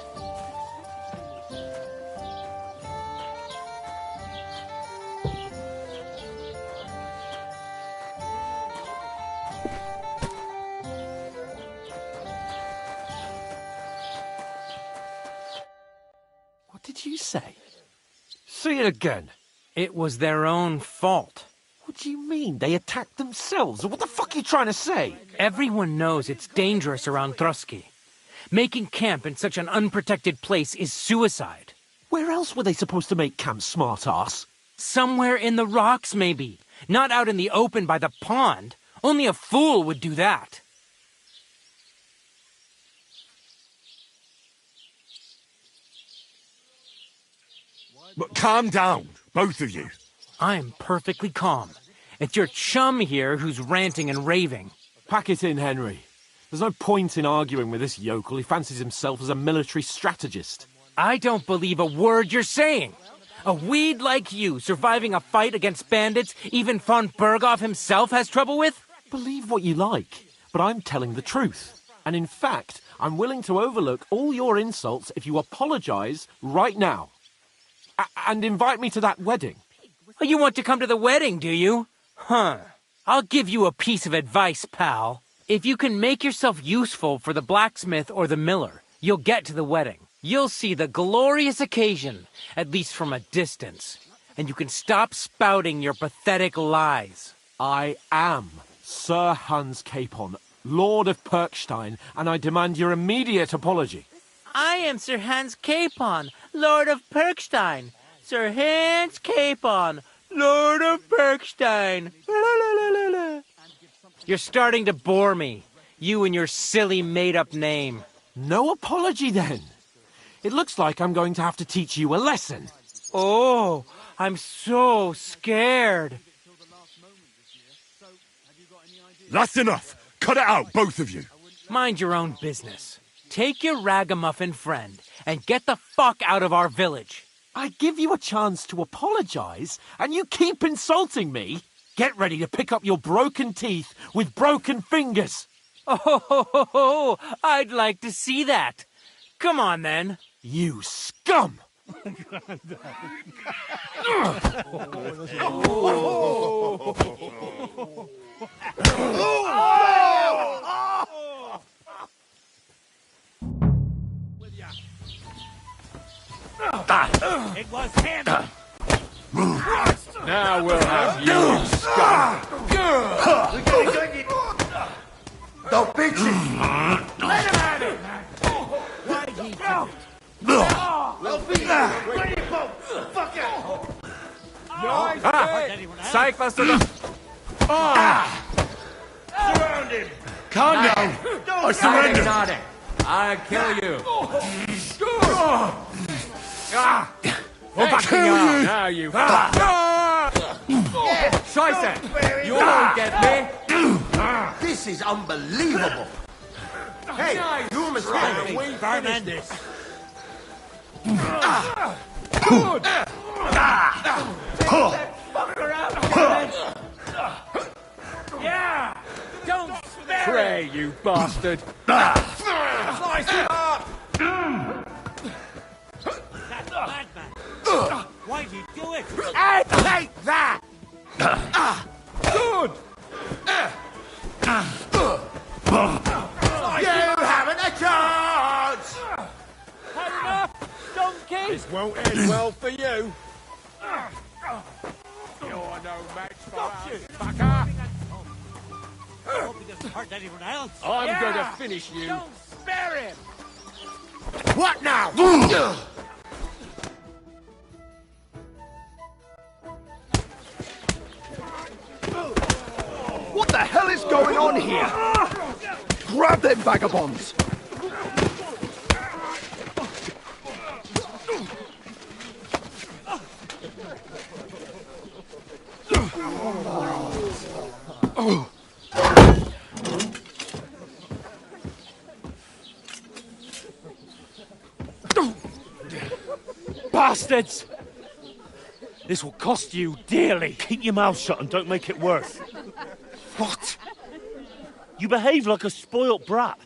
What did you say? Say it again. It was their own fault. What do you mean? They attacked themselves? What the fuck are you trying to say? Everyone knows it's dangerous around Trotsky. Making camp in such an unprotected place is suicide. Where else were they supposed to make camp, smart-ass? Somewhere in the rocks, maybe. Not out in the open by the pond. Only a fool would do that. But calm down, both of you. I'm perfectly calm. It's your chum here who's ranting and raving. Pack it in, Henry. There's no point in arguing with this yokel. He fancies himself as a military strategist. I don't believe a word you're saying. A weed like you surviving a fight against bandits even von Berghoff himself has trouble with? Believe what you like, but I'm telling the truth. And in fact, I'm willing to overlook all your insults if you apologize right now. And invite me to that wedding. Oh, you want to come to the wedding, do you? Huh. I'll give you a piece of advice, pal. If you can make yourself useful for the blacksmith or the miller, you'll get to the wedding. You'll see the glorious occasion, at least from a distance. And you can stop spouting your pathetic lies. I am Sir Hans Capon, Lord of Perkstein, and I demand your immediate apology. I am Sir Hans Capon, Lord of Perkstein. Sir Hans Capon, Lord of Perkstein. You're starting to bore me. You and your silly made-up name. No apology, then. It looks like I'm going to have to teach you a lesson. Oh, I'm so scared. That's enough. Cut it out, both of you. Mind your own business. Take your ragamuffin friend and get the fuck out of our village. I give you a chance to apologize, and you keep insulting me. Get ready to pick up your broken teeth with broken fingers. Oh, I'd like to see that. Come on, then. You scum! It was him! Now we'll have you, scum! Don't beat you! Let him at it! Why'd he do it? We'll beat you! Ready, folks! Fuck it! Zeig, was du da... Surround him! Calm down! I surrender! I'll kill you. I'll kill you! Now you... Scheiße! You won't get me! This is unbelievable! Hey, you must Right, we finish this. Yeah! Don't spare Pray, you bastard! Slice him up! That madman! Why'd you do it? I take that! Good! You haven't a chance! Had enough, donkey! This won't end well for you. You're no match for us, fucker. I hope he doesn't hurt anyone else. I'm going to finish you. Don't spare him! What now? What the hell is going on here? Grab them vagabonds! Bastards! This will cost you dearly. Keep your mouth shut and don't make it worse. What? You behave like a spoilt brat.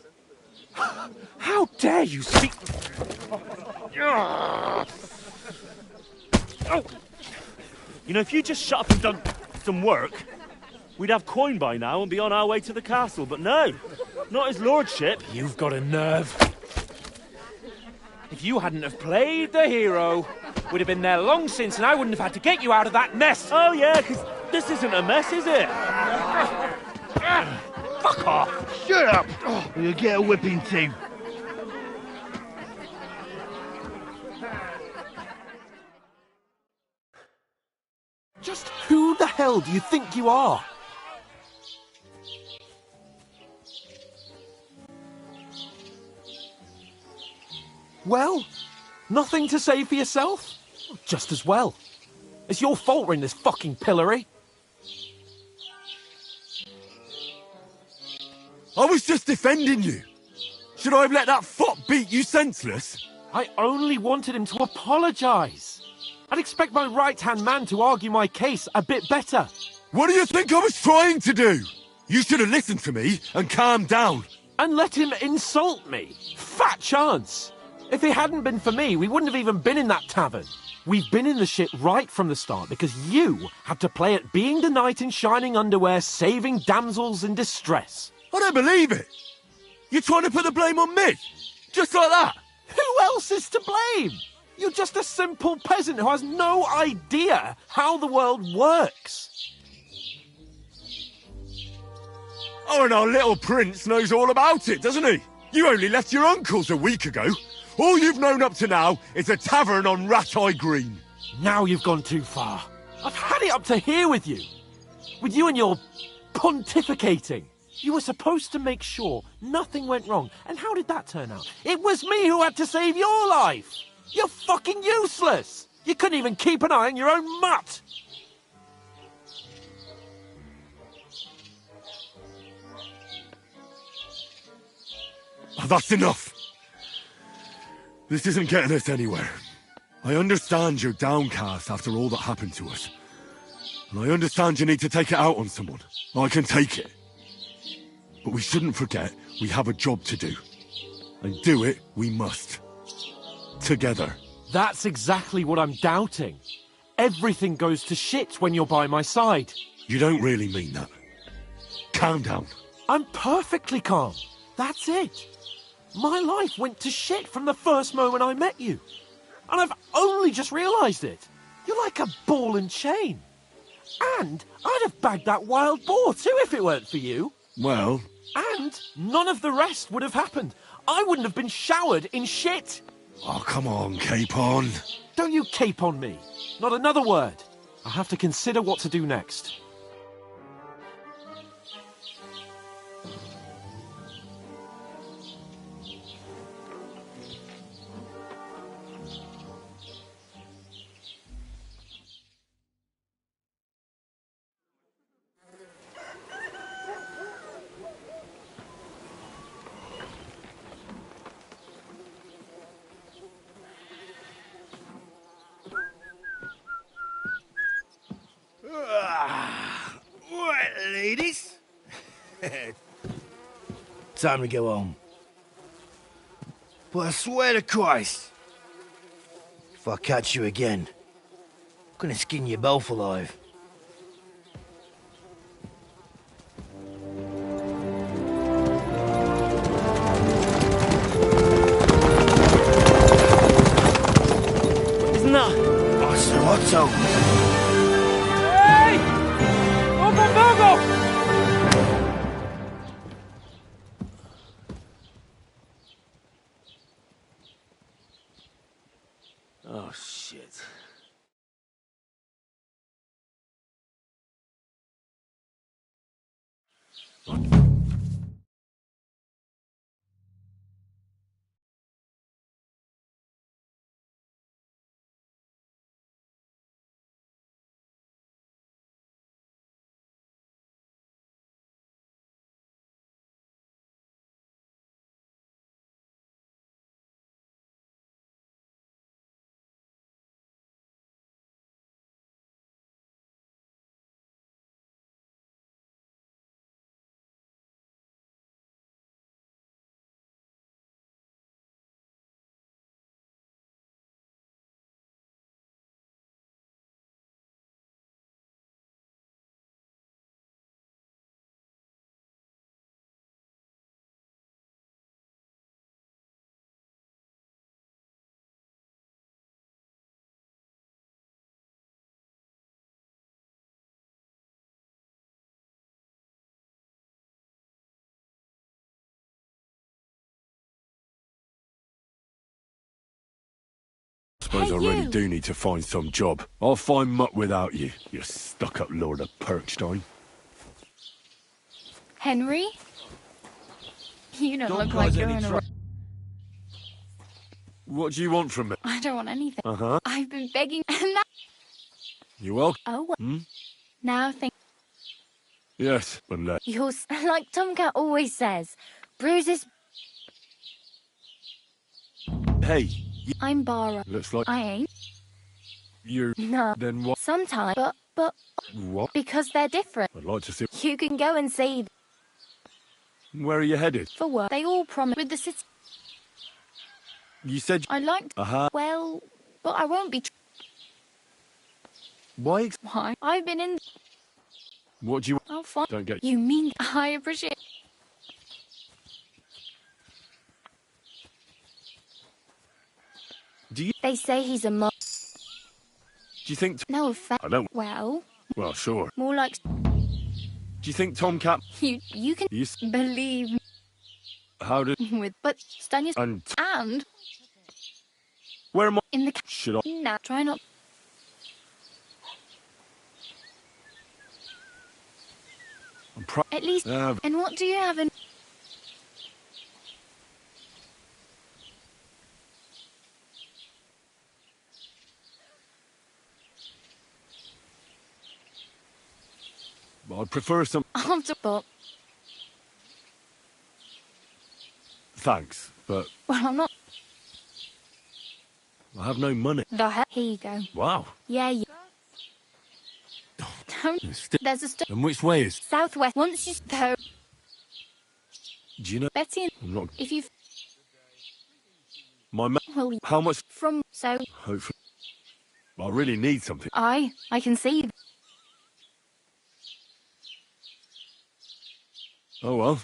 How dare you speak... Oh. You know, if you just shut up and done some work, we'd have coin by now and be on our way to the castle. But no, not his lordship. You've got a nerve. If you hadn't have played the hero, we'd have been there long since and I wouldn't have had to get you out of that mess. Oh yeah, because this isn't a mess, is it? Fuck off. Shut up! Or you'll get a whipping too. Just who the hell do you think you are? Well, nothing to say for yourself? Just as well. It's your fault we're in this fucking pillory. I was just defending you. Should I have let that fop beat you senseless? I only wanted him to apologise. I'd expect my right-hand man to argue my case a bit better. What do you think I was trying to do? You should have listened to me and calmed down. And let him insult me. Fat chance. If it hadn't been for me, we wouldn't have even been in that tavern. We've been in the shit right from the start because you had to play at being the knight in shining underwear, saving damsels in distress. I don't believe it. You're trying to put the blame on me? Just like that? Who else is to blame? You're just a simple peasant who has no idea how the world works. Oh, and our little prince knows all about it, doesn't he? You only left your uncle's a week ago. All you've known up to now is a tavern on Rat-Eye Green. Now you've gone too far. I've had it up to here with you. With you and your pontificating. You were supposed to make sure nothing went wrong. And how did that turn out? It was me who had to save your life. You're fucking useless. You couldn't even keep an eye on your own mutt. Oh, that's enough. This isn't getting us anywhere. I understand you're downcast after all that happened to us. And I understand you need to take it out on someone. I can take it. But we shouldn't forget we have a job to do. And do it we must. Together. That's exactly what I'm doubting. Everything goes to shit when you're by my side. You don't really mean that. Calm down. I'm perfectly calm. That's it. My life went to shit from the first moment I met you. And I've only just realised it. You're like a ball and chain. And I'd have bagged that wild boar too if it weren't for you. Well... And none of the rest would have happened. I wouldn't have been showered in shit. Oh, come on, Capon. Don't you cape on me. Not another word. I have to consider what to do next. Right, ladies. Time to go home. But I swear to Christ, if I catch you again, I'm gonna skin you both alive. Isn't that? Otto! Hey! Open Virgo! Oh, shit. I suppose I really do need to find some job. I'll find muck without you, you stuck-up Lord of Perkstein. Henry? You don't look like you're in a... What do you want from me? I don't want anything. Uh-huh. I've been begging and that... You welcome? Oh, well. Hmm? Now think... Yes, but You're like Tomcat always says. Bruises... Hey, I'm Bara. looks like I ain't. you're... No. Then what? Sometimes, but... What? Because they're different. I'd like to see... You can go and see... Where are you headed? For work. They all promise with the city. You said... I liked... Well, but I won't be... Why? Why? I've been in... What do you... I'll find... Don't get... You mean... I appreciate... Do you... They say he's a mo... Do you think... No offense. I don't... Well... Well, sure. More like... Do you think Tomcat... You can... You... Believe... How did... With... But... Stanius... And... Where am I? In the... Should I... Nah, try not... I'm At least... And what do you have in... I'd prefer some... After... But... Thanks, but Well, I'm not... I have no money. The hell? Here you go. Wow. Yeah, you... Don't... There's a... And which way is... Southwest. Once you... Though... Do you know... Betty and... I'm not... If you... My ma... Well, How much... From... So... Hopefully... I really need something. I can see... Oh well.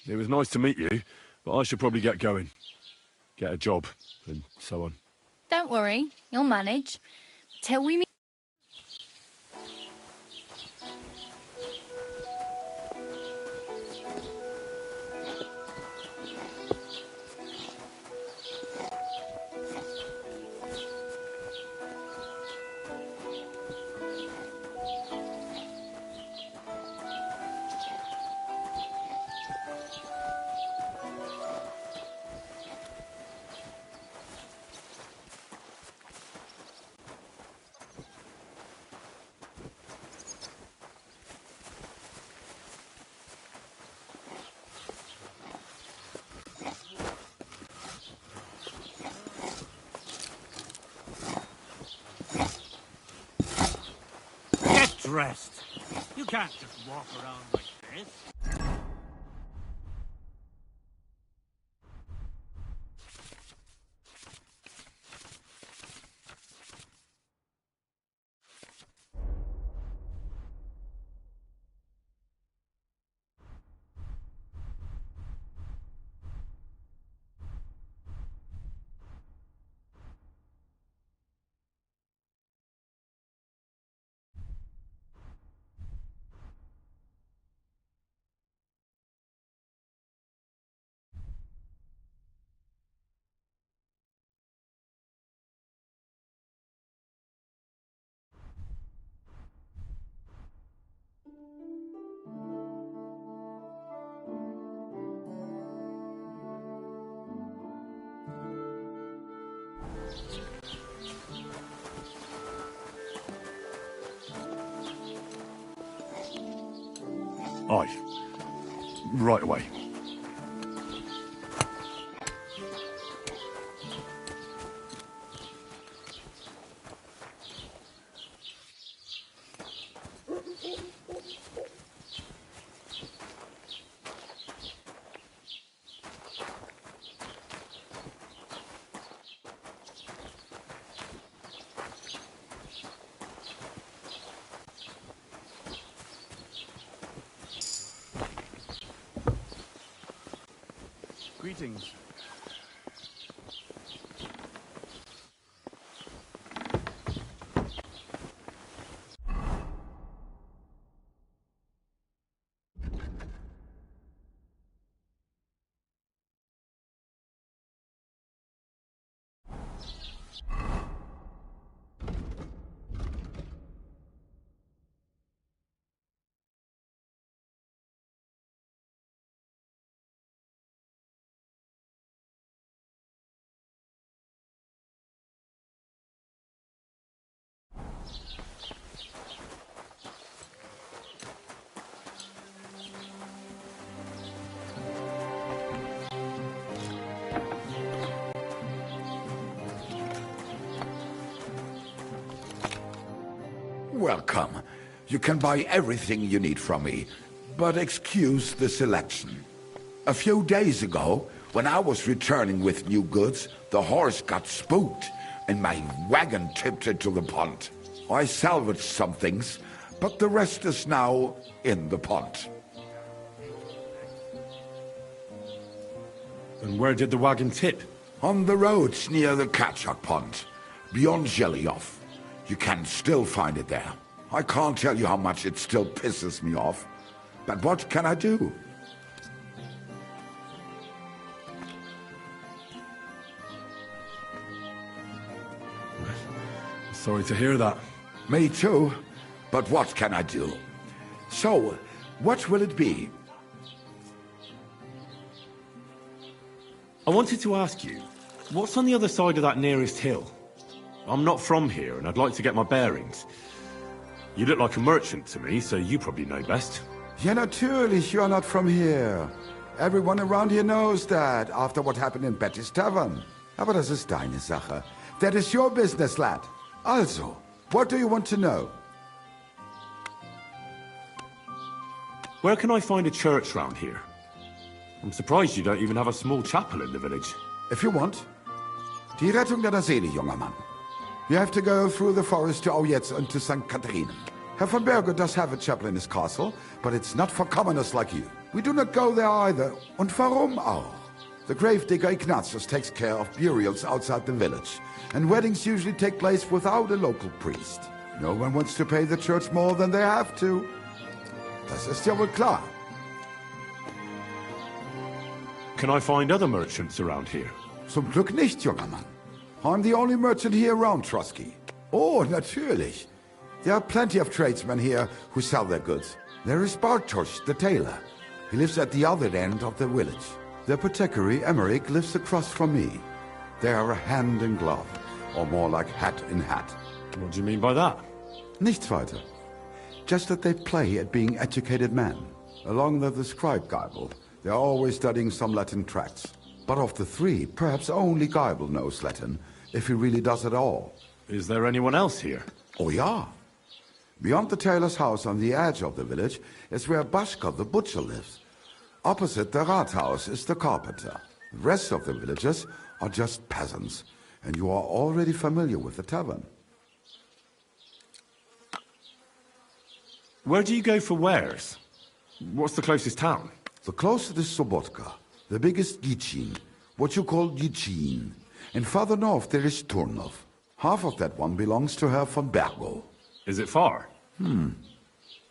It was nice to meet you, but I should probably get going. Get a job, and so on. Don't worry, you'll manage. Till we meet. Dressed. You can't just walk around like this. Aye. Right away. Greetings. Welcome. You can buy everything you need from me, but excuse the selection. A few days ago, when I was returning with new goods, the horse got spooked and my wagon tipped into the pond. I salvaged some things, but the rest is now in the pond. And where did the wagon tip? On the roads near the Katchak pond, beyond Jelioff. You can still find it there. I can't tell you how much it still pisses me off. But what can I do? Sorry to hear that. Me too. But what can I do? So, what will it be? I wanted to ask you, what's on the other side of that nearest hill? I'm not from here, and I'd like to get my bearings. You look like a merchant to me, so you probably know best. Ja, natürlich, you're not from here. Everyone around here knows that, after what happened in Betty's Tavern. Aber das ist deine Sache. That is your business, lad. Also, what do you want to know? Where can I find a church round here? I'm surprised you don't even have a small chapel in the village. If you want. Die Rettung deiner Seele, junger Mann. You have to go through the forest to Aujetz and to St. Catharinen. Herr von Berger does have a chapel in his castle, but it's not for commoners like you. We do not go there either. Und warum auch? The gravedigger Ignatius takes care of burials outside the village, and weddings usually take place without a local priest. No one wants to pay the church more than they have to. Das ist ja wohl klar. Can I find other merchants around here? Zum Glück nicht, junger Mann. I'm the only merchant here around Trusky. Oh, natürlich. There are plenty of tradesmen here who sell their goods. There is Bartosz, the tailor. He lives at the other end of the village. The apothecary, Emmerich, lives across from me. They are a hand in glove, or more like hat in hat. What do you mean by that? Nichts weiter. Just that they play at being educated men. Along with the scribe Geibel, they are always studying some Latin tracts. But of the three, perhaps only Geibel knows Latin, if he really does at all. Is there anyone else here? Oh, yeah. Beyond the tailor's house on the edge of the village is where Bashka the butcher lives. Opposite the Rathaus is the carpenter. The rest of the villagers are just peasants, and you are already familiar with the tavern. Where do you go for wares? What's the closest town? The closest is Sobotka, the biggest Gichin, what you call Gichin. And farther north there is Turnov. Half of that one belongs to Herr von Bergo. Is it far?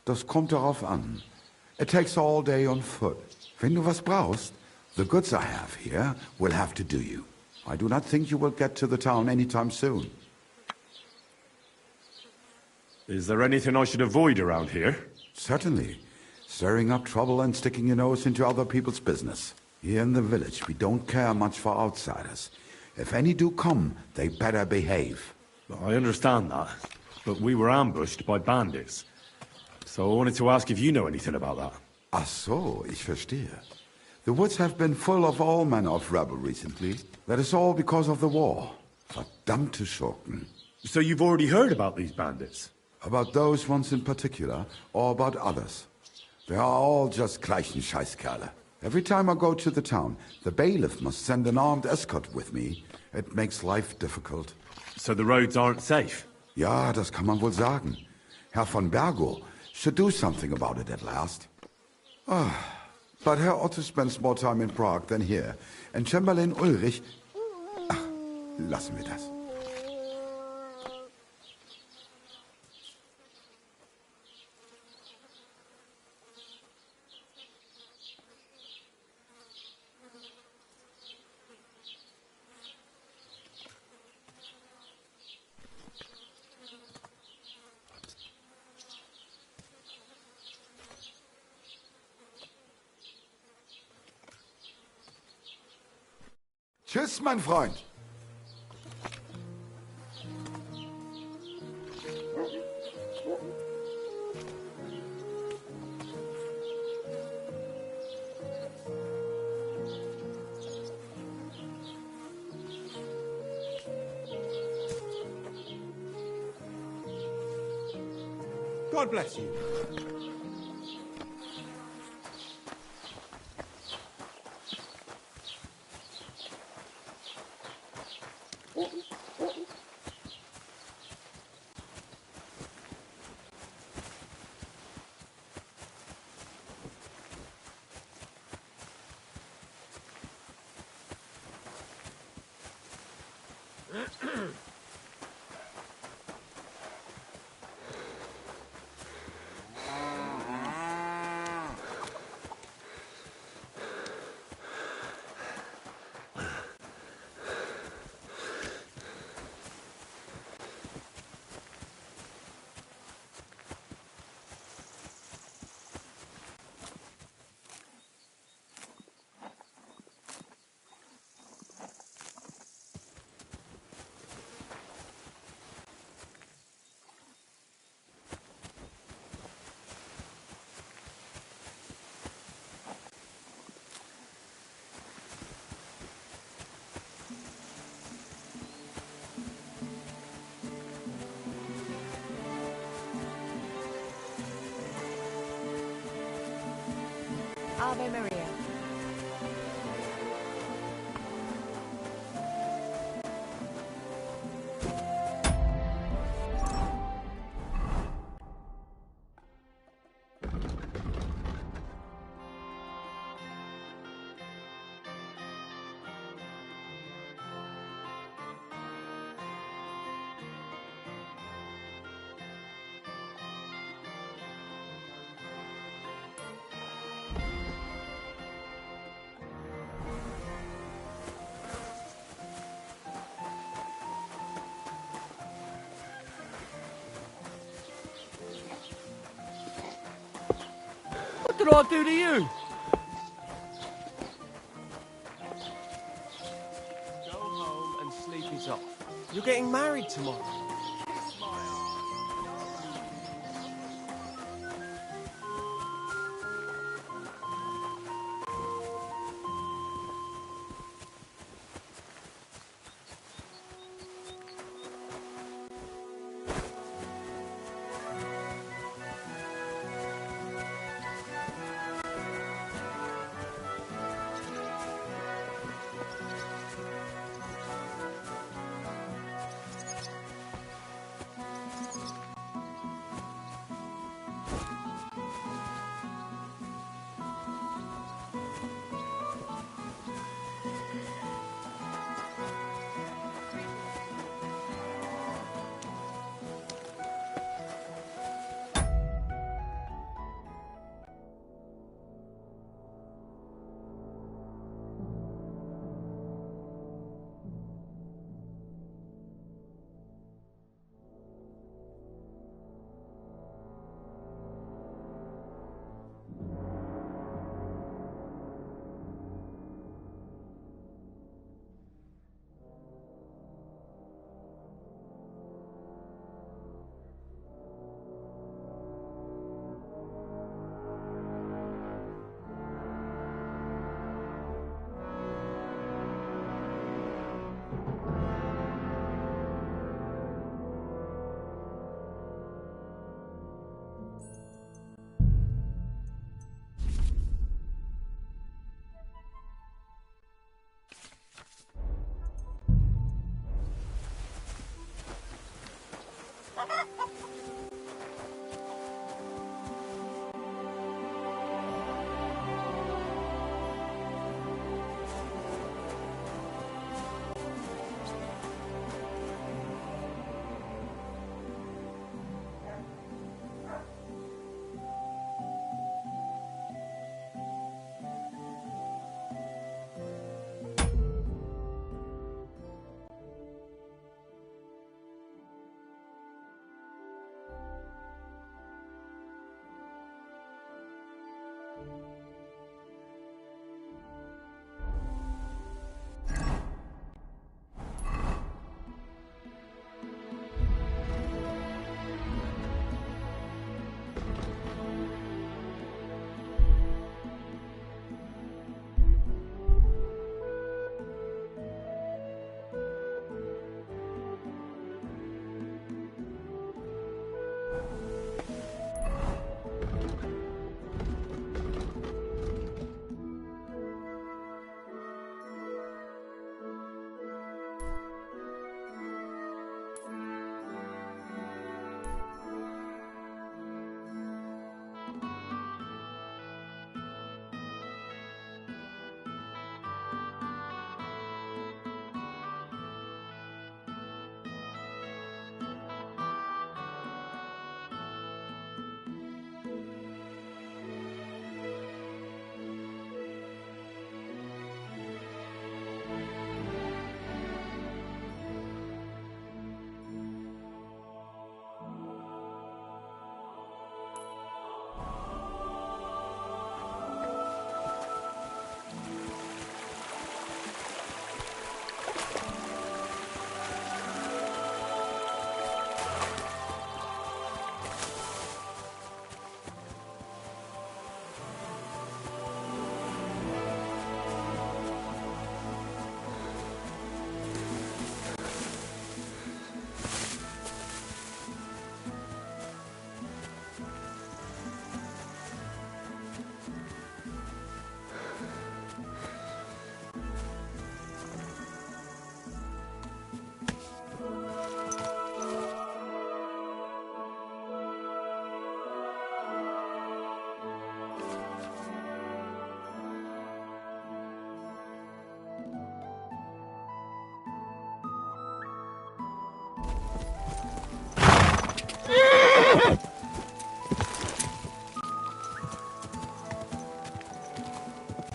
Das kommt darauf an. It takes all day on foot. Wenn du was brauchst, the goods I have here will have to do you. I do not think you will get to the town anytime soon. Is there anything I should avoid around here? Certainly. Stirring up trouble and sticking your nose into other people's business. Here in the village, we don't care much for outsiders. If any do come, they better behave. I understand that, but we were ambushed by bandits. So I wanted to ask if you know anything about that. Ach so, ich verstehe. The woods have been full of all manner of rebel recently. That is all because of the war. Verdammte Schurken. So you've already heard about these bandits? About those ones in particular, or about others? They are all just gleichen Scheißkerle. Every time I go to the town, the bailiff must send an armed escort with me. It makes life difficult. So the roads aren't safe? Ja, das kann man wohl sagen. Herr von Bergo should do something about it at last. But Herr Otto spends more time in Prague than here. And Chamberlain Ulrich... Ach, lassen wir das. Tschüss, mein Freund. God bless you. Ave Maria. did I do to you? Go home and sleep it off. You're getting married tomorrow.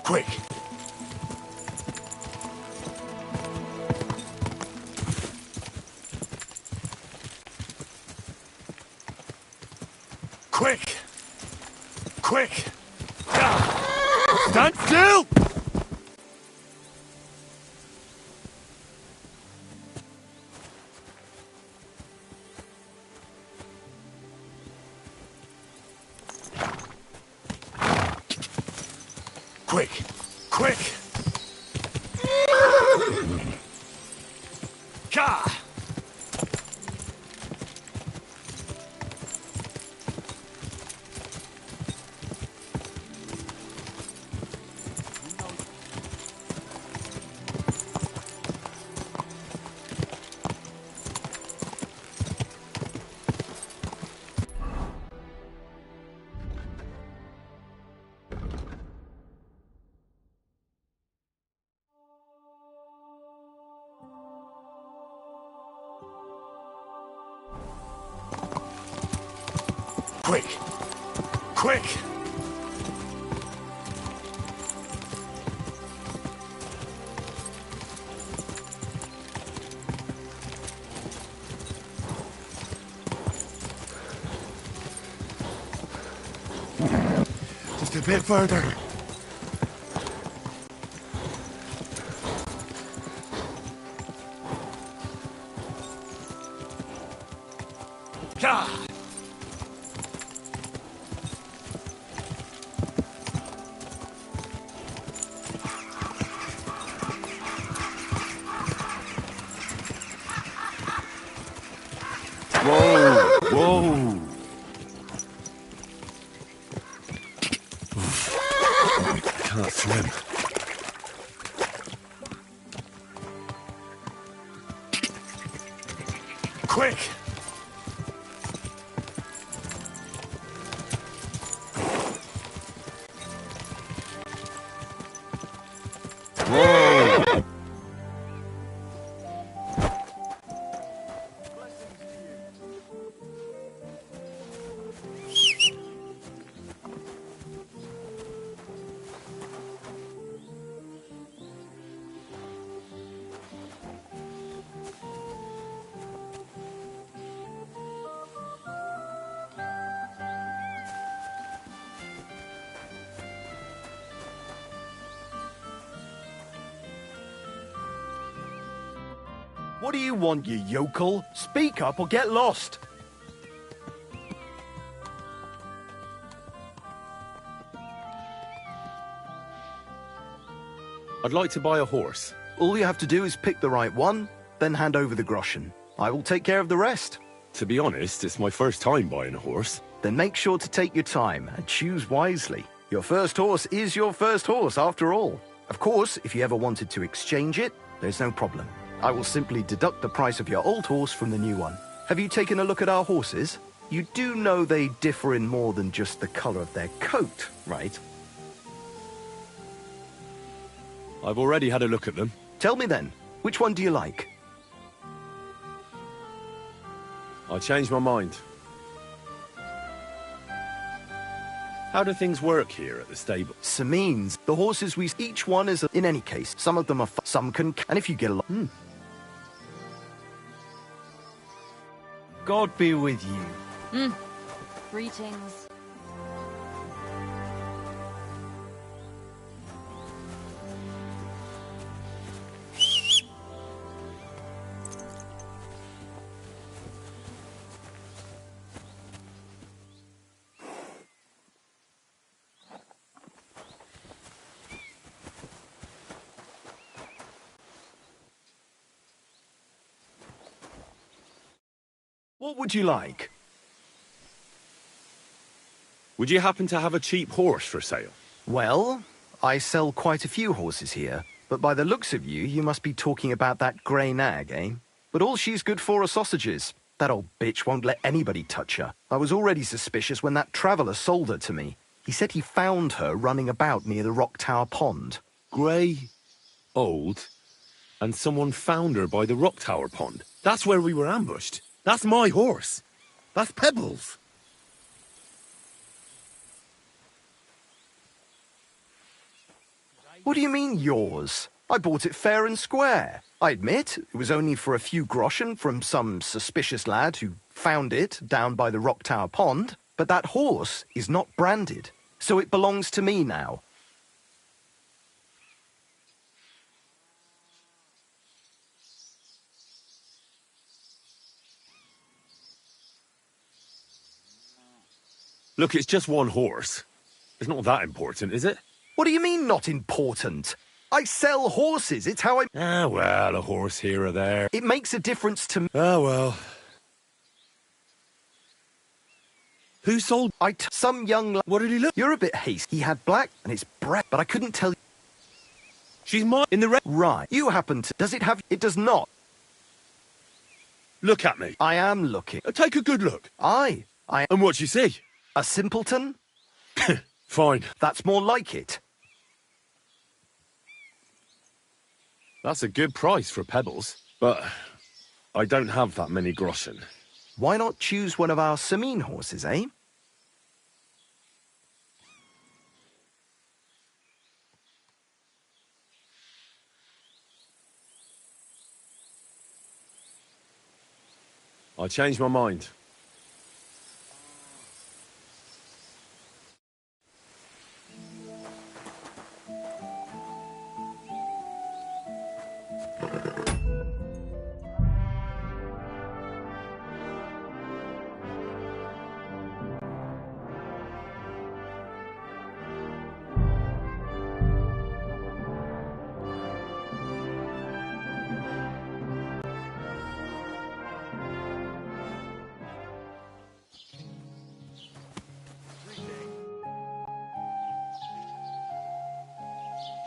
Quick! Quick! Quick! Stand still! Quick! Quick! Ka! Quick! Quick! Just a bit further. Ka! Whoa! Whoa! Can't swim. Quick! Whoa! What do you want, you yokel? Speak up or get lost. I'd like to buy a horse. All you have to do is pick the right one, then hand over the groschen. I will take care of the rest. To be honest, it's my first time buying a horse. Then make sure to take your time and choose wisely. Your first horse is your first horse, after all. Of course, if you ever wanted to exchange it, there's no problem. I will simply deduct the price of your old horse from the new one. Have you taken a look at our horses? You do know they differ in more than just the color of their coat, right? I've already had a look at them. Tell me then, which one do you like? I changed my mind. How do things work here at the stable? Means the horses we each one is in any case. Some of them are some can, and if you get a lot. God be with you. Greetings. What would you like? Would you happen to have a cheap horse for sale? Well, I sell quite a few horses here, but by the looks of you, you must be talking about that grey nag, eh? But all she's good for are sausages. That old bitch won't let anybody touch her. I was already suspicious when that traveller sold her to me. He said he found her running about near the Rock Tower Pond. Grey, old, and someone found her by the Rock Tower Pond. That's where we were ambushed. That's my horse. That's Pebbles. What do you mean, yours? I bought it fair and square. I admit, it was only for a few groschen from some suspicious lad who found it down by the Rock Tower Pond, but that horse is not branded, so it belongs to me now. Look, it's just one horse. It's not that important, is it? What do you mean, not important? I sell horses. It's how I... Ah, well, a horse here or there. It makes a difference to me. Ah, well. Who sold... Some young... What did he look? You're a bit hasty. He had black and it's bred, but I couldn't tell you. She's mine in the red... Right. You happen to... Does it have... It does not. Look at me. I am looking. Take a good look. I... And what you see? A simpleton? Fine. That's more like it. That's a good price for pebbles. But I don't have that many groschen. Why not choose one of our Samine horses, eh? I changed my mind.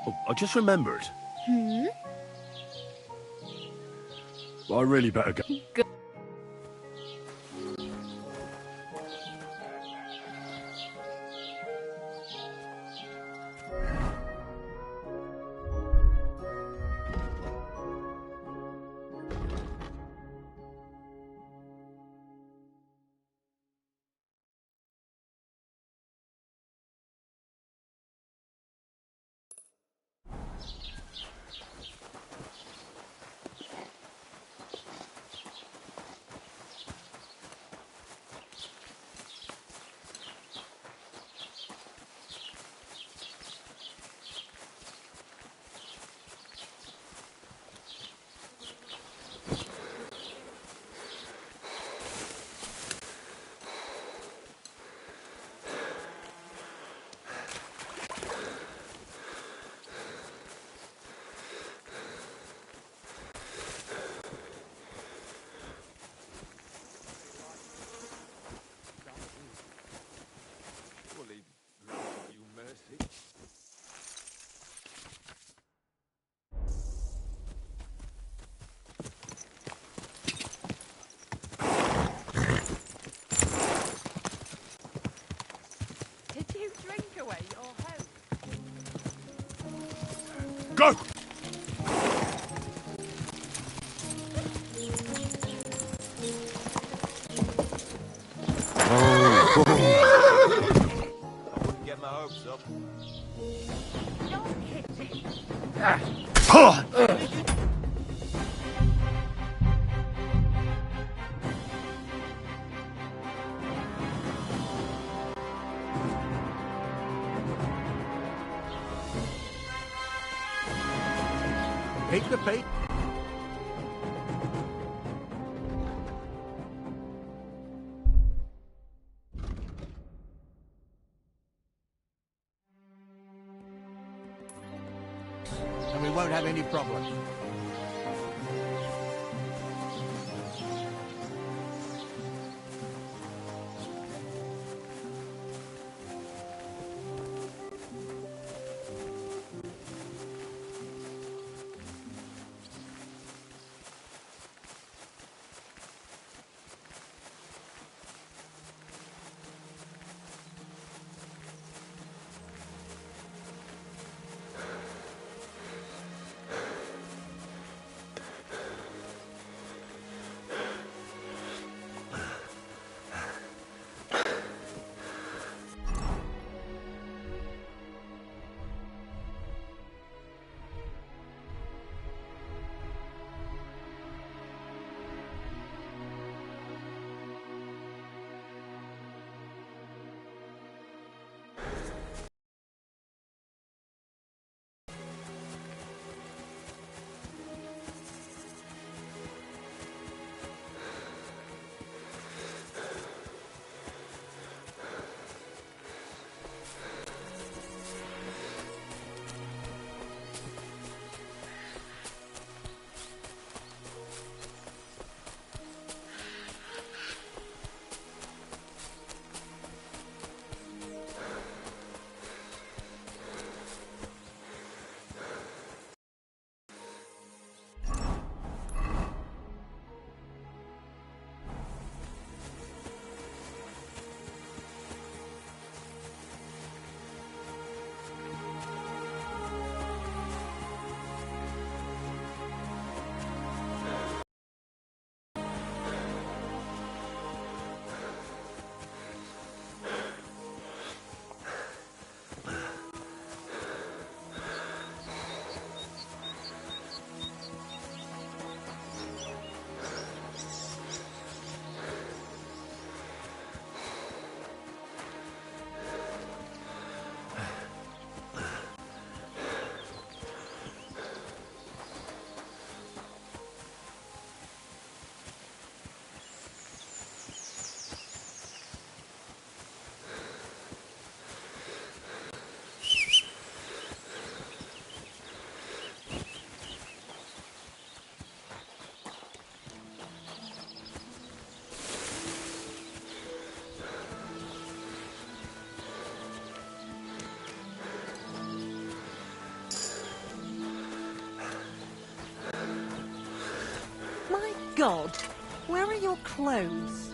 Oh, I just remembered. Hmm? I really better go. Good. Did you drink away your hope? Go! Get my hopes up. Take the bait. And we won't have any problems. God! Where are your clothes?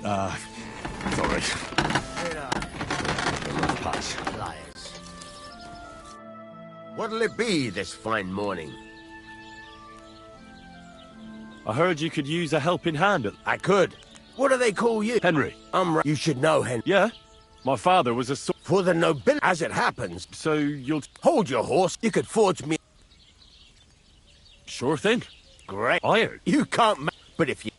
Sorry. Patch. Liars. What'll it be this fine morning? I heard you could use a helping hand. I could. What do they call you? Henry. You should know, Henry. Yeah? My father was a For the nobility, as it happens. So you'll... Hold your horse. You could forge me... Sure thing. Great. Iron. You can't but if you...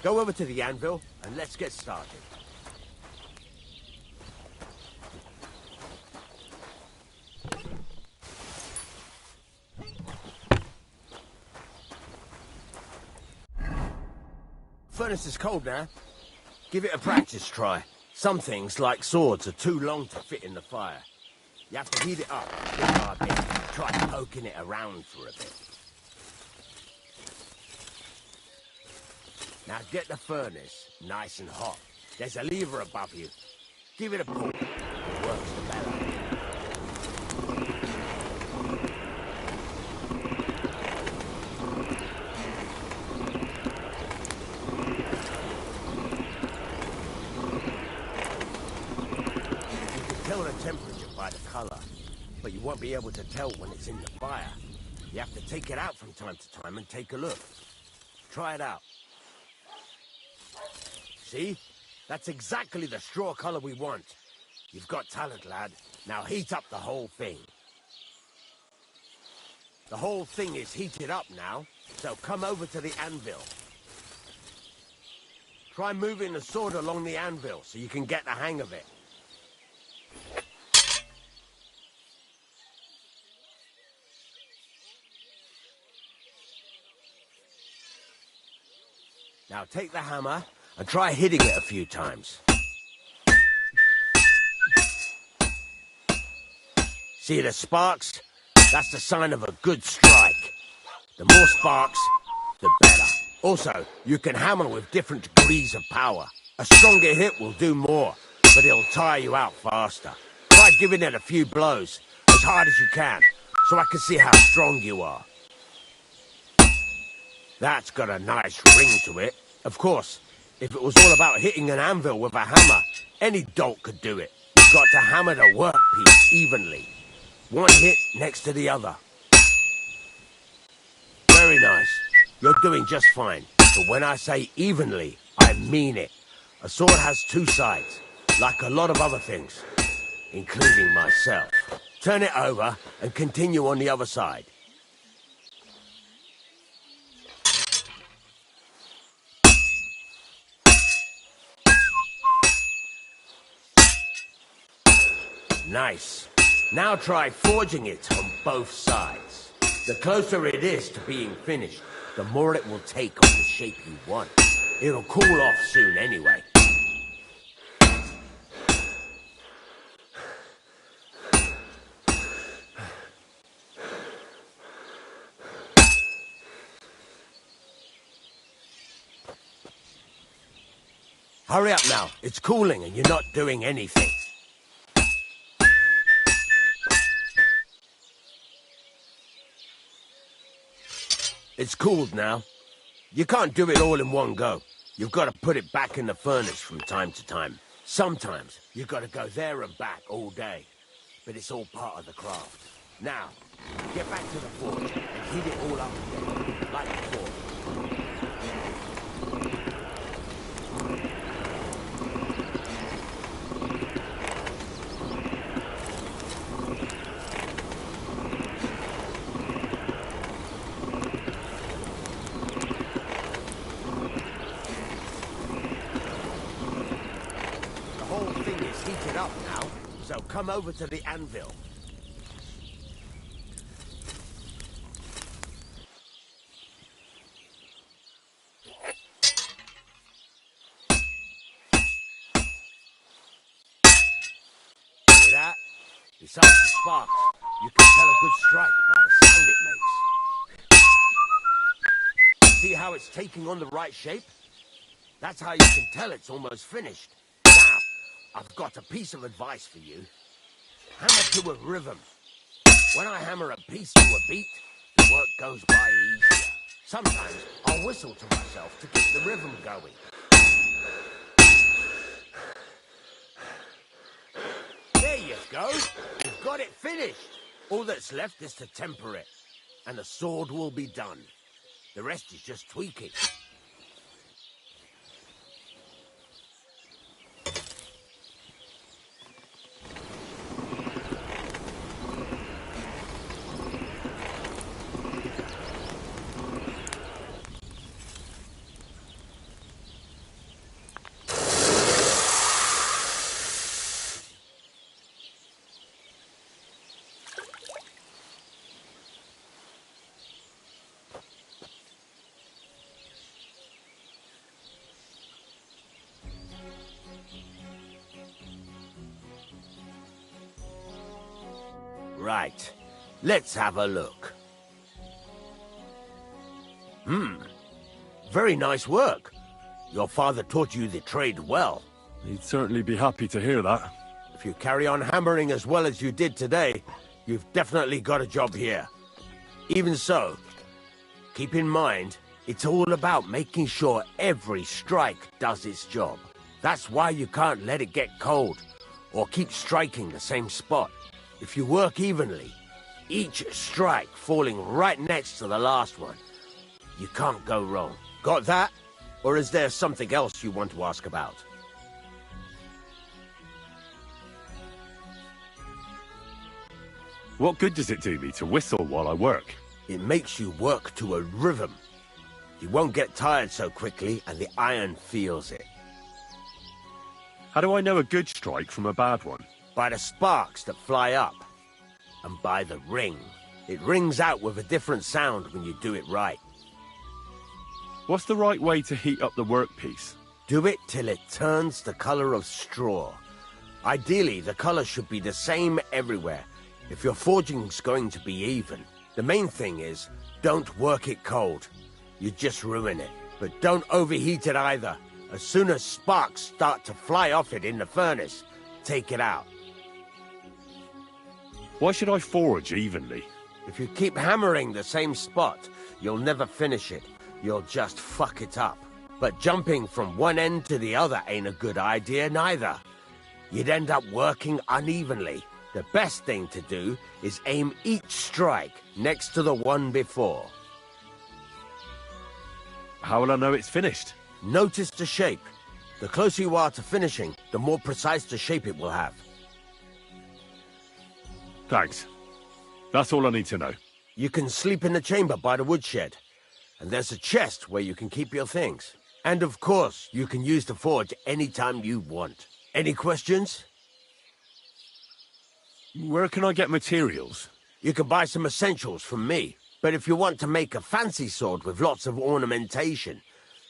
Go over to the anvil, and let's get started. Furnace is cold now. Give it a practice try. Some things, like swords, are too long to fit in the fire. You have to heat it up bit by bit. Try poking it around for a bit. Now get the furnace nice and hot. There's a lever above you. Give it a pull. It works the better. Tell the temperature by the color, but you won't be able to tell when it's in the fire. You have to take it out from time to time and take a look. Try it out. See? That's exactly the straw color we want. You've got talent, lad. Now heat up the whole thing. The whole thing is heated up now, so come over to the anvil. Try moving the sword along the anvil so you can get the hang of it. Now take the hammer and try hitting it a few times. See the sparks? That's the sign of a good strike. The more sparks, the better. Also, you can hammer with different degrees of power. A stronger hit will do more, but it'll tire you out faster. Try giving it a few blows, as hard as you can, so I can see how strong you are. That's got a nice ring to it. Of course, if it was all about hitting an anvil with a hammer, any dolt could do it. You've got to hammer the workpiece evenly. One hit next to the other. Very nice. You're doing just fine. But when I say evenly, I mean it. A sword has two sides, like a lot of other things, including myself. Turn it over and continue on the other side. Nice. Now try forging it on both sides. The closer it is to being finished, the more it will take on the shape you want. It'll cool off soon anyway. Hurry up now. It's cooling and you're not doing anything. It's cooled now. You can't do it all in one go. You've got to put it back in the furnace from time to time. Sometimes you've got to go there and back all day. But it's all part of the craft. Now, get back to the forge and heat it all up again, like before. Up now, so come over to the anvil. Hear that? Besides the sparks, you can tell a good strike by the sound it makes. See how it's taking on the right shape? That's how you can tell it's almost finished. Now, I've got a piece of advice for you. Hammer to a rhythm. When I hammer a piece to a beat, the work goes by easier. Sometimes I'll whistle to myself to keep the rhythm going. There you go. You've got it finished. All that's left is to temper it, and the sword will be done. The rest is just tweaking. Right. Let's have a look. Very nice work. Your father taught you the trade well. He'd certainly be happy to hear that. If you carry on hammering as well as you did today, you've definitely got a job here. Even so, keep in mind, it's all about making sure every strike does its job. That's why you can't let it get cold, or keep striking the same spot. If you work evenly, each strike falling right next to the last one, you can't go wrong. Got that? Or is there something else you want to ask about? What good does it do me to whistle while I work? It makes you work to a rhythm. You won't get tired so quickly, and the iron feels it. How do I know a good strike from a bad one? By the sparks that fly up, and by the ring. It rings out with a different sound when you do it right. What's the right way to heat up the workpiece? Do it till it turns the color of straw. Ideally, the color should be the same everywhere, if your forging's going to be even. The main thing is, don't work it cold. You just ruin it. But don't overheat it either. As soon as sparks start to fly off it in the furnace, take it out. Why should I forge evenly? If you keep hammering the same spot, you'll never finish it. You'll just fuck it up. But jumping from one end to the other ain't a good idea neither. You'd end up working unevenly. The best thing to do is aim each strike next to the one before. How will I know it's finished? Notice the shape. The closer you are to finishing, the more precise the shape it will have. Thanks. That's all I need to know. You can sleep in the chamber by the woodshed. And there's a chest where you can keep your things. And of course, you can use the forge anytime you want. Any questions? Where can I get materials? You can buy some essentials from me. But if you want to make a fancy sword with lots of ornamentation,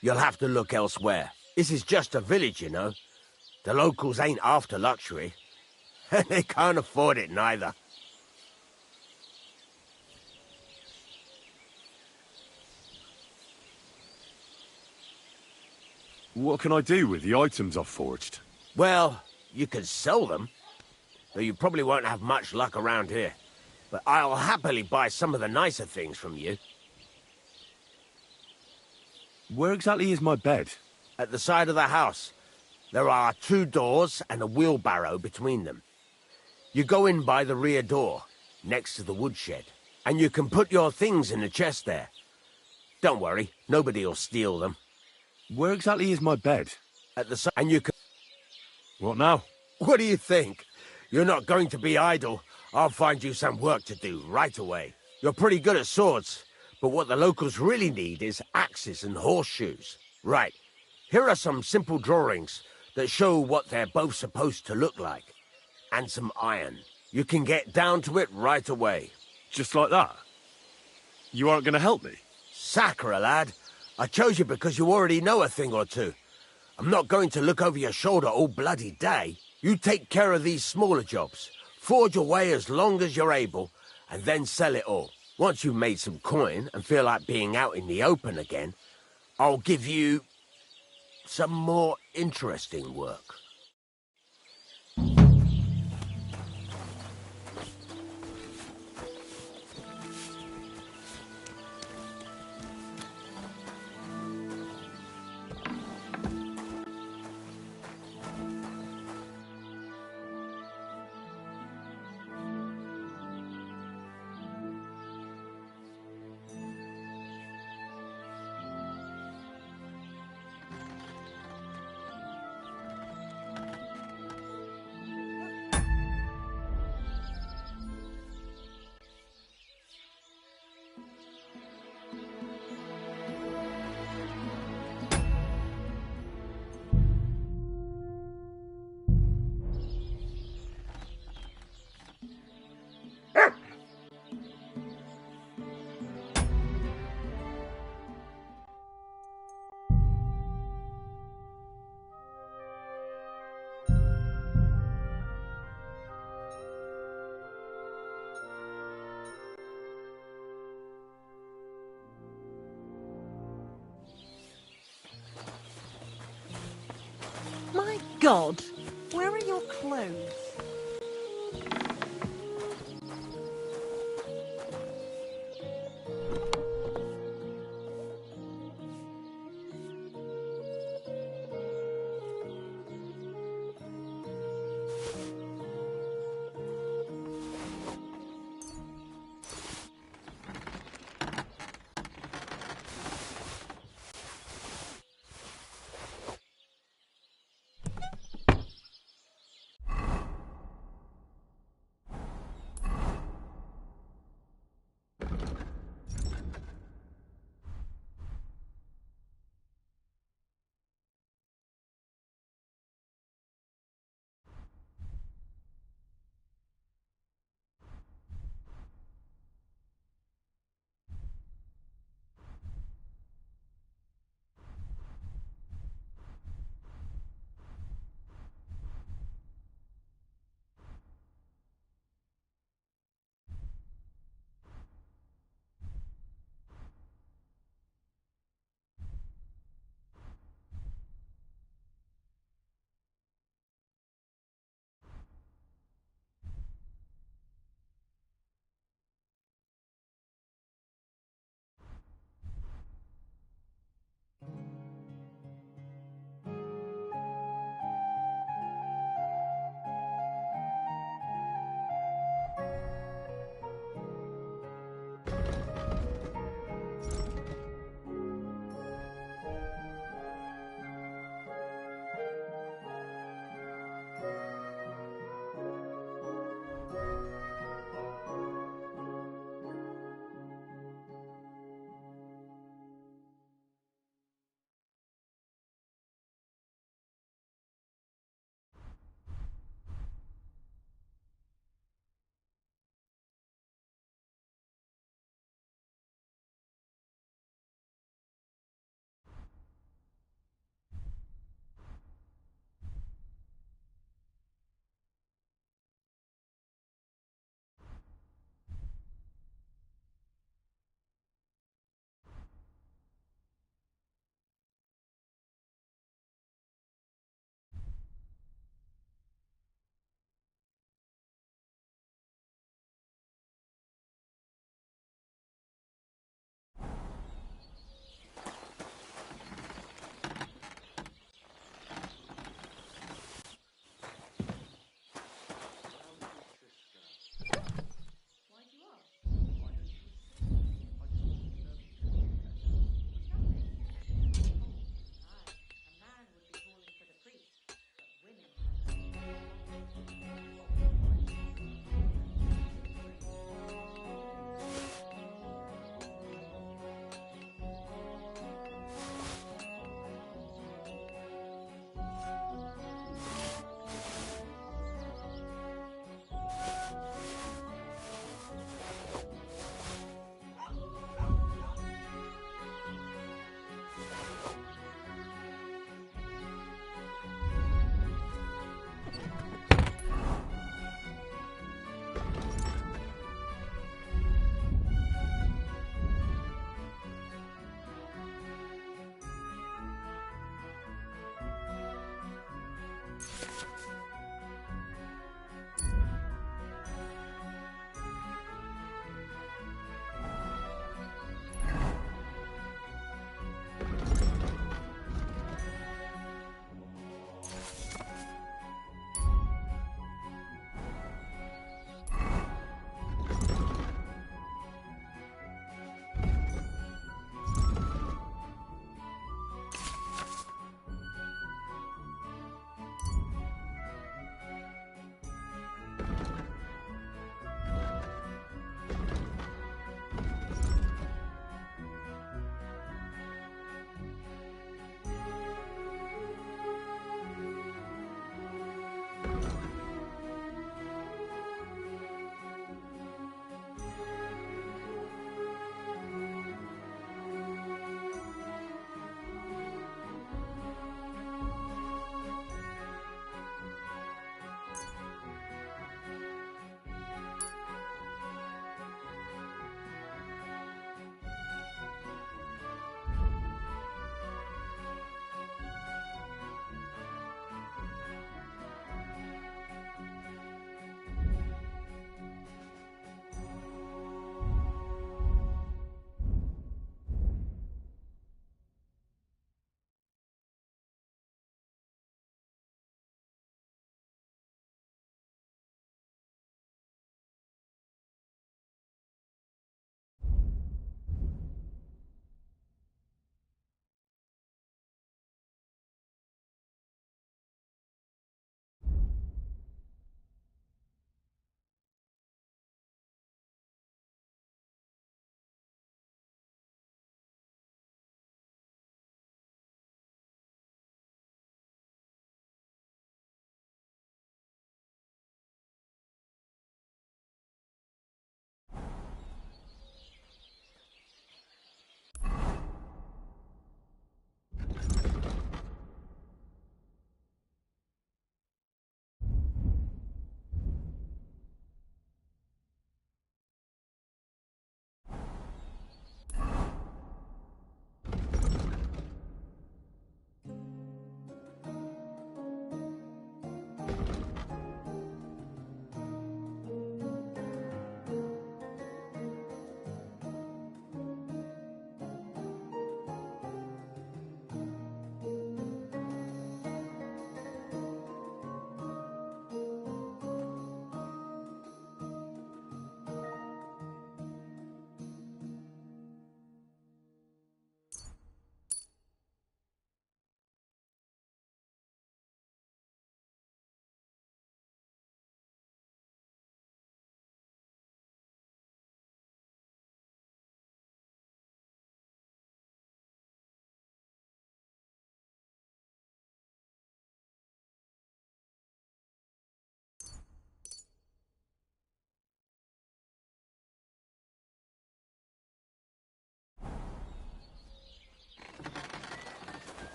you'll have to look elsewhere. This is just a village, you know. The locals ain't after luxury. And they can't afford it neither. What can I do with the items I've forged? Well, you can sell them, though you probably won't have much luck around here. But I'll happily buy some of the nicer things from you. Where exactly is my bed? At the side of the house. There are 2 doors and a wheelbarrow between them. You go in by the rear door, next to the woodshed, and you can put your things in the chest there. Don't worry, nobody'll steal them. Where exactly is my bed? At the side, and you can... What now? What do you think? You're not going to be idle. I'll find you some work to do right away. You're pretty good at swords, but what the locals really need is axes and horseshoes. Right, here are some simple drawings that show what they're both supposed to look like. And some iron. You can get down to it right away. Just like that? You aren't going to help me? Sacre, lad. I chose you because you already know a thing or two. I'm not going to look over your shoulder all bloody day. You take care of these smaller jobs. Forge away as long as you're able, and then sell it all. Once you've made some coin and feel like being out in the open again, I'll give you some more interesting work. My God, where are your clothes?